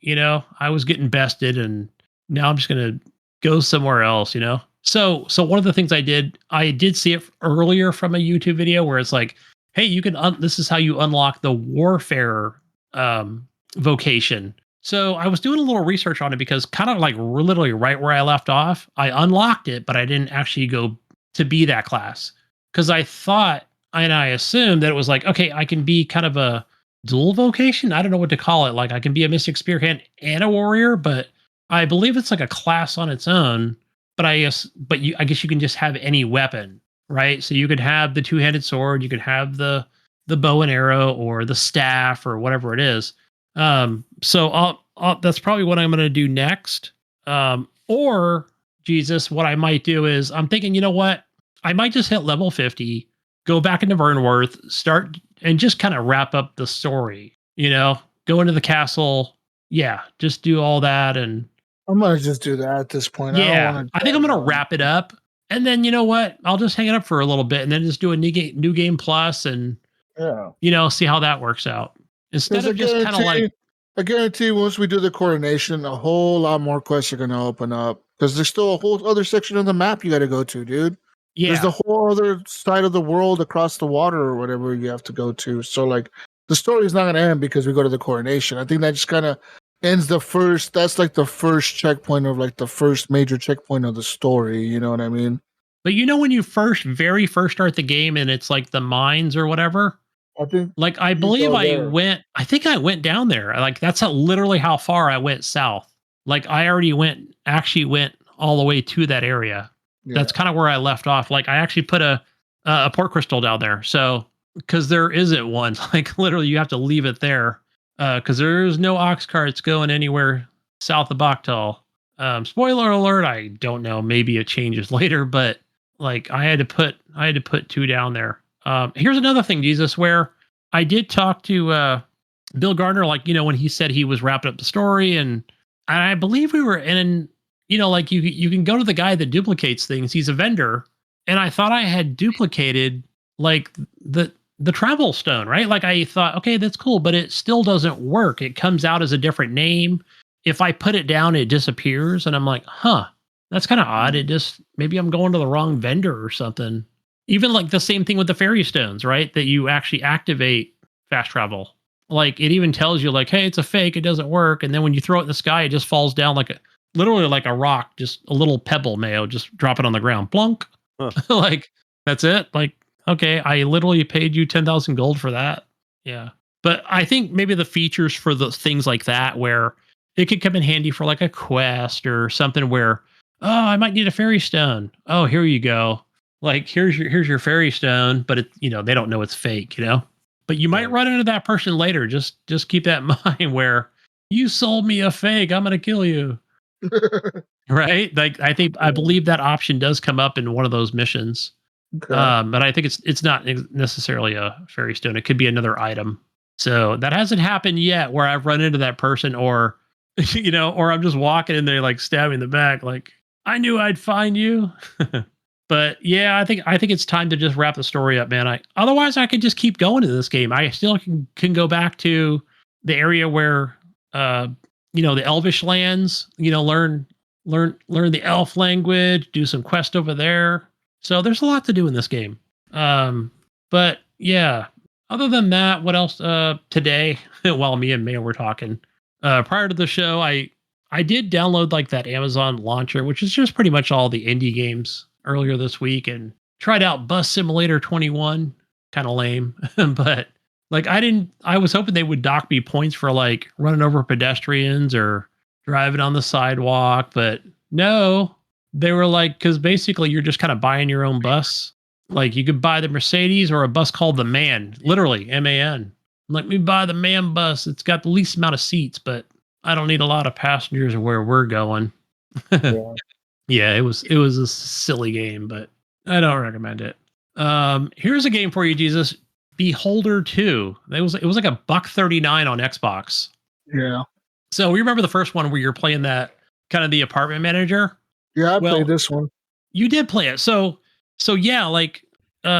I was getting bested, and now I'm just gonna go somewhere else. So one of the things I did see it earlier from a YouTube video where it's like, hey, you can this is how you unlock the warfare vocation. So I was doing a little research on it, because kind of like literally right where I left off, I unlocked it, but I didn't actually go to be that class, because I thought, and I assumed that it was like, okay, I can be kind of a dual vocation. I don't know what to call it. Like, I can be a mystic spearhead and a warrior, but I believe it's like a class on its own. But I guess you can just have any weapon, right? So you could have the two-handed sword, you could have the bow and arrow, or the staff, or whatever it is. So that's probably what I'm going to do next. Or Jesus, what I might do is, I'm thinking, you know what? I might just hit level 50, go back into Vernworth, start and just kind of wrap up the story, go into the castle. Yeah. Just do all that. And I'm gonna just do that at this point. yeah, I think I'm going to wrap it up. And then, you know what? I'll just hang it up for a little bit, and then just do a new game plus, and, see how that works out. Instead of just kind of like, I guarantee once we do the coronation, a whole lot more quests are going to open up, because there's still a whole other section of the map you got to go to, dude. yeah, There's the whole other side of the world across the water or whatever you have to go to. So, like, the story is not going to end because we go to the coronation. I think that just kind of ends that's like the first checkpoint of like the first major checkpoint of the story. You know what I mean? But when you very first start the game, and it's like the mines or whatever, I think, like, I believe I think I went down there. Like, that's literally how far I went south. Like, I already went all the way to that area. Yeah. That's kind of where I left off. Like, I actually put a port crystal down there. So, because there isn't one, like, literally you have to leave it there. Because there's no ox carts going anywhere south of Bactal. Spoiler alert, I don't know. Maybe it changes later, but like, I had to put 2 down there. Here's another thing, Jesus, where I did talk to Bill Gardner, like, when he said he was wrapping up the story, and I believe we were in, like, you can go to the guy that duplicates things. He's a vendor, and I thought I had duplicated like the travel stone, right? Like, I thought, okay, that's cool, but it still doesn't work. It comes out as a different name. If I put it down, it disappears, and I'm like, huh, that's kind of odd. It just, maybe I'm going to the wrong vendor or something. Even like the same thing with the fairy stones, right? That you actually activate fast travel. Like, it even tells you, like, hey, it's a fake, it doesn't work. And then when you throw it in the sky, it just falls down literally like a rock, just a little pebble, Mayo, just drop it on the ground. Plunk. Huh. Like, that's it. Like, okay, I literally paid you 10,000 gold for that. Yeah. But I think maybe the features for the things like that, where it could come in handy for like a quest or something where, oh, I might need a fairy stone. Oh, here you go. Like, here's your fairy stone, but it, they don't know it's fake, But you might run into that person later. Just keep that in mind, where you sold me a fake, I'm gonna kill you. Right? Like, I believe that option does come up in one of those missions. Okay. But I think it's not necessarily a fairy stone. It could be another item. So that hasn't happened yet, where I've run into that person, or or I'm just walking and they like stab me in the back, like, I knew I'd find you. But yeah, I think it's time to just wrap the story up, man. Otherwise I could just keep going in this game. I still can go back to the area where the Elvish lands, learn the elf language, do some quest over there. So there's a lot to do in this game. But yeah, other than that, what else today while me and Mayo were talking, prior to the show, I did download like that Amazon launcher, which is just pretty much all the indie games, earlier this week, and tried out Bus Simulator 21. Kind of lame, but like, I was hoping they would dock me points for like running over pedestrians or driving on the sidewalk, but no, they were like, because basically you're just kind of buying your own bus. Like, you could buy the Mercedes or a bus called the Man, literally MAN. Let me buy the Man bus. It's got the least amount of seats, but I don't need a lot of passengers where we're going. Yeah. Yeah, it was a silly game, but I don't recommend it. Here's a game for you, Jesus. Beholder 2. It was like $1.39 on Xbox. Yeah. So we remember the first one where you're playing that kind of the apartment manager. Yeah, I played this one. You did play it. So yeah, like,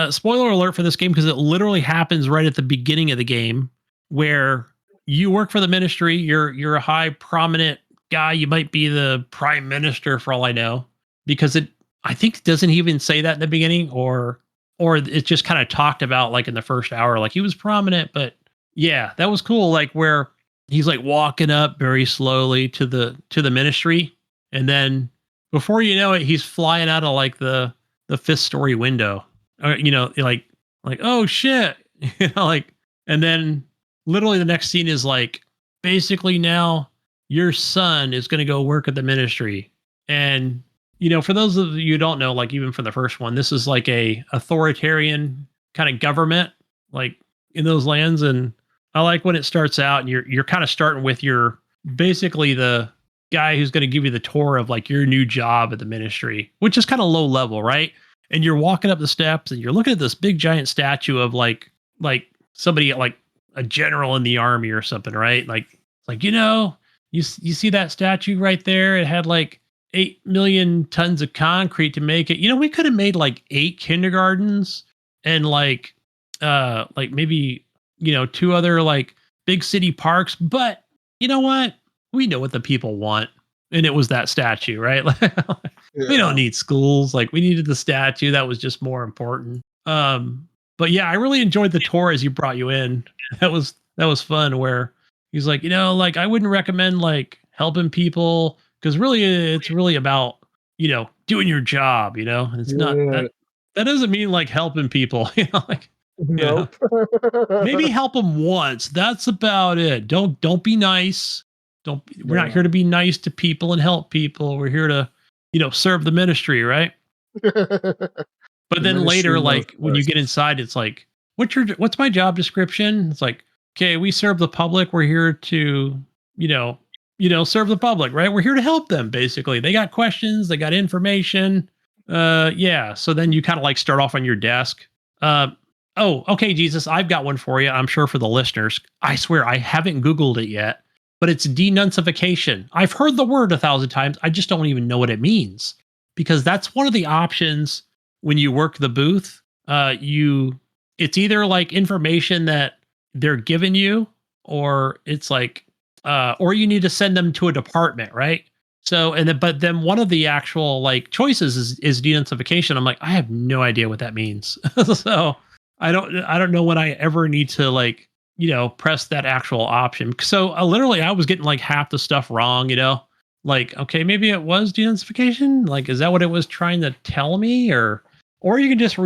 spoiler alert for this game, because it literally happens right at the beginning of the game, where you work for the ministry. You're a high prominent guy. You might be the prime minister for all I know, because I think doesn't even say that in the beginning, or it's just kind of talked about like in the first hour, like he was prominent. But yeah, that was cool. Like where he's like walking up very slowly to the ministry, and then before you know it, he's flying out of like the fifth story window, or like oh shit, like, and then literally the next scene is like basically now your son is going to go work at the ministry. And for those of you who don't know, like even from the first one, this is like a authoritarian kind of government, like in those lands. And I like when it starts out and you're kind of starting with your basically the guy who's going to give you the tour of like your new job at the ministry, which is kind of low level, right? And you're walking up the steps and you're looking at this big giant statue of like somebody like a general in the army or something, right? Like you see that statue right there? It had like 8 million tons of concrete to make it. We could have made like 8 kindergartens and like maybe 2 other like big city parks, but you know what? We know what the people want. And it was that statue, right? We don't need schools. Like we needed the statue. That was just more important. But yeah, I really enjoyed the tour as you brought you in. That was fun, where he's like, like I wouldn't recommend like helping people, because really it's really about, doing your job, and it's not that doesn't mean like helping people, like Nope. maybe help them once. That's about it. Don't be nice. We're not here to be nice to people and help people. We're here to, serve the ministry, right? But then later, like when you get inside, it's like, what's my job description? It's like, okay, we serve the public. We're here to, serve the public, right? We're here to help them. Basically, they got questions, they got information. Yeah. So then you kind of like start off on your desk. Oh, okay, Jesus, I've got one for you. I'm sure for the listeners. I swear I haven't Googled it yet, but it's denuncification. I've heard the word 1,000 times. I just don't even know what it means, because that's one of the options when you work the booth. It's either like information that they're giving you, or it's like, or you need to send them to a department, right? So, but then one of the actual like choices is denuncification. I'm like, I have no idea what that means. So I don't know when I ever need to like, press that actual option. So literally I was getting like half the stuff wrong, like, okay, maybe it was denuncification. Like, is that what it was trying to tell me? Or you can just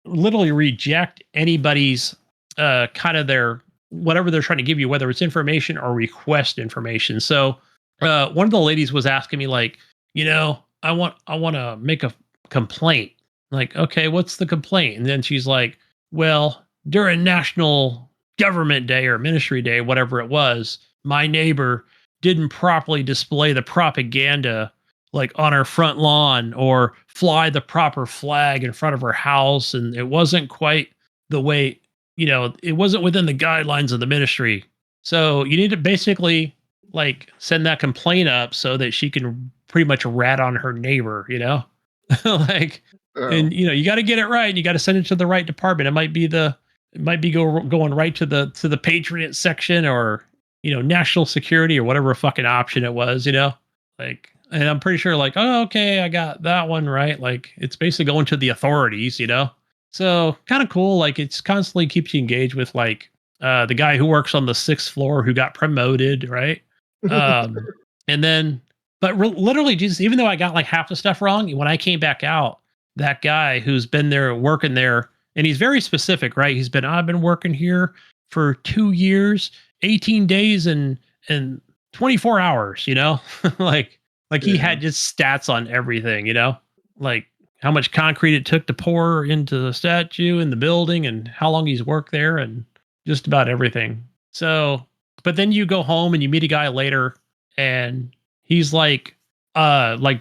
literally reject anybody's kind of their whatever they're trying to give you, whether it's information or request information. So one of the ladies was asking me like, I want to make a complaint. Like, okay, what's the complaint? And then she's like, well, during National Government Day or Ministry Day, whatever it was, my neighbor didn't properly display the propaganda like on her front lawn, or fly the proper flag in front of her house. And it wasn't quite the way, it wasn't within the guidelines of the ministry. So you need to basically like send that complaint up so that she can pretty much rat on her neighbor, like, and you got to get it right. You got to send it to the right department. It might be going right to the Patriot section, or, national security, or whatever fucking option it was, like, and I'm pretty sure like, oh, okay, I got that one right. Like it's basically going to the authorities, so kind of cool. Like it's constantly keeps you engaged with like the guy who works on the 6th floor who got promoted, right? And then, but literally, just even though I got like half the stuff wrong, when I came back out, that guy who's been there working there, and he's very specific, right? I've been working here for 2 years, 18 days, and 24 hours, like he had just stats on everything, like how much concrete it took to pour into the statue in the building, and how long he's worked there, and just about everything. So, but then you go home and you meet a guy later, and he's like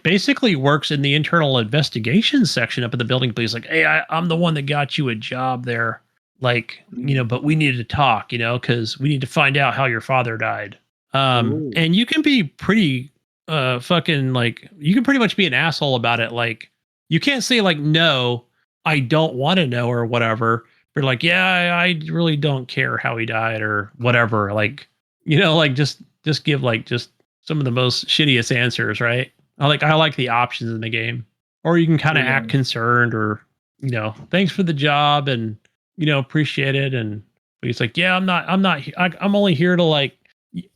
basically works in the internal investigation section up at the building. But he's like, hey, I'm the one that got you a job there. Like, but we needed to talk, because we need to find out how your father died. And you can be pretty fucking like, you can pretty much be an asshole about it. Like, you can't say like no, I don't want to know or whatever. But like, yeah, I really don't care how he died or whatever. Like, like just give like just some of the most shittiest answers, right? I like the options in the game. Or you can kind of act concerned or, thanks for the job and, appreciate it. And he's like, yeah, I'm only here to like,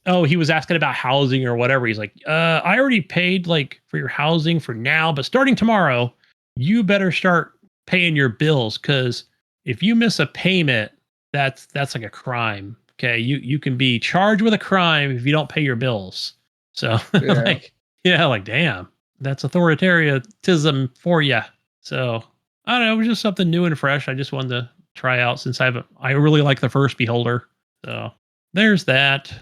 oh, he was asking about housing or whatever. He's like, I already paid like for your housing for now, but starting tomorrow, you better start paying your bills because if you miss a payment, that's like a crime. Okay, you can be charged with a crime if you don't pay your bills. So Yeah. like damn, that's authoritarianism for you. So I don't know, it was just something new and fresh. I just wanted to try out since I really like the first Beholder. So there's that.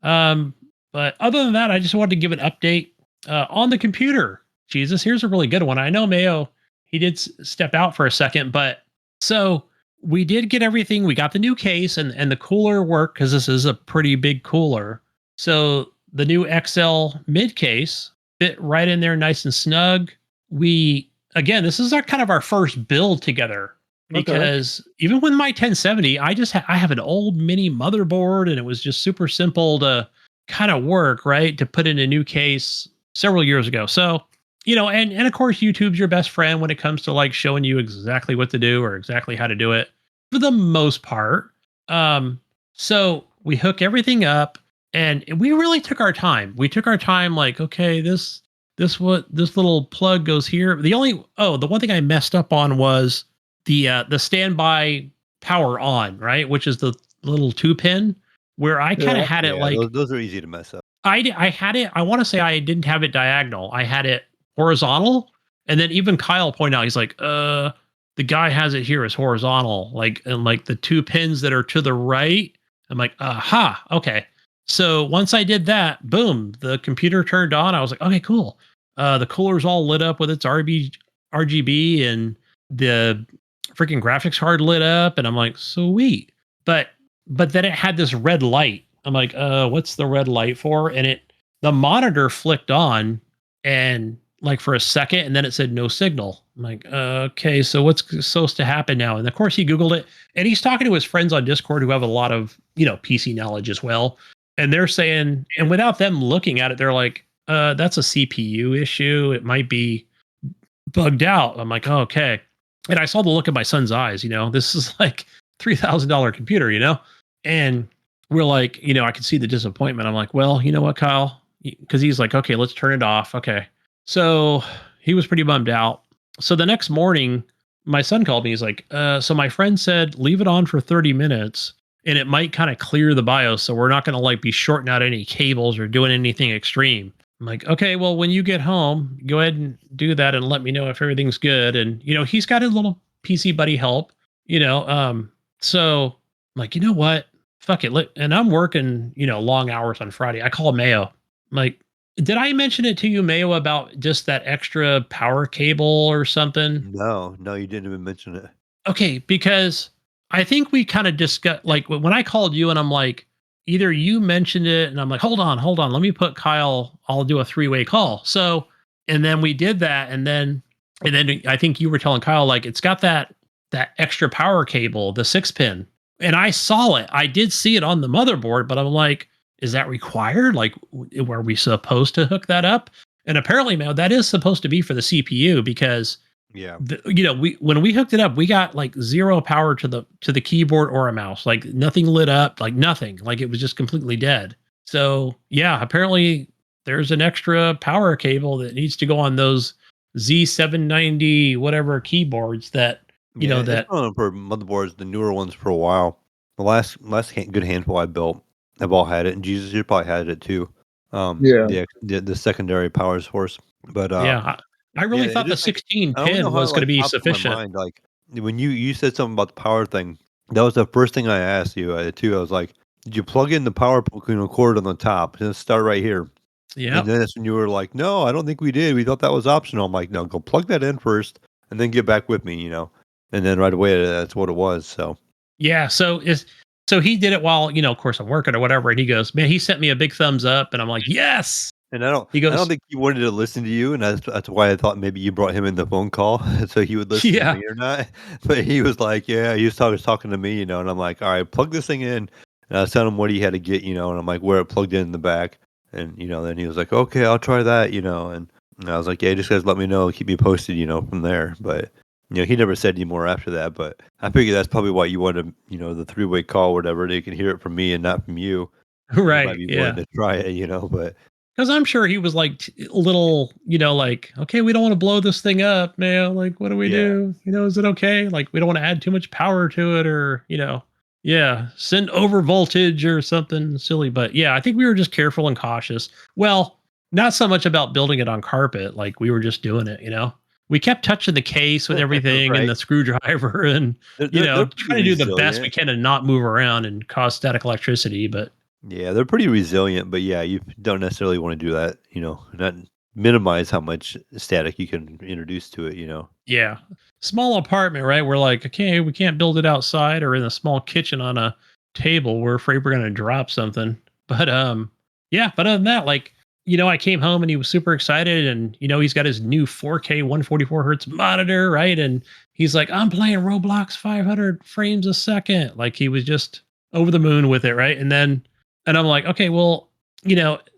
But other than that, I just wanted to give an update on the computer. Jesus, here's a really good one. I know Mayo, he did step out for a second, but so we did get everything. We got the new case and the cooler worked because this is a pretty big cooler. So the new XL mid case fit right in there, nice and snug. Again, this is kind of our first build together because even with my 1070, I have an old mini motherboard and it was just super simple to kind of work, right? To put in a new case several years ago. So, and of course, YouTube's your best friend when it comes to like showing you exactly what to do or exactly how to do it for the most part. So we hook everything up and we really took our time. We took our time like, okay, this little plug goes here. The one thing I messed up on was the standby power on, right? Which is the little 2-pin where I kind of had it like those are easy to mess up. I had it. I want to say I didn't have it diagonal. I had it horizontal, and then even Kyle pointed out, he's like, the guy has it here as horizontal, like and like the 2 pins that are to the right." I'm like, aha, okay. So once I did that, boom, the computer turned on. I was like, okay, cool. The cooler's all lit up with its RGB, and the freaking graphics card lit up, and I'm like, sweet. But then it had this red light. I'm like, what's the red light for? And the monitor flicked on and like for a second, and then it said no signal. I'm like, okay, so what's supposed to happen now? And of course he Googled it and he's talking to his friends on Discord who have a lot of, PC knowledge as well. And they're saying, and without them looking at it, they're like, that's a CPU issue. It might be bugged out. I'm like, oh, okay. And I saw the look in my son's eyes, this is like $3,000 computer, and we're like, I could see the disappointment. I'm like, well, you know what, Kyle? Because he's like, okay, let's turn it off. Okay. So he was pretty bummed out. So the next morning, my son called me. He's like, so my friend said, leave it on for 30 minutes and it might kind of clear the BIOS. So we're not going to like be shorting out any cables or doing anything extreme. I'm like, okay, well, when you get home, go ahead and do that and let me know if everything's good. And, he's got his little PC buddy help, so I'm like, you know what? Fuck it. And I'm working, long hours on Friday. I call Mayo. I'm like, did I mention it to you, Mayo, about just that extra power cable or something? No, you didn't even mention it. Okay, because I think we kind of discussed, like when I called you and I'm like, either you mentioned it and I'm like, hold on, let me put Kyle, I'll do a 3-way call. So, and then we did that. And then I think you were telling Kyle, like, it's got that extra power cable, the 6-pin. And I saw it. I did see it on the motherboard, but I'm like, is that required? Like, were we supposed to hook that up? And apparently, man, that is supposed to be for the CPU because, when we hooked it up, we got like 0 power to the keyboard or a mouse, like nothing lit up, like nothing, like it was just completely dead. So yeah, apparently there's an extra power cable that needs to go on those Z790 whatever keyboards that that it's been on for motherboards, the newer ones for a while. The last good handful I built have all had it, and Jesus, you probably had it too. The secondary power source, but I really thought the 16 pin was going to be sufficient. Mind, like when you said something about the power thing, that was the first thing I asked you too. I was like, did you plug in the power cord on the top? Let's start right here. Yeah. And then that's when you were like, no, I don't think we did. We thought that was optional. I'm like, no, go plug that in first, and then get back with me. And then right away, that's what it was. So yeah, so he did it while of course I'm working or whatever, and he goes, man, he sent me a big thumbs up, and I'm like, yes. And I He don't goes, think he wanted to listen to you, and that's why I thought maybe you brought him in the phone call so he would listen to yeah, me or not. But he was like, "Yeah," was talking to me, and I'm like, "All right, plug this thing in." And I was telling him what he had to get, and I'm like, "Where it plugged in the back." And then he was like, "Okay, I'll try that," and I was like, "Yeah, just guys let me know, keep me posted, from there." But he never said any more after that. But I figured that's probably why you wanted, the three-way call, or whatever. They can hear it from me and not from you. He might right, be willing yeah. to try it, but. Because I'm sure he was like a little, like, okay, we don't want to blow this thing up, man. Like, what do we Yeah. do? Is it okay? Like, we don't want to add too much power to it, or yeah, send over voltage or something silly. But yeah, I think we were just careful and cautious. Well, not so much about building it on carpet. Like, we were just doing it. We kept touching the case with everything and Right. the screwdriver, and They're pretty trying to do the best we resilient. can and not move around and cause static electricity. But Yeah, they're pretty resilient, but yeah, you don't necessarily want to do that, not minimize how much static you can introduce to it. yeah. Small apartment, right? We're like, okay, we can't build it outside or in a small kitchen on a table. We're afraid we're gonna drop something. But yeah, but other than that, like, I came home and he was super excited, and he's got his new 4K 144 hertz monitor, right? And he's like, I'm playing Roblox 500 frames a second. Like, he was just over the moon with it, right? And I'm like, okay, well,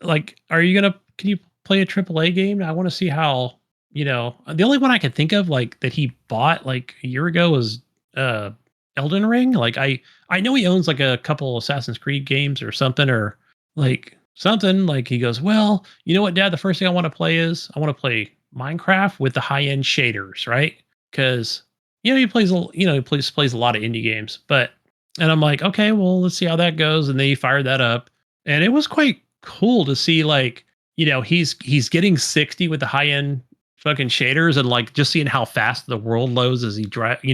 like, can you play a AAA game? I want to see how the only one I could think of like that he bought like a year ago was uh Elden Ring. Like, I know he owns like a couple Assassin's Creed games or something, or like something. Like, he goes, well, you know what, Dad, the first thing I want to play is I want to play Minecraft with the high end shaders, right? Because he plays he plays a lot of indie games, but and I'm like, okay, well, let's see how that goes. And then he fired that up, and it was quite cool to see, like, he's getting 60 with the high end fucking shaders, and like just seeing how fast the world loads as he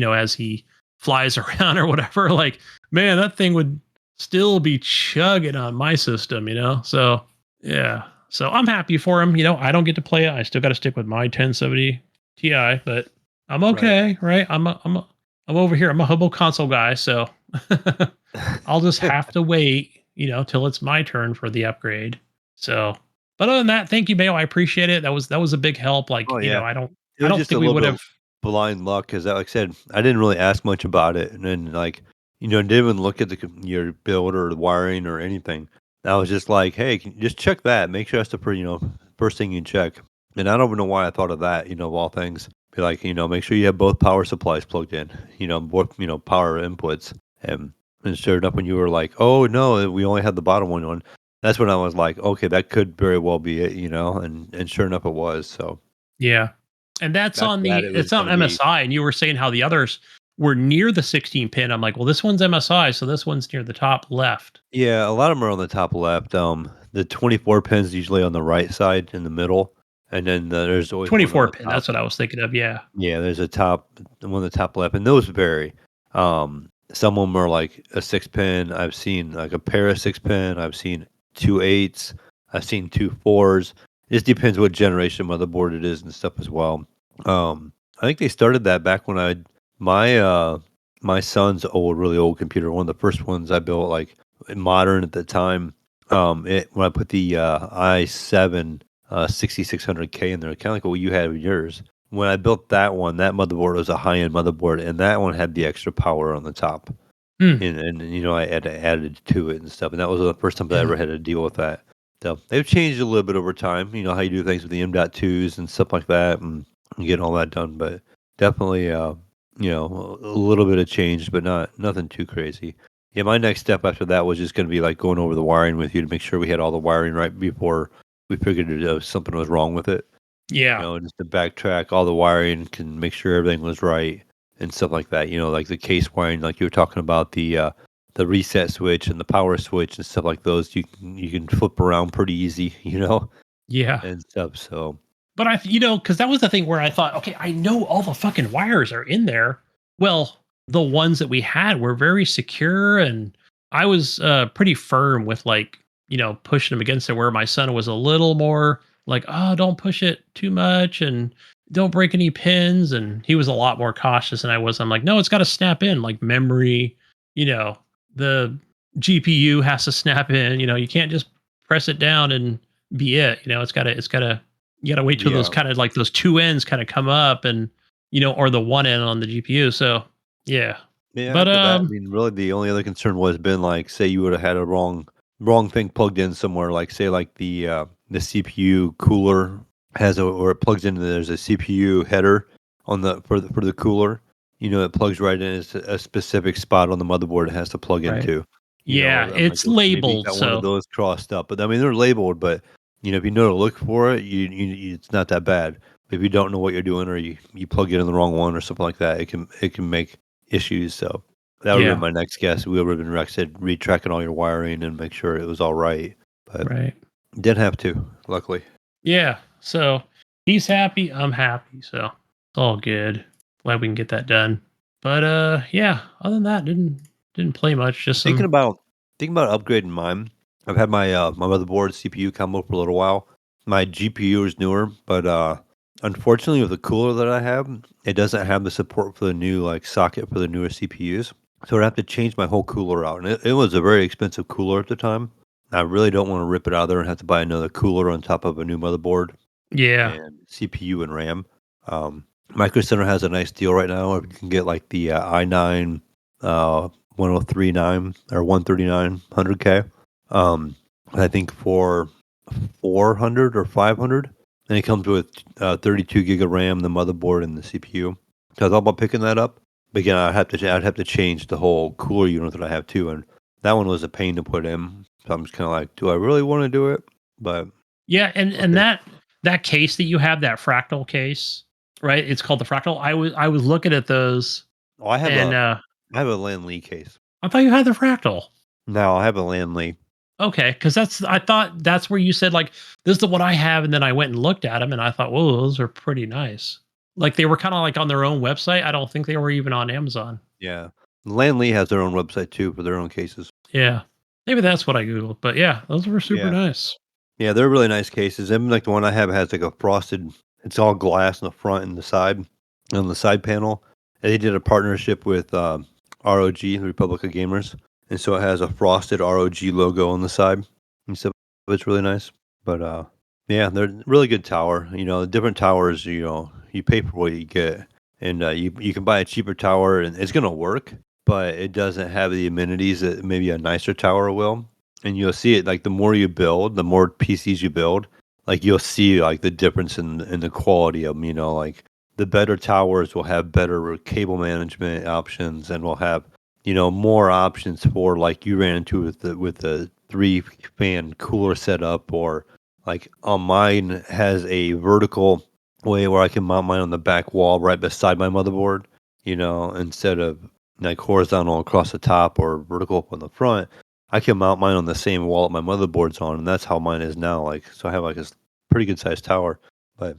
as he flies around or whatever. Like, man, that thing would still be chugging on my system, so yeah, so I'm happy for him. I don't get to play it. I still got to stick with my 1070 Ti, but I'm Right. okay, right? I'm over here, I'm a hobo console guy, so I'll just have to wait, till it's my turn for the upgrade. So, but other than that, thank you, Mayo. I appreciate it. That was a big help. Like, Oh, yeah. It I was don't just a think we little would bit have. of blind luck because, like I said, I didn't really ask much about it, and then didn't even look at your build or the wiring or anything. I was just like, "Hey, just check that. Make sure that's the first thing you check." And I don't even know why I thought of that. Of all things, be like, make sure you have both power supplies plugged in. Both power inputs. And sure enough, when you were like, "Oh no, we only had the bottom one on," that's when I was like, "Okay, that could very well be it." And sure enough, it was. So. Yeah. And that's After on that, it was it's on gonna be MSI, and you were saying how the others were near the 16 pin. I'm like, well, this one's MSI, so this one's near the top left. yeah, a lot of them are on the top left. The 24 pins usually on the right side in the middle, and then there's always one on 24 the pin. top. That's what I was thinking of. Yeah. Yeah, there's one on the top left, and those vary. Some of them are like a 6 pin. I've seen like a pair of 6 pin. I've seen 2 8s. I've seen 2 4s. It just depends what generation motherboard it is and stuff as well. I think they started that back when my my son's really old computer, one of the first ones I built, like modern at the time. When I put the i7 6600K in there, kind of like what you had with yours. When I built that one, that motherboard was a high end motherboard, and that one had the extra power on the top, Hmm. and I had added to it and stuff, and that was the first time that I Yeah. ever had to deal with that. So they've changed a little bit over time. How you do things with the M.2s and stuff like that, and getting all that done. But definitely, a little bit of change, but nothing too crazy. Yeah, my next step after that was just going to be like going over the wiring with you to make sure we had all the wiring right before we figured something was wrong with it. Yeah. Just to backtrack all the wiring, can make sure everything was right and stuff like that. Like the case wiring, like you were talking about the reset switch and the power switch and stuff like those. You can flip around pretty easy, Yeah. and stuff. So But because that was the thing where I thought, okay, I know all the fucking wires are in there. Well, the ones that we had were very secure, and I was pretty firm with, like, pushing them against it. Where my son was a little more like, oh, don't push it too much, and don't break any pins. And he was a lot more cautious than I was. I'm like, no, it's got to snap in, like memory. The GPU has to snap in. You can't just press it down and be it. You gotta wait till those Yeah. kind of like those two ends kind of come up and or the one end on the GPU. So yeah. Yeah, But after that, I mean, really, the only other concern was been like, say you would have had a wrong thing plugged in somewhere, like say like the CPU cooler has a or it plugs in. There's a CPU header on the for the cooler. It plugs right in. It's a specific spot on the motherboard it has to plug right. into. Yeah, I'm like, it's okay, maybe you labeled, got one of so those crossed up, but I mean they're labeled, but if you know to look for it, it's not that bad. But if you don't know what you're doing, or you plug it in the wrong one or something like that, it can make issues. So that would have been yeah, my next guess. We would have been Rex said retracking all your wiring and make sure it was all right. But right. didn't have to, luckily. Yeah. So he's happy, I'm happy. So it's all good. Glad we can get that done. But yeah, other than that, didn't play much. Just Thinking some about thinking about upgrading mine. I've had my motherboard CPU combo for a little while. My GPU is newer, but unfortunately with the cooler that I have, it doesn't have the support for the new like socket for the newer CPUs. So I'd have to change my whole cooler out. And it was a very expensive cooler at the time. I really don't want to rip it out of there and have to buy another cooler on top of a new motherboard yeah. and CPU and RAM. Micro Center has a nice deal right now. If you can get like the i9 1039 or 139 100K. I think for 400 or 500, and it comes with 32 gig of RAM, the motherboard, and the CPU. So I thought about picking that up, but again, I'd have to change the whole cooler unit that I have too, and that one was a pain to put in. So I'm just kind of like, do I really want to do it? But Yeah, and okay. that case that you have, that fractal case, right? It's called the fractal. I was looking at those Oh, I have and a LAN Lee case. I thought you had the fractal. No, I have a LAN Lee. Okay, because I thought that's where you said like this is the one I have, and then I went and looked at them, and I thought, whoa, those are pretty nice. Like they were kind of like on their own website. I don't think they were even on Amazon. Yeah. LAN Lee has their own website too for their own cases. Yeah, maybe that's what I googled. But yeah, those were super Yeah. nice. Yeah, they're really nice cases. Even like the one I have has like a frosted, it's all glass on the front and the side, on the side panel. And they did a partnership with ROG, the Republic of Gamers. And so it has a frosted ROG logo on the side. And so it's really nice. But yeah, they're really good tower. The different towers, you pay for what you get. And you can buy a cheaper tower and it's going to work, but it doesn't have the amenities that maybe a nicer tower will. And you'll see it like the more you build, the more PCs you build, like you'll see like the difference in the quality of them. Like the better towers will have better cable management options and will have more options for like you ran into with the 3-fan cooler setup, or like on mine has a vertical way where I can mount mine on the back wall right beside my motherboard. Instead of like horizontal across the top or vertical up on the front. I can mount mine on the same wall that my motherboard's on, and that's how mine is now. Like, so I have like this pretty good sized tower. But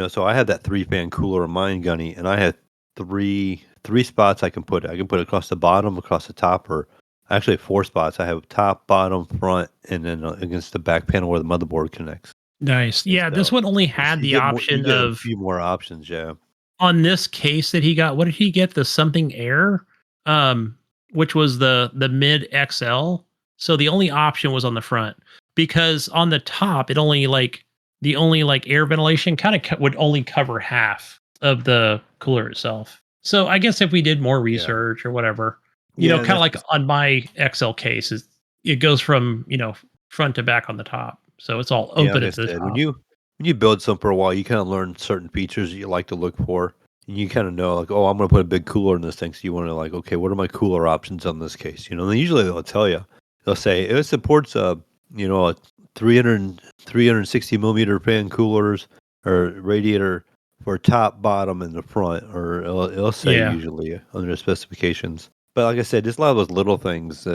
so I had that 3-fan cooler in mine, Gunny, and I had three spots I can put it. I can put it across the bottom, across the top, or actually 4 spots. I have top, bottom, front, and then against the back panel where the motherboard connects. Nice. And Yeah, this so one only had you the get more, you option get a of few more options. Yeah. on this case that he got. What did he get? The something air, um, which was the mid XL. So the only option was on the front because on the top it only like the only like air ventilation kind of would only cover half of the cooler itself. So I guess if we did more Yeah. research or whatever, Yeah. kind of like on my XL case, it goes from front to back on the top, so it's all Yeah, open like I at the said, when top. you build something for a while, you kind of learn certain features that you like to look for. And you kind of know, like, oh, I'm going to put a big cooler in this thing. So you want to like, okay, what are my cooler options on this case? And usually they'll tell you, they'll say it supports a 360 millimeter fan coolers or radiator for top, bottom, and the front, or it'll say Yeah, usually under the specifications. But like I said, just a lot of those little things.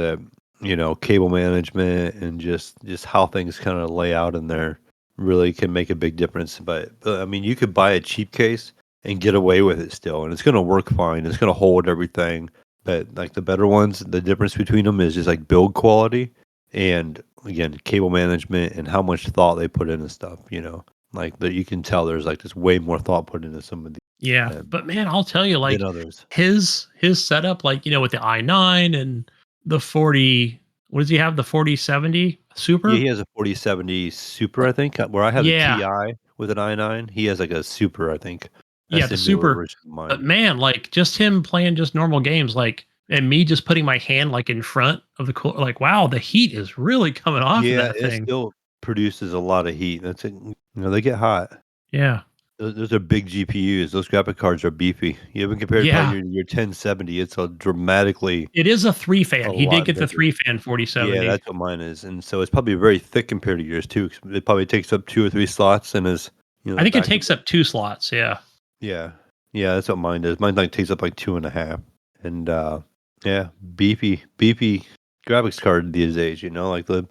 Cable management and just how things kind of lay out in there really can make a big difference. But I mean, you could buy a cheap case and get away with it still, and it's going to work fine. It's going to hold everything. But like the better ones, the difference between them is just like build quality and again cable management and how much thought they put into stuff. Like that you can tell there's like this way more thought put into some of these yeah. But man, I'll tell you, than like others. his setup, like with the i9 and the 40. What does he have? The 4070 Super? Yeah, he has a 4070 Super, I think. Where I have the Yeah. Ti with an i9, he has like a Super, I think. Yeah, That's the the newer Super. version of But mine. man, like just him playing just normal games, like and me just putting my hand like in front of the like wow, the heat is really coming off of Yeah, that it thing. still produces a lot of heat. That's it. They get hot. Yeah. Those are big GPUs. Those graphic cards are beefy. Even compared to like Yeah. your 1070, it's a dramatically It is a 3 a fan. He did lot get the bigger. 3 fan Yeah, 4070. that's what mine is, and so it's probably very thick compared to yours too. 'Cause it probably takes up 2 or 3 slots and is I the think it back of takes it. up 2 slots. Yeah. Yeah, yeah, that's what mine does. Mine like takes up like 2.5, and yeah, beefy graphics card these days. Like I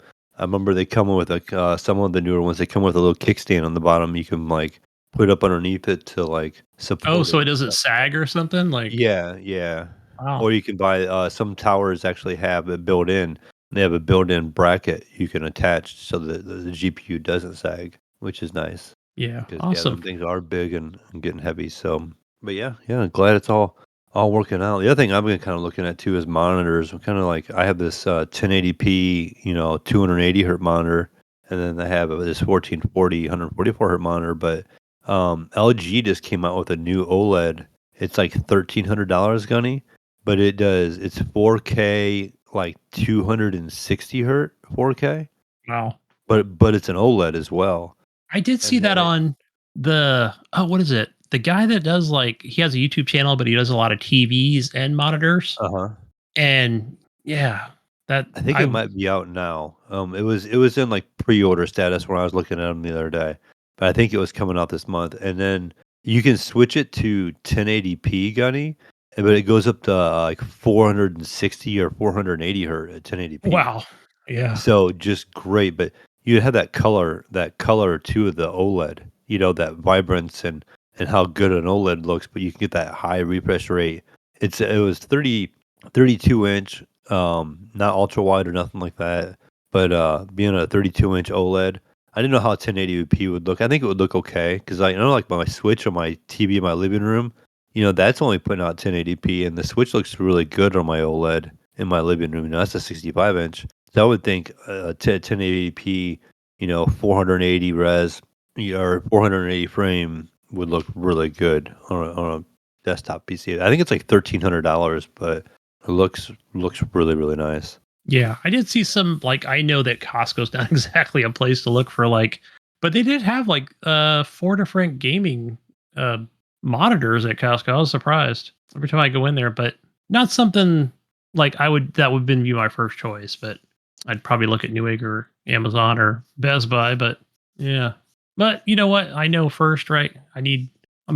remember they come with like some of the newer ones. They come with a little kickstand on the bottom. You can like put up underneath it to like Oh, support so it it and doesn't stuff. sag or something? Like, Yeah, yeah. wow. Or you can buy some towers actually have it built in. They have a built-in bracket you can attach so that the GPU doesn't sag, which is nice Yeah. because yeah, Awesome. them things are big and getting heavy. So, but yeah, glad it's all working out. The other thing I've been kind of looking at too is monitors. I'm kind of like I have this 1080p, 280 hertz monitor, and then I have this 1440, 144 hertz monitor. But LG just came out with a new OLED. It's like $1,300, Gunny, but it's 4K, like 260 hertz 4K, Wow. but it's an OLED as well. I did see And that then on what is it? The guy that does like he has a YouTube channel, but he does a lot of TVs and monitors. uh-huh. And yeah, that I think it I might be out now. It was in like pre-order status when I was looking at them the other day, but I think it was coming out this month. And then you can switch it to 1080p, Gunny, but it goes up to like 460 or 480 hertz at 1080p. wow. Yeah. So just great, but you have that color too of the OLED. That vibrance and how good an OLED looks, but you can get that high refresh rate. It was 32 inch, not ultra wide or nothing like that, but being a 32-inch OLED, I didn't know how 1080p would look. I think it would look okay because I know like my Switch on my TV in my living room, that's only putting out 1080p, and the Switch looks really good on my OLED in my living room. That's a 65-inch. So I would think 1080p, 480 res, or 480 frame would look really good on a desktop PC. I think it's like $1,300, but it looks really really nice. Yeah. I did see some like I know that Costco's not exactly a place to look for like but they did have like 4 different gaming uh monitors at Costco. I was surprised every time I go in there, but not something like that would be my first choice, but I'd probably look at Newegg or Amazon or Best Buy, but yeah. But you know what? I know first, right? I'm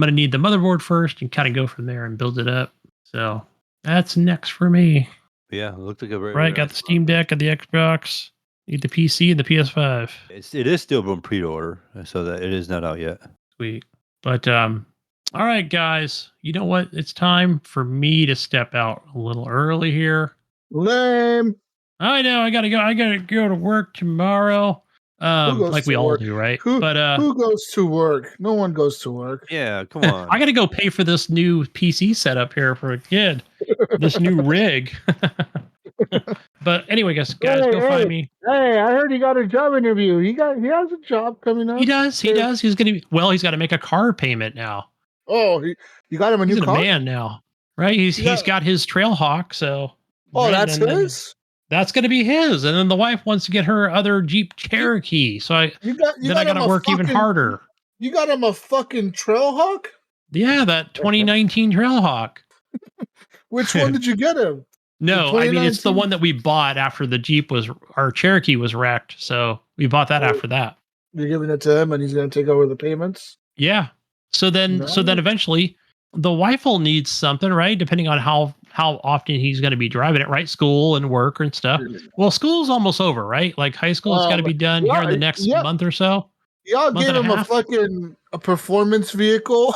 gonna need the motherboard first and kind of go from there and build it up. So that's next for me. But yeah, it looked like a very Right? very Got nice the Steam monitor. Deck, got the Xbox, need the PC and the PS5. It is still on pre-order, so that it is not out yet. Sweet. But all right, guys. You know what? It's time for me to step out a little early here. Lame. I know I gotta go. I gotta go to work tomorrow. Who goes Like we to all work? do, right? Who But who goes to work? No one goes to work. Yeah, come I on. gotta go pay for this new PC setup here for a kid. This new rig. But anyway, guys, Hey, go find hey, me. hey! I heard he got a job interview. He has a job coming He up. does. He does. He's gonna be he's gotta make a car payment now. Oh, you got him a He's new a car? man now. Right? You He's got got his Trailhawk, so Oh, right, that's and then his. that's gonna be his. And then the wife wants to get her other Jeep You, Cherokee. So you I got him gotta a work even fucking harder. you got him a fucking Trailhawk. Yeah, that 2019 Trailhawk. Which one did you get him? The No, I mean it's the 2019. one that we bought after our Cherokee was wrecked. So we bought that Oh, after that. you're giving it to him, and he's going to take over the payments. Yeah. So then Nice. eventually the wife will need something, right? Depending on how often he's going to be driving it, right? School and work and stuff. Well, school's almost over, right? Like high school's got to Um, be done here in the next yeah, month or so, y'all month gave and a him half. a performance vehicle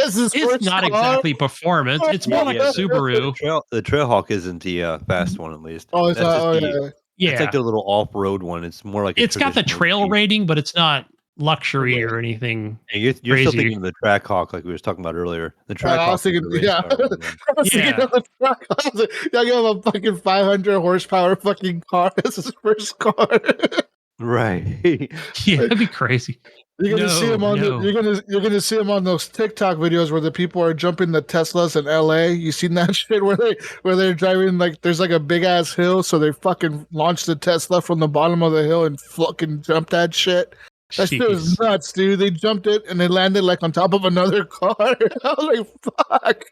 as his It's first not car. exactly performance. It's Yeah, more like a yeah. The Subaru. Trailhawk isn't the fast one, at least. Oh, it's That's just oh the yeah. That's like Yeah. the little off-road one. It's more like a It's got the traditional trail Jeep. rating, but it's not luxury or anything. And you're still Crazy. thinking of the Trackhawk, like we were talking about earlier. The I Trackhawk was thinking, was the race yeah. car one, man. I was thinking Yeah. of the truck. I was like, yeah, you have a fucking 500 horsepower fucking car. This is his first car. Right. Yeah, that'd be crazy. You're gonna see him on No. you're gonna see him on those TikTok videos where the people are jumping the Teslas in LA. You seen that shit where they're driving like there's like a big ass hill, so they fucking launched the Tesla from the bottom of the hill and fucking jumped that shit. That shit was Jeez. nuts, dude. They jumped it and they landed like on top of another car. I was like, fuck.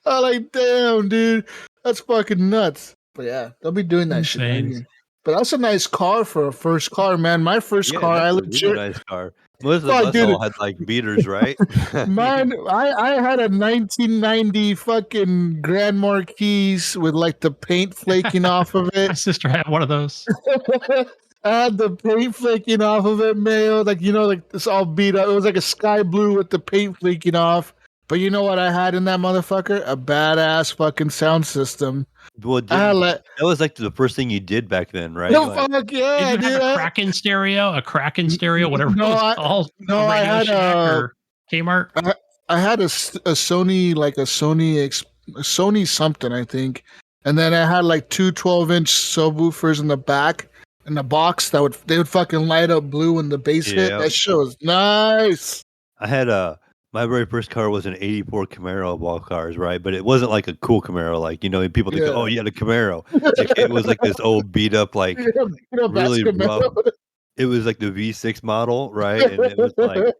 I was like, damn, dude. That's fucking nuts. But yeah, they'll be doing that shit. Insane. Man. But that's a nice car for a first car, man. My first car, I that's a legit really nice car. Most of Fuck, us dude. all had like beaters, right? mine. I had a 1990 fucking Grand Marquis with like the paint flaking off of My it. sister had one of those. I had the paint flaking off of it, Mayo. Like, you know, like it's all beat up. It was like a sky blue with the paint flaking off. But you know what I had in that motherfucker? A badass fucking sound system. Well, I had like, that was like the first thing you did back then, right? no, Like, fuck yeah, Did you dude. have a Kraken stereo, whatever No, it was I- called? no, From I Radio had Shack a- or Kmart. I had a Sony, like a Sony something, I think. And then I had like two 12-inch subwoofers in the back in the box they would fucking light up blue when the bass hit. Yeah. That shit was nice. I had my very first car was an '84 Camaro of all cars, right? But it wasn't like a cool Camaro, like people think, Yeah. oh, you had a Camaro. Like, it was like this old beat up, like You know, really that's rough. It was like the V6 model, right? And it was like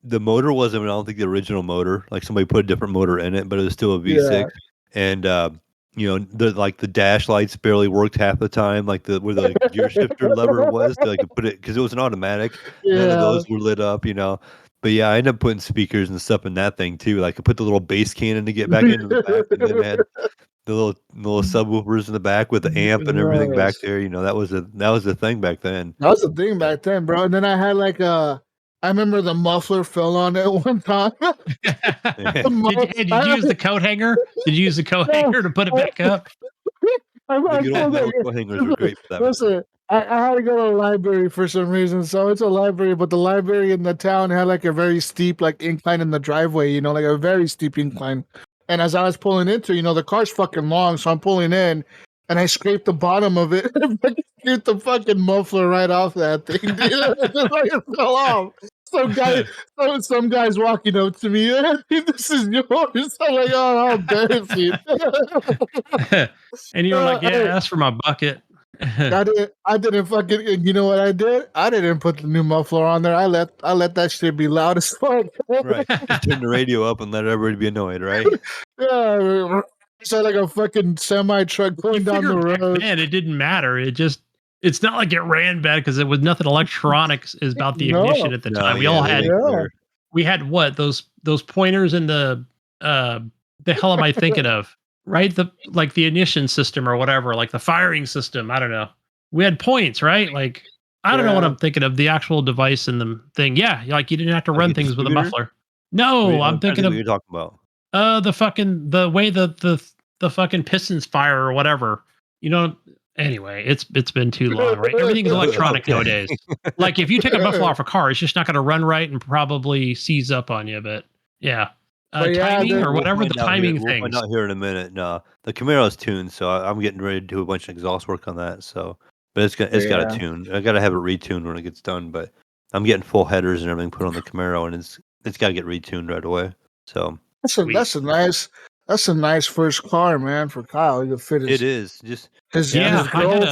the motor wasn't, I don't think, the original motor. Like somebody put a different motor in it, but it was still a V6. Yeah. And the dash lights barely worked half the time, like where the gear shifter lever was to like put it, because it was an automatic. None of those were lit up, But yeah, I ended up putting speakers and stuff in that thing too. Like I put the little bass cannon to get back into the back, and then had the little subwoofers in the back with the amp and everything back Nice. there. That was the thing back then. That was the thing back then, bro. And then I had like I remember the muffler fell on it one time. Did you use the coat hanger? Did you use the coat hanger to put it back up? The good old metal coat hangers were great for that. Listen, I had to go to the library for some reason. So it's a library, but the library in the town had like a very steep like incline in the driveway, like a very steep incline. And as I was pulling into, the car's fucking long, so I'm pulling in and I scraped the bottom of it and scraped the fucking muffler right off that thing, dude. It just like it fell off. Some guy's walking up to me, this is yours. I'm like, oh, how embarrassing. And you were like, yeah, that's for my bucket. I didn't fucking. You know what I did? I didn't put the new muffler on there. I let that shit be loud as fuck. Right. Just turn the radio up and let everybody be annoyed, right? Yeah. So like a fucking semi truck going down the road. Man, it didn't matter. It's not like it ran bad because it was nothing electronics is about the ignition at the time. We all had we had what those pointers in the hell am I thinking of? Right? The ignition system or whatever, like the firing system. I don't know. We had points, right? Like I don't know what I'm thinking of. The actual device in the thing. Yeah, like you didn't have to run things with a muffler. No, I'm thinking of what you're talking about. The way the fucking pistons fire or whatever. Anyway, it's been too long, right? Everything's electronic nowadays. Like if you take a muffler off a car, it's just not going to run right and probably seize up on you. But yeah. Timing or whatever the timing thing. We'll find out here in a minute. No, the Camaro's tuned, so I'm getting ready to do a bunch of exhaust work on that. So, but it's got a tune. I got to have it retuned when it gets done. But I'm getting full headers and everything put on the Camaro, and it's got to get retuned right away. So that's a nice first car, man, for Kyle. You fit it is just his girlfriend,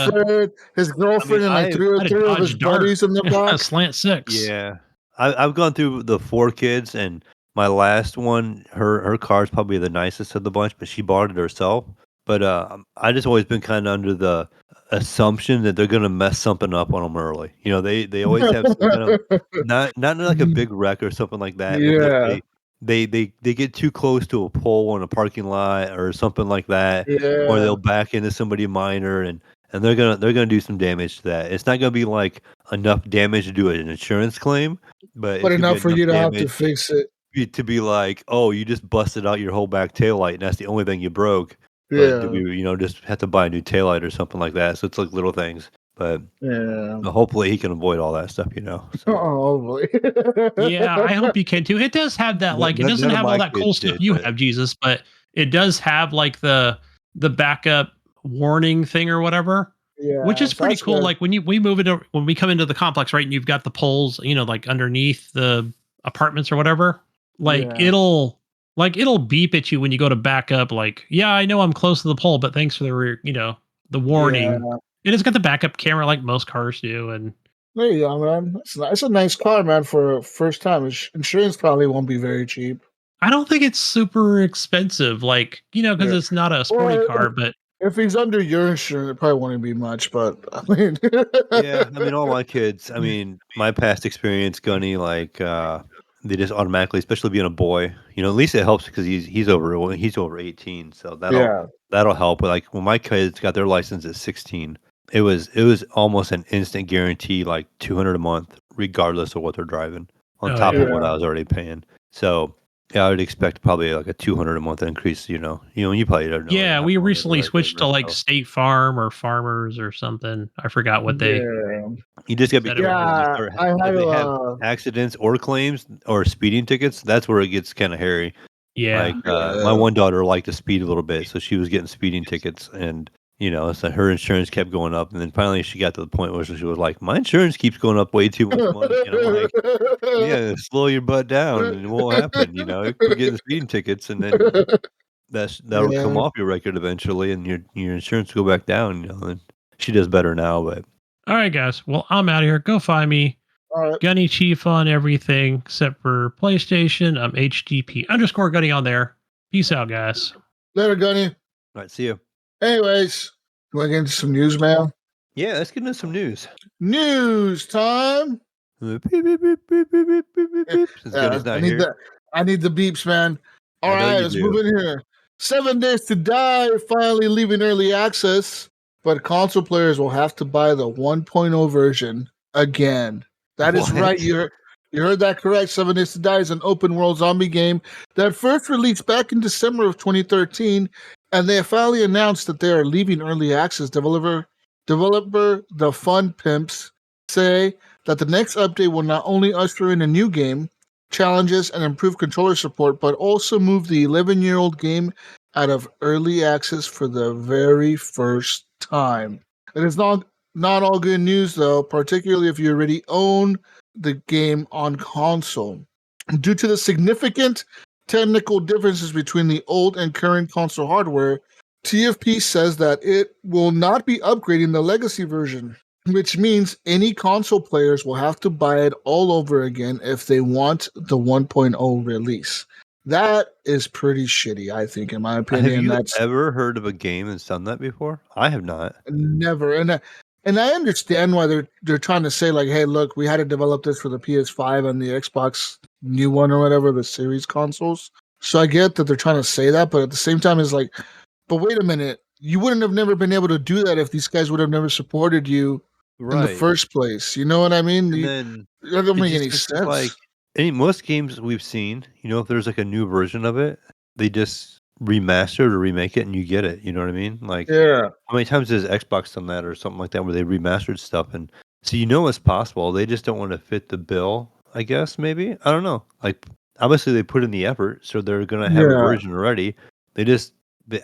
and like three of his buddies in the box. Slant 6. Yeah, I've gone through the 4 kids and. My last one, her car's probably the nicest of the bunch, but she bought it herself. But I just always been kind of under the assumption that they're gonna mess something up on them early. They always have some kind of not like a big wreck or something like that. Yeah. But they get too close to a pole in a parking lot or something like that, or they'll back into somebody minor and they're gonna do some damage to that. It's not gonna be like enough damage to do an insurance claim, but enough for you to have to fix it. To be like, oh, you just busted out your whole back taillight and that's the only thing you broke. Yeah. But just have to buy a new taillight or something like that. So it's like little things. But Yeah. hopefully he can avoid all that stuff, So. Oh boy. Yeah, I hope you can too. It does have that, like, it doesn't None of have all my that cool kids stuff did, you but have, Jesus, but it does have like the backup warning thing or whatever, which Yeah, is so pretty that's cool. good. Like when we come into the complex, right, and you've got the poles, like underneath the apartments or whatever, like Yeah. it'll beep at you when you go to back up, like, yeah, I know I'm close to the pole, but thanks for the warning. Yeah. And it's got the backup camera like most cars do, and There you go, man. That's a nice car, man, for a first time. Insurance probably won't be very cheap. I don't think it's super expensive, like, because Yeah. it's not a sporty Well, car, but if he's under your insurance, it probably won't be much, but I mean, yeah, I mean, all my kids. I mean, my past experience, Gunny, like they just automatically, especially being a boy. At least it helps because he's over 18, so yeah. that'll help. But like when my kids got their license at 16, it was almost an instant guarantee, like 200 a month, regardless of what they're driving, on oh top yeah. of what Yeah. I was already paying. So yeah, I would expect probably like a 200 a month increase. You probably don't know. It Yeah, we happened whenever recently I gave switched to her, like so. State Farm or Farmers or something. I forgot what they Yeah. You just gotta be said it was. careful when they Yeah. start I if had they have a accidents or claims or speeding tickets, that's where it gets kinda hairy. Yeah. Like, my yeah. one daughter liked to speed a little bit, so she was getting speeding tickets, and, so her insurance kept going up, and then finally she got to the point where she was like, "My insurance keeps going up way too much money," and I'm like, "Yeah, slow your butt down, and it won't happen, quit getting speeding tickets, and then that'll come Yeah. off your record eventually, and your insurance will go back down," and she does better now, but All right, guys. Well, I'm out of here. Go find me. All right. Gunny Chief on everything except for PlayStation. I'm HGP _ Gunny on there. Peace out, guys. Later, Gunny. alright, see you. Anyways, you want to get into some news, man? Yeah, let's get into some news. News time. Beep, beep, beep, beep, beep, beep, beep, beep, beep. Since Gunny's I not need here. that. I need the beeps, man. All I know right, you let's do. move in here. 7 Days to Die finally leaving early access, but console players will have to buy the 1.0 version again. That is What? right. You heard that correct. 7 Days to Die is an open world zombie game that first released back in December of 2013, and they finally announced that they are leaving early access. Developer The Fun Pimps say that the next update will not only usher in a new game, challenges, and improve controller support, but also move the 11-year-old game out of early access for the very first time. It is not all good news, though, particularly if you already own the game on console. Due to the significant technical differences between the old and current console hardware, TFP says that it will not be upgrading the legacy version, which means any console players will have to buy it all over again if they want the 1.0 release. That is pretty shitty, I think, in my Have opinion. you That's ever heard of a game that's done that before? I have not. never. And I understand why they're trying to say, like, hey, look, we had to develop this for the PS5 and the Xbox new one or whatever, the series consoles. So I get that they're trying to say that, but at the same time, it's like, but wait a minute, you wouldn't have never been able to do that if these guys would have never supported you in the Right. first place. You know what I mean? And then That doesn't it make just any it's just like sense. most games we've seen, if there's like a new version of it, they just remaster it or remake it and you get it. You know what I mean? Like Yeah. how many times has Xbox done that or something like that where they remastered stuff and so it's possible. They just don't want to fit the bill, I guess, maybe. I don't know. Like obviously they put in the effort, so they're gonna have a Yeah. version already.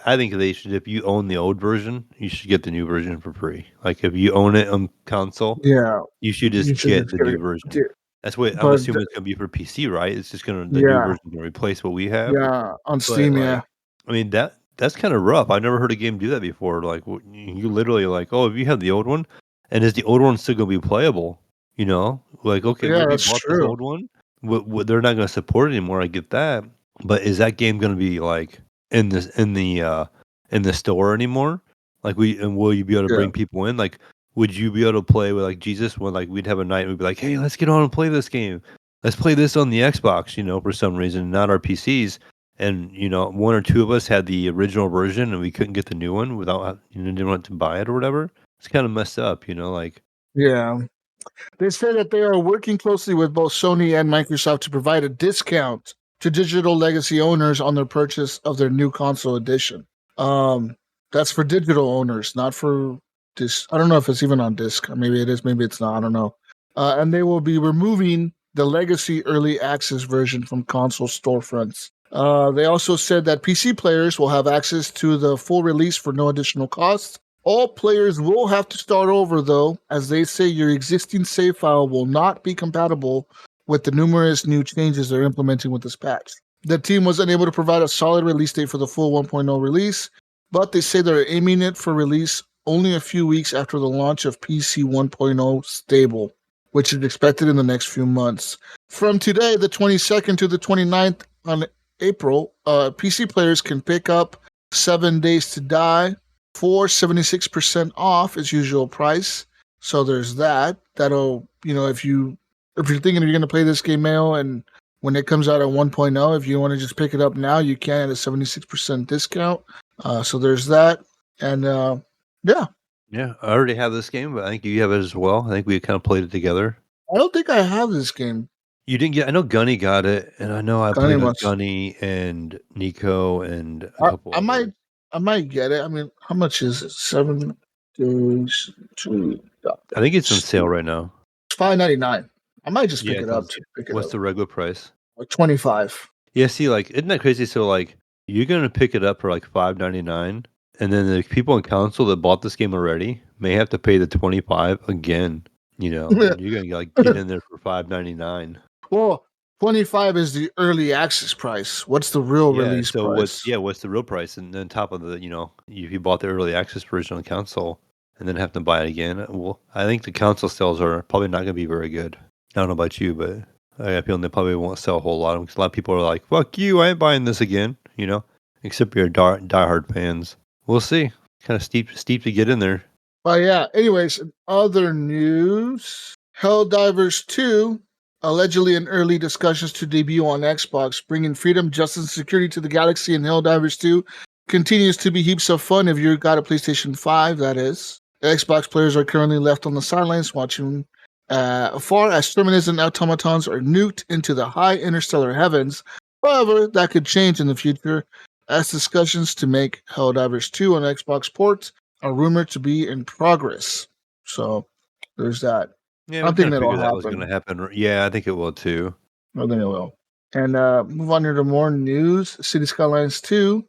I think they should if you own the old version, you should get the new version for free. Like if you own it on console, Yeah. you should You just should get just the get new it. version. Yeah, That's what I'm but assuming it's gonna be for PC, right? It's just the new yeah. version gonna replace what we have. Yeah. On But Steam, like, yeah. I mean that's kind of rough. I never heard a game do that before. Like you literally like, oh, if you have the old one, and is the old one still gonna be playable? Like okay, Yeah, we that's bought this true. old one. They're not gonna support it anymore. I get that, but is that game gonna be like in the store anymore? Like will you be able to Yeah. bring people in? Like would you be able to play with like Jesus when like we'd have a night and we'd be like, hey, let's get on and play this game. Let's play this on the Xbox, for some reason, not our PCs. And one or two of us had the original version and we couldn't get the new one without didn't want to buy it or whatever. It's kind of messed up, like Yeah. They say that they are working closely with both Sony and Microsoft to provide a discount to digital legacy owners on their purchase of their new console edition. That's for digital owners, not for disc. I don't know if it's even on disc. Maybe it is. Maybe it's not. I don't know. And they will be removing the legacy early access version from console storefronts. They also said that PC players will have access to the full release for no additional cost. All players will have to start over, though, as they say your existing save file will not be compatible with the numerous new changes they're implementing with this patch. The team was unable to provide a solid release date for the full 1.0 release, but they say they're aiming it for release only a few weeks after the launch of PC 1.0 stable, which is expected in the next few months. From today, the 22nd to the 29th on April, PC players can pick up 7 Days to Die for 76% off its usual price. So there's that. That'll, if you're thinking you're going to play this game, Mayo, and when it comes out at 1.0, if you want to just pick it up now, you can at a 76% discount. So there's that. And yeah. Yeah, I already have this game, but I think you have it as well. I think we kind of played it together. I don't think I have this game. You didn't get. I know Gunny got it, and I know I Gunny played with must. Gunny and Nico and a couple. I might get it. I mean, how much is it? 7 days to. I think it's on sale right now. It's $5.99. I might just pick Yeah, it it's up. on sale. What's the regular price? Like $25. Yeah, see, like, isn't that crazy? So, like, you're gonna pick it up for like $5.99, and then the people on console that bought this game already may have to pay the $25 again. You're gonna like get in there for $5.99. Well, 25 is the early access price. What's the real release price? What's the real price? And then top of the, if you bought the early access version on console and then have to buy it again, well, I think the console sales are probably not going to be very good. I don't know about you, but I have a feeling they probably won't sell a whole lot because a lot of people are like, "Fuck you, I ain't buying this again." Except your diehard fans. We'll see. Kind of steep to get in there. Well, yeah. Anyways, in other news, Helldivers 2. Allegedly in early discussions to debut on Xbox, bringing freedom, justice, and security to the galaxy in Helldivers 2 continues to be heaps of fun if you got a PlayStation 5, that is. Xbox players are currently left on the sidelines watching afar as terminus and automatons are nuked into the high interstellar heavens. However, that could change in the future as discussions to make Helldivers 2 on Xbox ports are rumored to be in progress. So, there's that. Yeah, I think that'll that happen. was going to happen. Yeah, I think it will too. I think it will. And move on to more news. City Skylines 2.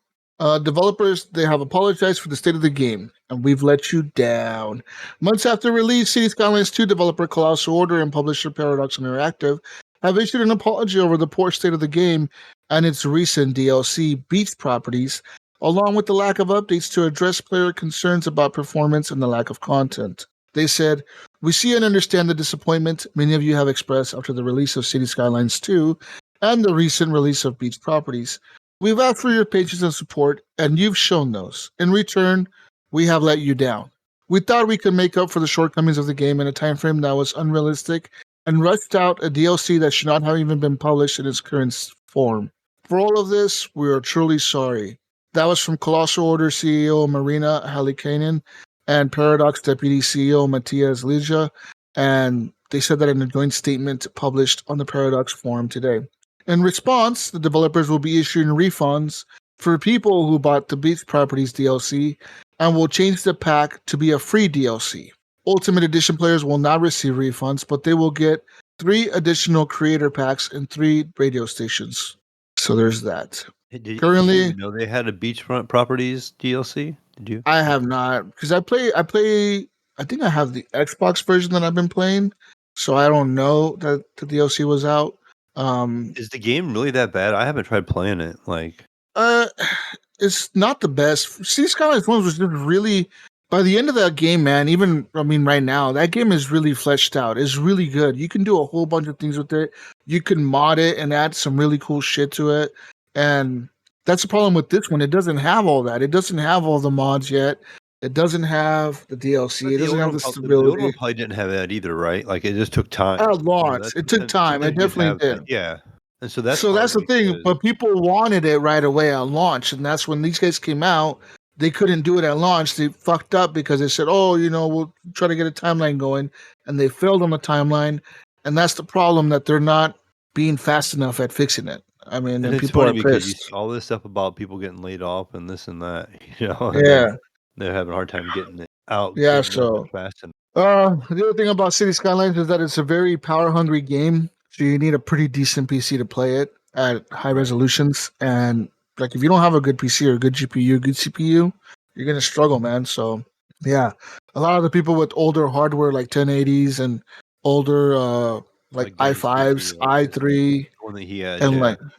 Developers, they have apologized for the state of the game, and we've let you down. Months after release, City Skylines 2 developer Colossal Order and publisher Paradox Interactive have issued an apology over the poor state of the game and its recent DLC Beach properties, along with the lack of updates to address player concerns about performance and the lack of content. They said, "We see and understand the disappointment many of you have expressed after the release of City Skylines 2 and the recent release of Beach Properties. We've asked for your patience and support, and you've shown those. In return, we have let you down. We thought we could make up for the shortcomings of the game in a time frame that was unrealistic and rushed out a DLC that should not have even been published in its current form. For all of this, we are truly sorry." That was from Colossal Order CEO Marina Halikainen and Paradox Deputy CEO Matthias Ligia, and they said that in a joint statement published on the Paradox forum today. In response, the developers will be issuing refunds for people who bought the Beach Properties DLC and will change the pack to be a free DLC. Ultimate Edition players will not receive refunds, but they will get 3 additional creator packs and 3 radio stations. So there's that. Currently, did you know they had a Beachfront Properties DLC? Did you? I have not, because I play. I think I have the Xbox version that I've been playing, so I don't know that the DLC was out. Is the game really that bad? I haven't tried playing it. It's not the best. City Skylines 1 was just really. By the end of that game, man, right now, that game is really fleshed out. It's really good. You can do a whole bunch of things with it. You can mod it and add some really cool shit to it. And that's the problem with this one. It doesn't have all that. It doesn't have all the mods yet. It doesn't have the DLC. It doesn't have the stability. The old one probably didn't have that either, right? Like, it just took time. At launch, it took time. It definitely did. Yeah. And so that's the thing. But people wanted it right away at launch. And that's when these guys came out. They couldn't do it at launch. They fucked up because they said, "Oh, we'll try to get a timeline going," and they failed on the timeline. And that's the problem, that they're not being fast enough at fixing it. I mean, and people are because pissed. you see all this stuff about people getting laid off and this and that. Yeah, they're having a hard time getting it. out Yeah, game mode so fast enough. the other thing about City Skylines is that it's a very power hungry game. So you need a pretty decent PC to play it at high Right. resolutions. And like if you don't have a good PC or a good GPU, good CPU, you're gonna struggle, man. So yeah. A lot of the people with older hardware like 1080s and older like Gunny's i5s, PC, i3, the one that he has, and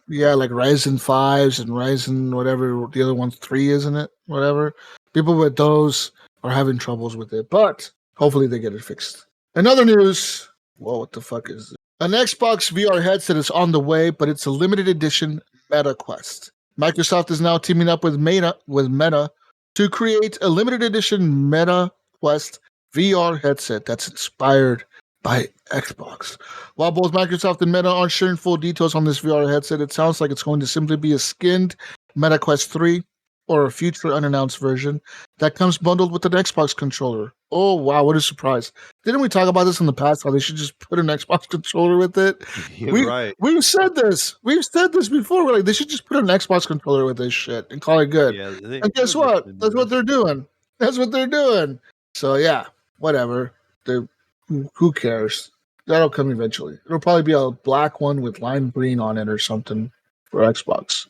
yeah. like Ryzen 5s and Ryzen whatever the other one's 3, isn't it? Whatever. People with those are having troubles with it. But hopefully they get it fixed. In other news, whoa, what the fuck is this? An Xbox VR headset is on the way, but it's a limited edition Meta Quest. Microsoft is now teaming up with Meta to create a limited edition Meta Quest VR headset that's inspired by Xbox. While both Microsoft and Meta aren't sharing full details on this VR headset, it sounds like it's going to simply be a skinned Meta Quest 3 or a future unannounced version that comes bundled with an Xbox controller. Oh, wow, what a surprise. Didn't we talk about this in the past, how they should just put an Xbox controller with it? You're right. We've said this. We've said this before. We're like, they should just put an Xbox controller with this shit and call it good. Yeah, And guess what? That's what they're doing. That's what they're doing. So, yeah, whatever. Who cares? That'll come eventually. It'll probably be a black one with lime green on it or something for Xbox.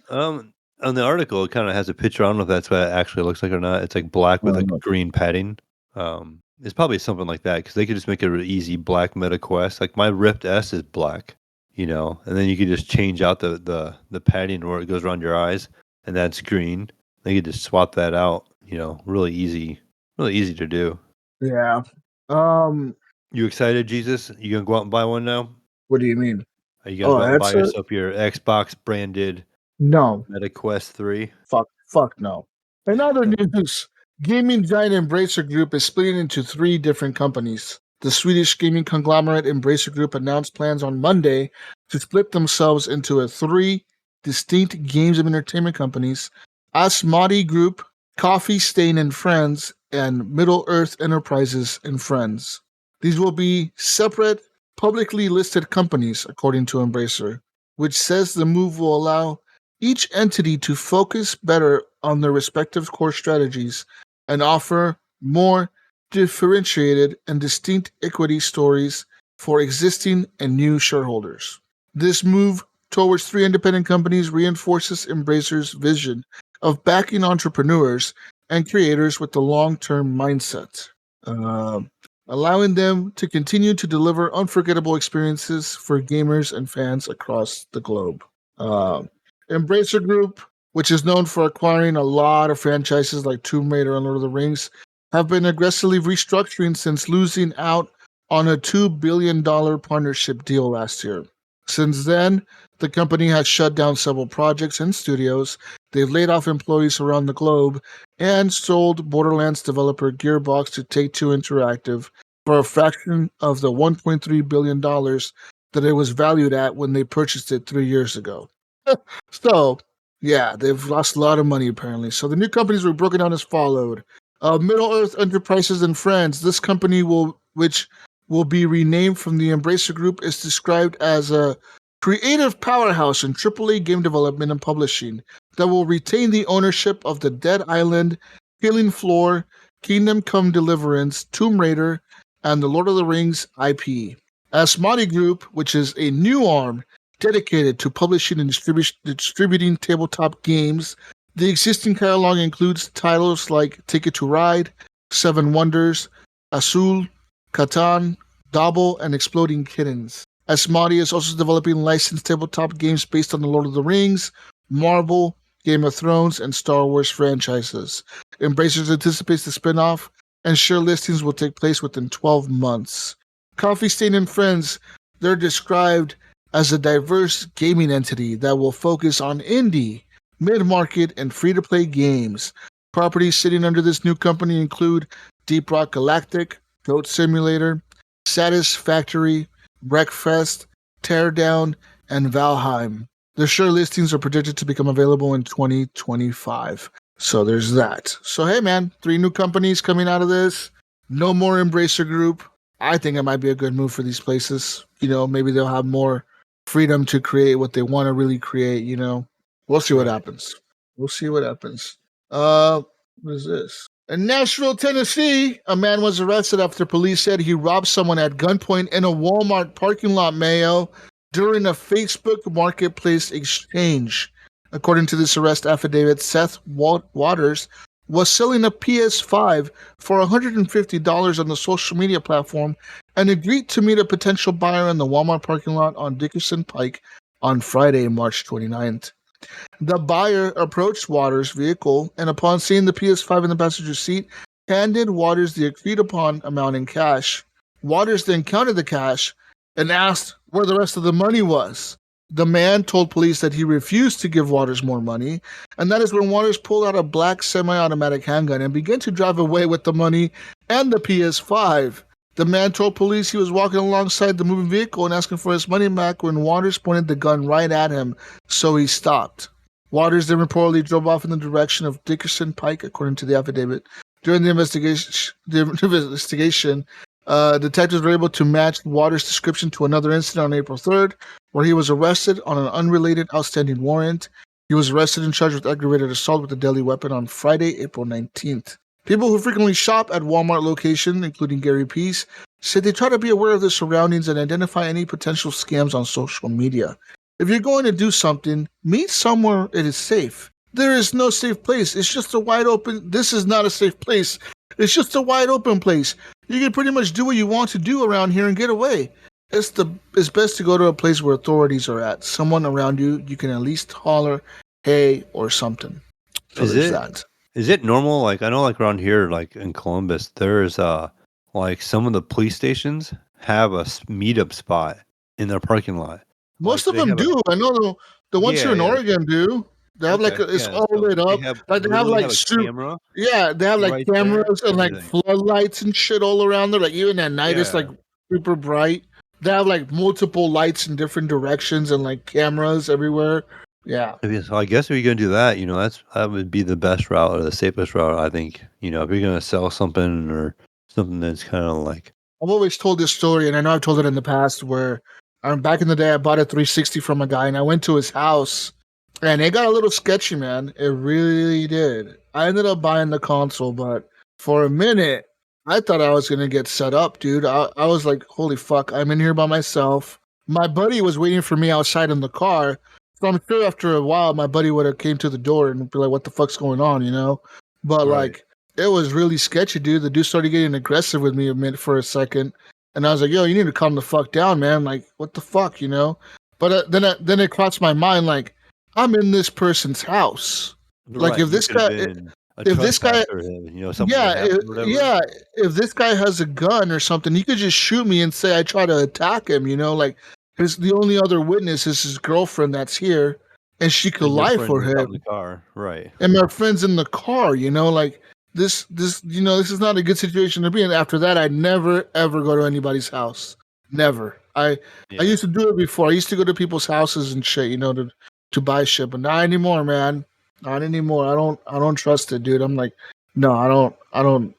On the article, it kind of has a picture. I don't know if that's what it actually looks like or not. It's like black with like green padding. It's probably something like that because they could just make it an easy black Meta Quest. Like my Rift S is black, and then you could just change out the padding where it goes around your eyes, and that's green. They could just swap that out. Really easy to do. Yeah. You excited, Jesus? You gonna go out and buy one now? What do you mean? Are you gonna go out and buy headset? yourself your Xbox branded No. Meta Quest 3? Fuck no. In other news, gaming giant Embracer Group is splitting into 3 different companies. The Swedish gaming conglomerate Embracer Group announced plans on Monday to split themselves into 3 distinct games and entertainment companies: Asmodee Group, Coffee Stain and Friends, and Middle Earth Enterprises and Friends. These will be separate, publicly listed companies, according to Embracer, which says the move will allow each entity to focus better on their respective core strategies and offer more differentiated and distinct equity stories for existing and new shareholders. This move towards 3 independent companies reinforces Embracer's vision of backing entrepreneurs and creators with the long-term mindset, allowing them to continue to deliver unforgettable experiences for gamers and fans across the globe. Embracer Group, which is known for acquiring a lot of franchises like Tomb Raider and Lord of the Rings, have been aggressively restructuring since losing out on a $2 billion partnership deal last year. Since then, the company has shut down several projects and studios, they've laid off employees around the globe, and sold Borderlands developer Gearbox to Take-Two Interactive for a fraction of the $1.3 billion that it was valued at when they purchased it 3 years ago. So, yeah, they've lost a lot of money apparently. So the new companies were broken down as followed. Middle Earth Enterprises and Friends. This company which will be renamed from the Embracer Group, is described as a creative powerhouse in AAA game development and publishing that will retain the ownership of the Dead Island, Killing Floor, Kingdom Come Deliverance, Tomb Raider, and the Lord of the Rings IP. Asmodee Group, which is a new arm dedicated to publishing and distributing tabletop games. The existing catalog includes titles like Ticket to Ride, 7 Wonders, Azul, Catan, Dobble, and Exploding Kittens. Asmodee is also developing licensed tabletop games based on the Lord of the Rings, Marvel, Game of Thrones, and Star Wars franchises. Embracer anticipates the spin-off, and share listings will take place within 12 months. Coffee Stain and Friends, they're described as a diverse gaming entity that will focus on indie, mid-market, and free-to-play games. Properties sitting under this new company include Deep Rock Galactic, Goat Simulator, Satisfactory, Breakfast, Teardown, and Valheim. The share listings are predicted to become available in 2025. So there's that. So hey man, 3 new companies coming out of this. No more Embracer Group. I think it might be a good move for these places. Maybe they'll have more freedom to create what they want to really create. We'll see what happens. We'll see what happens. What is this? In Nashville, Tennessee, a man was arrested after police said he robbed someone at gunpoint in a Walmart parking lot, Mayo, during a Facebook marketplace exchange. According to this arrest affidavit, Seth Waters was selling a PS5 for $150 on the social media platform and agreed to meet a potential buyer in the Walmart parking lot on Dickerson Pike on Friday, March 29th. The buyer approached Waters' vehicle and, upon seeing the PS5 in the passenger seat, handed Waters the agreed upon amount in cash. Waters then counted the cash and asked where the rest of the money was. The man told police that he refused to give Waters more money, and that is when Waters pulled out a black semi-automatic handgun and began to drive away with the money and the PS5. The man told police he was walking alongside the moving vehicle and asking for his money back when Waters pointed the gun right at him, so he stopped. Waters then reportedly drove off in the direction of Dickerson Pike, according to the affidavit. During the investigation, detectives were able to match Waters' description to another incident on April 3rd, where he was arrested on an unrelated outstanding warrant. He was arrested and charged with aggravated assault with a deadly weapon on Friday, April 19th. People who frequently shop at Walmart location, including Gary Peace, said they try to be aware of their surroundings and identify any potential scams on social media. If you're going to do something, meet somewhere it is safe. There is no safe place. It's just a wide open. This is not a safe place. It's just a wide open place. You can pretty much do what you want to do around here and get away. It's best to go to a place where authorities are at. Someone around you can at least holler, hey, or something. So is it normal? Like, I know, like around here, like in Columbus, there's like some of the police stations have a meetup spot in their parking lot. Most of them do. I know the ones here in Oregon do. They have like it's all lit up. Like they have like camera. Yeah, they have like cameras and like floodlights and shit all around there. Like even at night, it's like super bright. They have like multiple lights in different directions and like cameras everywhere. Yeah. So I guess if you're gonna do that, that would be the best route or the safest route. I think if you're gonna sell something or something that's kind of like. I've always told this story, and I know I've told it in the past where. Back in the day, I bought a 360 from a guy, and I went to his house, and it got a little sketchy, man. It really did. I ended up buying the console, but for a minute, I thought I was going to get set up, dude. I was like, holy fuck, I'm in here by myself. My buddy was waiting for me outside in the car, so I'm sure after a while, my buddy would have came to the door and be like, what the fuck's going on, But, like, it was really sketchy, dude. The dude started getting aggressive with me for a second. And I was like, yo, you need to calm the fuck down, man. Like, what the fuck, But then it crossed my mind, like, I'm in this person's house. Like, if this guy, if this guy has a gun or something, he could just shoot me and say I try to attack him, Like, the only other witness is his girlfriend that's here, and she could lie for him. In the car. Right. And my friend's in the car, like. This is not a good situation to be in. After that, I'd never ever go to anybody's house. Never. I used to do it before. I used to go to people's houses and shit, to buy shit, but not anymore, man. Not anymore. I don't trust it, dude. I'm like, no, I don't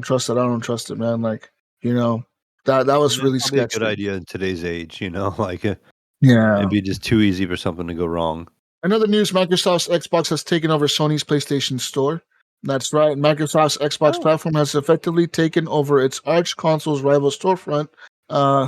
trust it. I don't trust it, man. Like, that was really sketchy. A good idea in today's age, like it'd be just too easy for something to go wrong. Another news: Microsoft's Xbox has taken over Sony's PlayStation Store. That's right. Microsoft's Xbox platform has effectively taken over its arch console's rival storefront.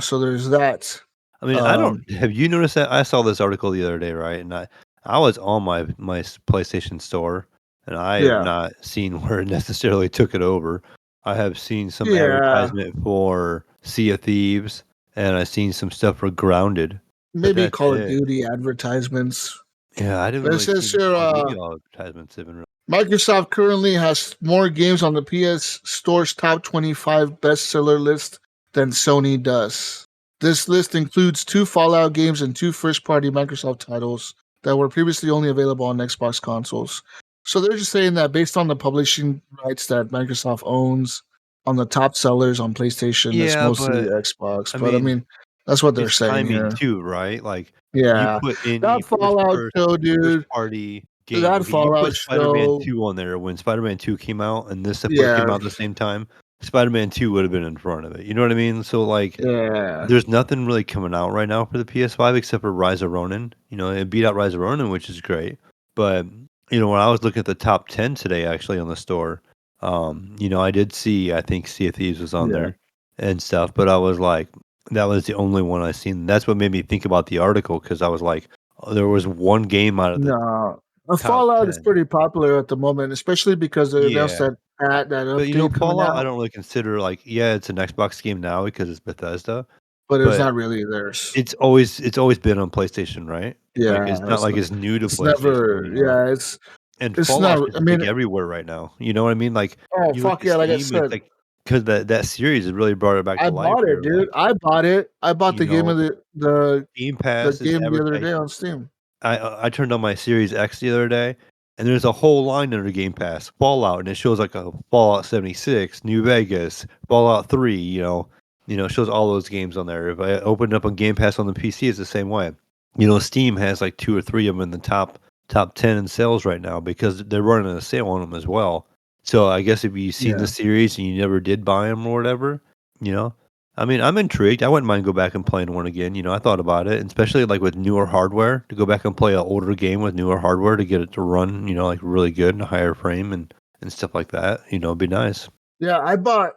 So there's that. I mean, have you noticed that? I saw this article the other day, right? And I was on my PlayStation Store, and I have not seen where it necessarily took it over. I have seen some advertisement for Sea of Thieves, and I've seen some stuff for Grounded. Maybe Call of Duty advertisements. Yeah, I didn't really see advertisements even. Microsoft currently has more games on the PS Store's top 25 bestseller list than Sony does. This list includes 2 Fallout games and 2 first-party Microsoft titles that were previously only available on Xbox consoles. So they're just saying that based on the publishing rights that Microsoft owns on the top sellers on PlayStation, it's mostly Xbox. I mean, that's what they're saying here. Too, right? Like, you put in that Fallout show, dude. First-party game. That Fallout put Spider-Man 2 on there when Spider-Man 2 came out, and this came out at the same time. Spider-Man 2 would have been in front of it. You know what I mean? So, like, there's nothing really coming out right now for the PS5 except for Rise of Ronin. It beat out Rise of Ronin, which is great. But, when I was looking at the top 10 today, actually, on the store, I did see, I think Sea of Thieves was on Yeah. there and stuff, but I was like, that was the only one I seen. That's what made me think about the article because I was like, oh, there was one game out of the No, top Fallout is 10. pretty popular at the moment, especially because they announced Yeah. that But update coming Fallout, I out, don't really consider like, yeah, it's an Xbox game now because it's Bethesda, but it's but not really theirs. it's always been on PlayStation, right? Like Yeah, it's not like it's new to it's PlayStation, never. Yeah, And it's Fallout's not. I just big mean, everywhere right now. You know what I mean? Like oh you look fuck at yeah! Like I Steam, it's said, like because that series has really brought it back I to life bought it, here. dude. Like I bought it. I bought you the game know, of Game the Pass is game the other day advertised. on Steam. I turned on my Series X the other day, and there's a whole line under Game Pass, Fallout, and it shows like a Fallout 76, New Vegas, Fallout 3. It shows all those games on there. If I open it up on Game Pass on the PC, it's the same way. Steam has like 2 or 3 of them in the top 10 in sales right now because they're running a sale on them as well. So I guess if you've seen Yeah. the series and you never did buy them or whatever, you know, I mean, I'm intrigued. I wouldn't mind go back and playing one again. I thought about it, and especially like with newer hardware to go back and play an older game with newer hardware to get it to run, like really good and a higher frame and stuff like that. It'd be nice. Yeah, I bought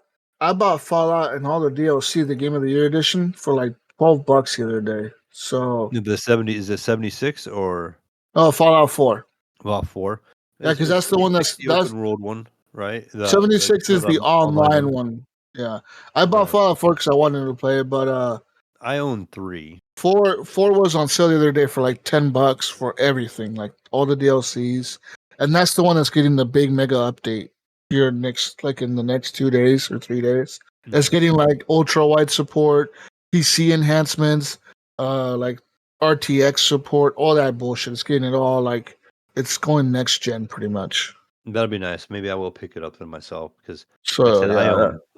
Fallout and all the DLC, the Game of the Year edition, for like $12 the other day. So The 70 is it 76 or Fallout 4. about 4? Yeah, Is because is that's the one 76 that's the open world one, right? The 76 kind is of the online online one, one. Yeah, I bought right? Fallout 4 because I wanted to play it, but I own 3. four was on sale the other day for like $10 for everything, like all the DLCs, and that's the one that's getting the big mega update here next, like in the next 2 days or 3 days. It's Nice. getting like ultra wide support, PC enhancements, like RTX support, all that bullshit. It's getting it all like it's going next gen pretty much. That'll be nice. Maybe I will pick it up then myself because, like I So said, I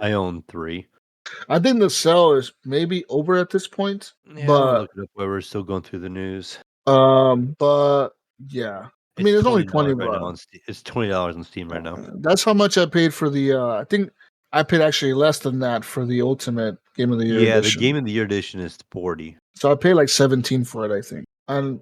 yeah, own 3. I think the sale is maybe over at this point, Yeah, I'm gonna but look it up while we're still going through the news. but yeah, I It's mean it's only $20 20 right now bucks. on Steam. It's $20 on Steam right now. That's how much I paid for the. I think I paid actually less than that for the Ultimate Game of the Year Yeah, the Game edition. of the Year edition is 40. So I paid like 17 for it, I think. And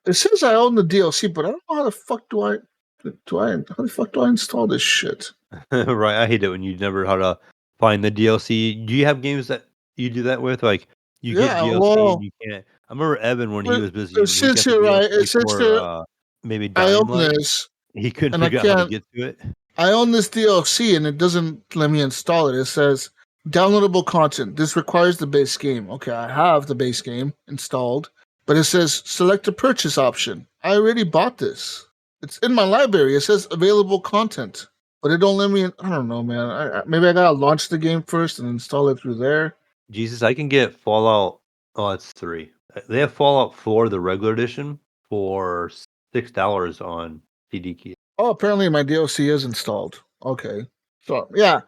it says I own the DLC, but I don't know how the fuck how the fuck do I install this shit? Right, I hate it when you never how to find the DLC. Do you have games that you do that with? Like you get Yeah, DLC and well, you can't. I remember Evan when he it, was busy it and he says got the here, right? It DLC says for here maybe I Dying own Light. this, He couldn't and I figure out how to can't. get to it. I own this DLC and it doesn't let me install it. It says downloadable content. This requires the base game. Okay, I have the base game installed, but it says select a purchase option. I already bought this. It's in my library. It says available content, but it don't let me. I don't know, man. Maybe I gotta launch the game first and install it through there. Jesus, I can get Fallout. Oh, it's 3. They have Fallout 4, the regular edition, for $6 on CD Key. Oh, apparently my DLC is installed. Okay. So yeah,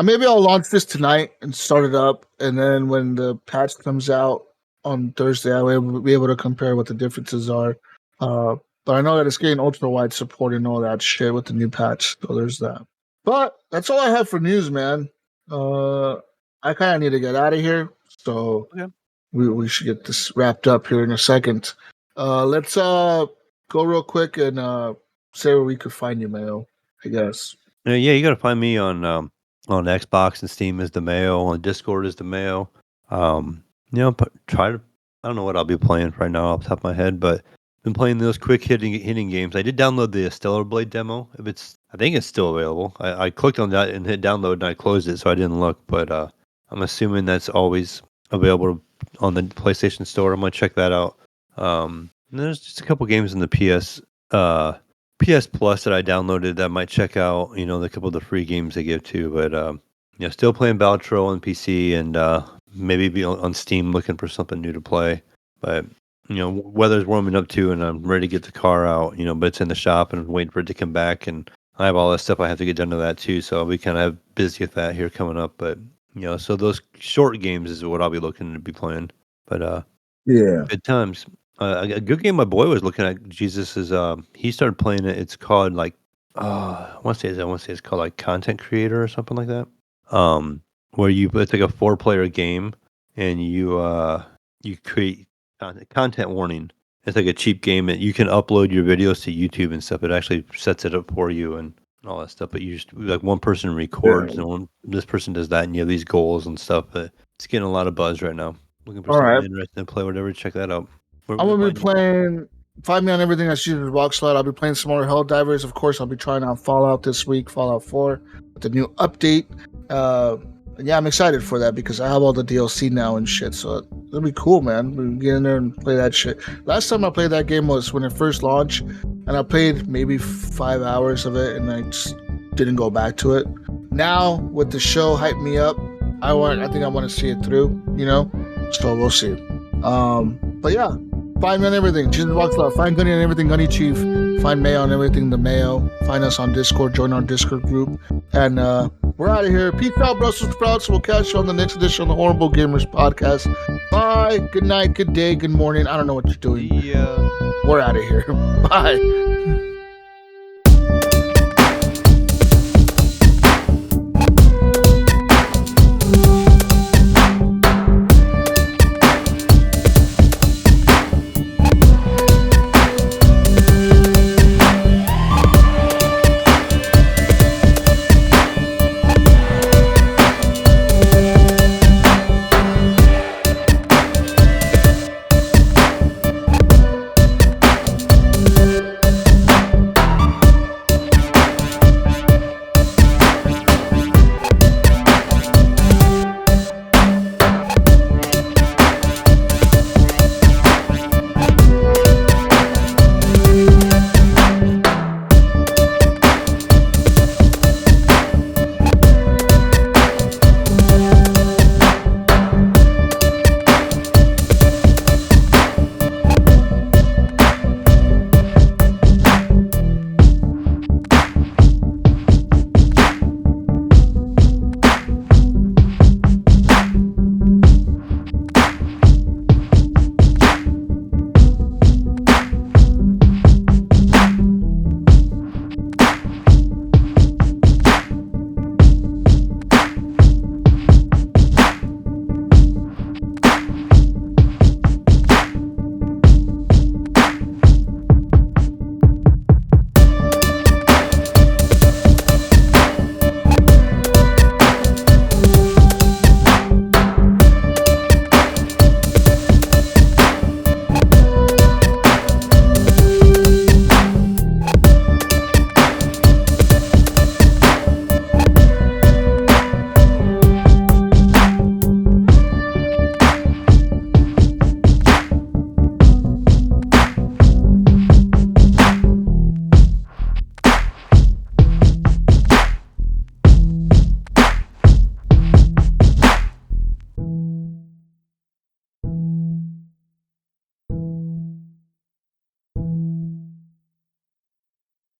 maybe I'll launch this tonight and start it up, and then when the patch comes out on Thursday, I will be able to compare what the differences are. But I know that it's getting ultra wide support and all that shit with the new patch. So there's that. But that's all I have for news, man. I kind of need to get out of here, so Okay. we should get this wrapped up here in a second. Let's go real quick and say where we could find you, Mayo. I guess. Yeah, you gotta find me on Xbox and Steam as the Mayo, on Discord as the Mayo. Try to. I don't know what I'll be playing right now off the top of my head, but been playing those quick hitting games. I did download the Stellar Blade demo. I think it's still available. I clicked on that and hit download and I closed it, so I didn't look. But I'm assuming that's always available on the PlayStation Store. I'm gonna check that out. And there's just a couple games in the PS Plus that I downloaded that I might check out. The couple of the free games they give too. But still playing Balatro on PC and maybe be on Steam looking for something new to play. But weather's warming up too, and I'm ready to get the car out. But it's in the shop and waiting for it to come back, and I have all that stuff I have to get done to that too. So I'll be kind of busy with that here coming up. But so those short games is what I'll be looking to be playing. But Yeah. good times. A good game my boy was looking at. Jesus is he started playing it. It's called like I want to say it's called like Content Creator or something like that. Where it's like a 4-player game and you create content warning. It's like a cheap game that you can upload your videos to YouTube and stuff. It actually sets it up for you and and all that stuff. But you just like one person records and this person does that, and you have these goals and stuff. But it's getting a lot of buzz right now. Looking for something interesting to play, whatever. Check that out. I'm gonna be playing. Find me on everything that's used in the box slot. I'll be playing some more Helldivers. Of course, I'll be trying out Fallout this week, Fallout 4, with the new update. Yeah, I'm excited for that because I have all the DLC now and shit. So it'll be cool, man. We can get in there and play that shit. Last time I played that game was when it first launched, and I played maybe 5 hours of it, and I just didn't go back to it. Now with the show hype me up, I think I want to see it through. You know, so we'll see. But yeah. Find me on everything. Jesus Walks Loud. Find Gunny on everything. Gunny Chief. Find Mayo on everything. The Mayo. Find us on Discord. Join our Discord group. And we're out of here. Peace out, Brussels sprouts. We'll catch you on the next edition of the Horrible Gamers podcast. Bye. Good night. Good day. Good morning. I don't know what you're doing. Yeah. We're out of here. Bye.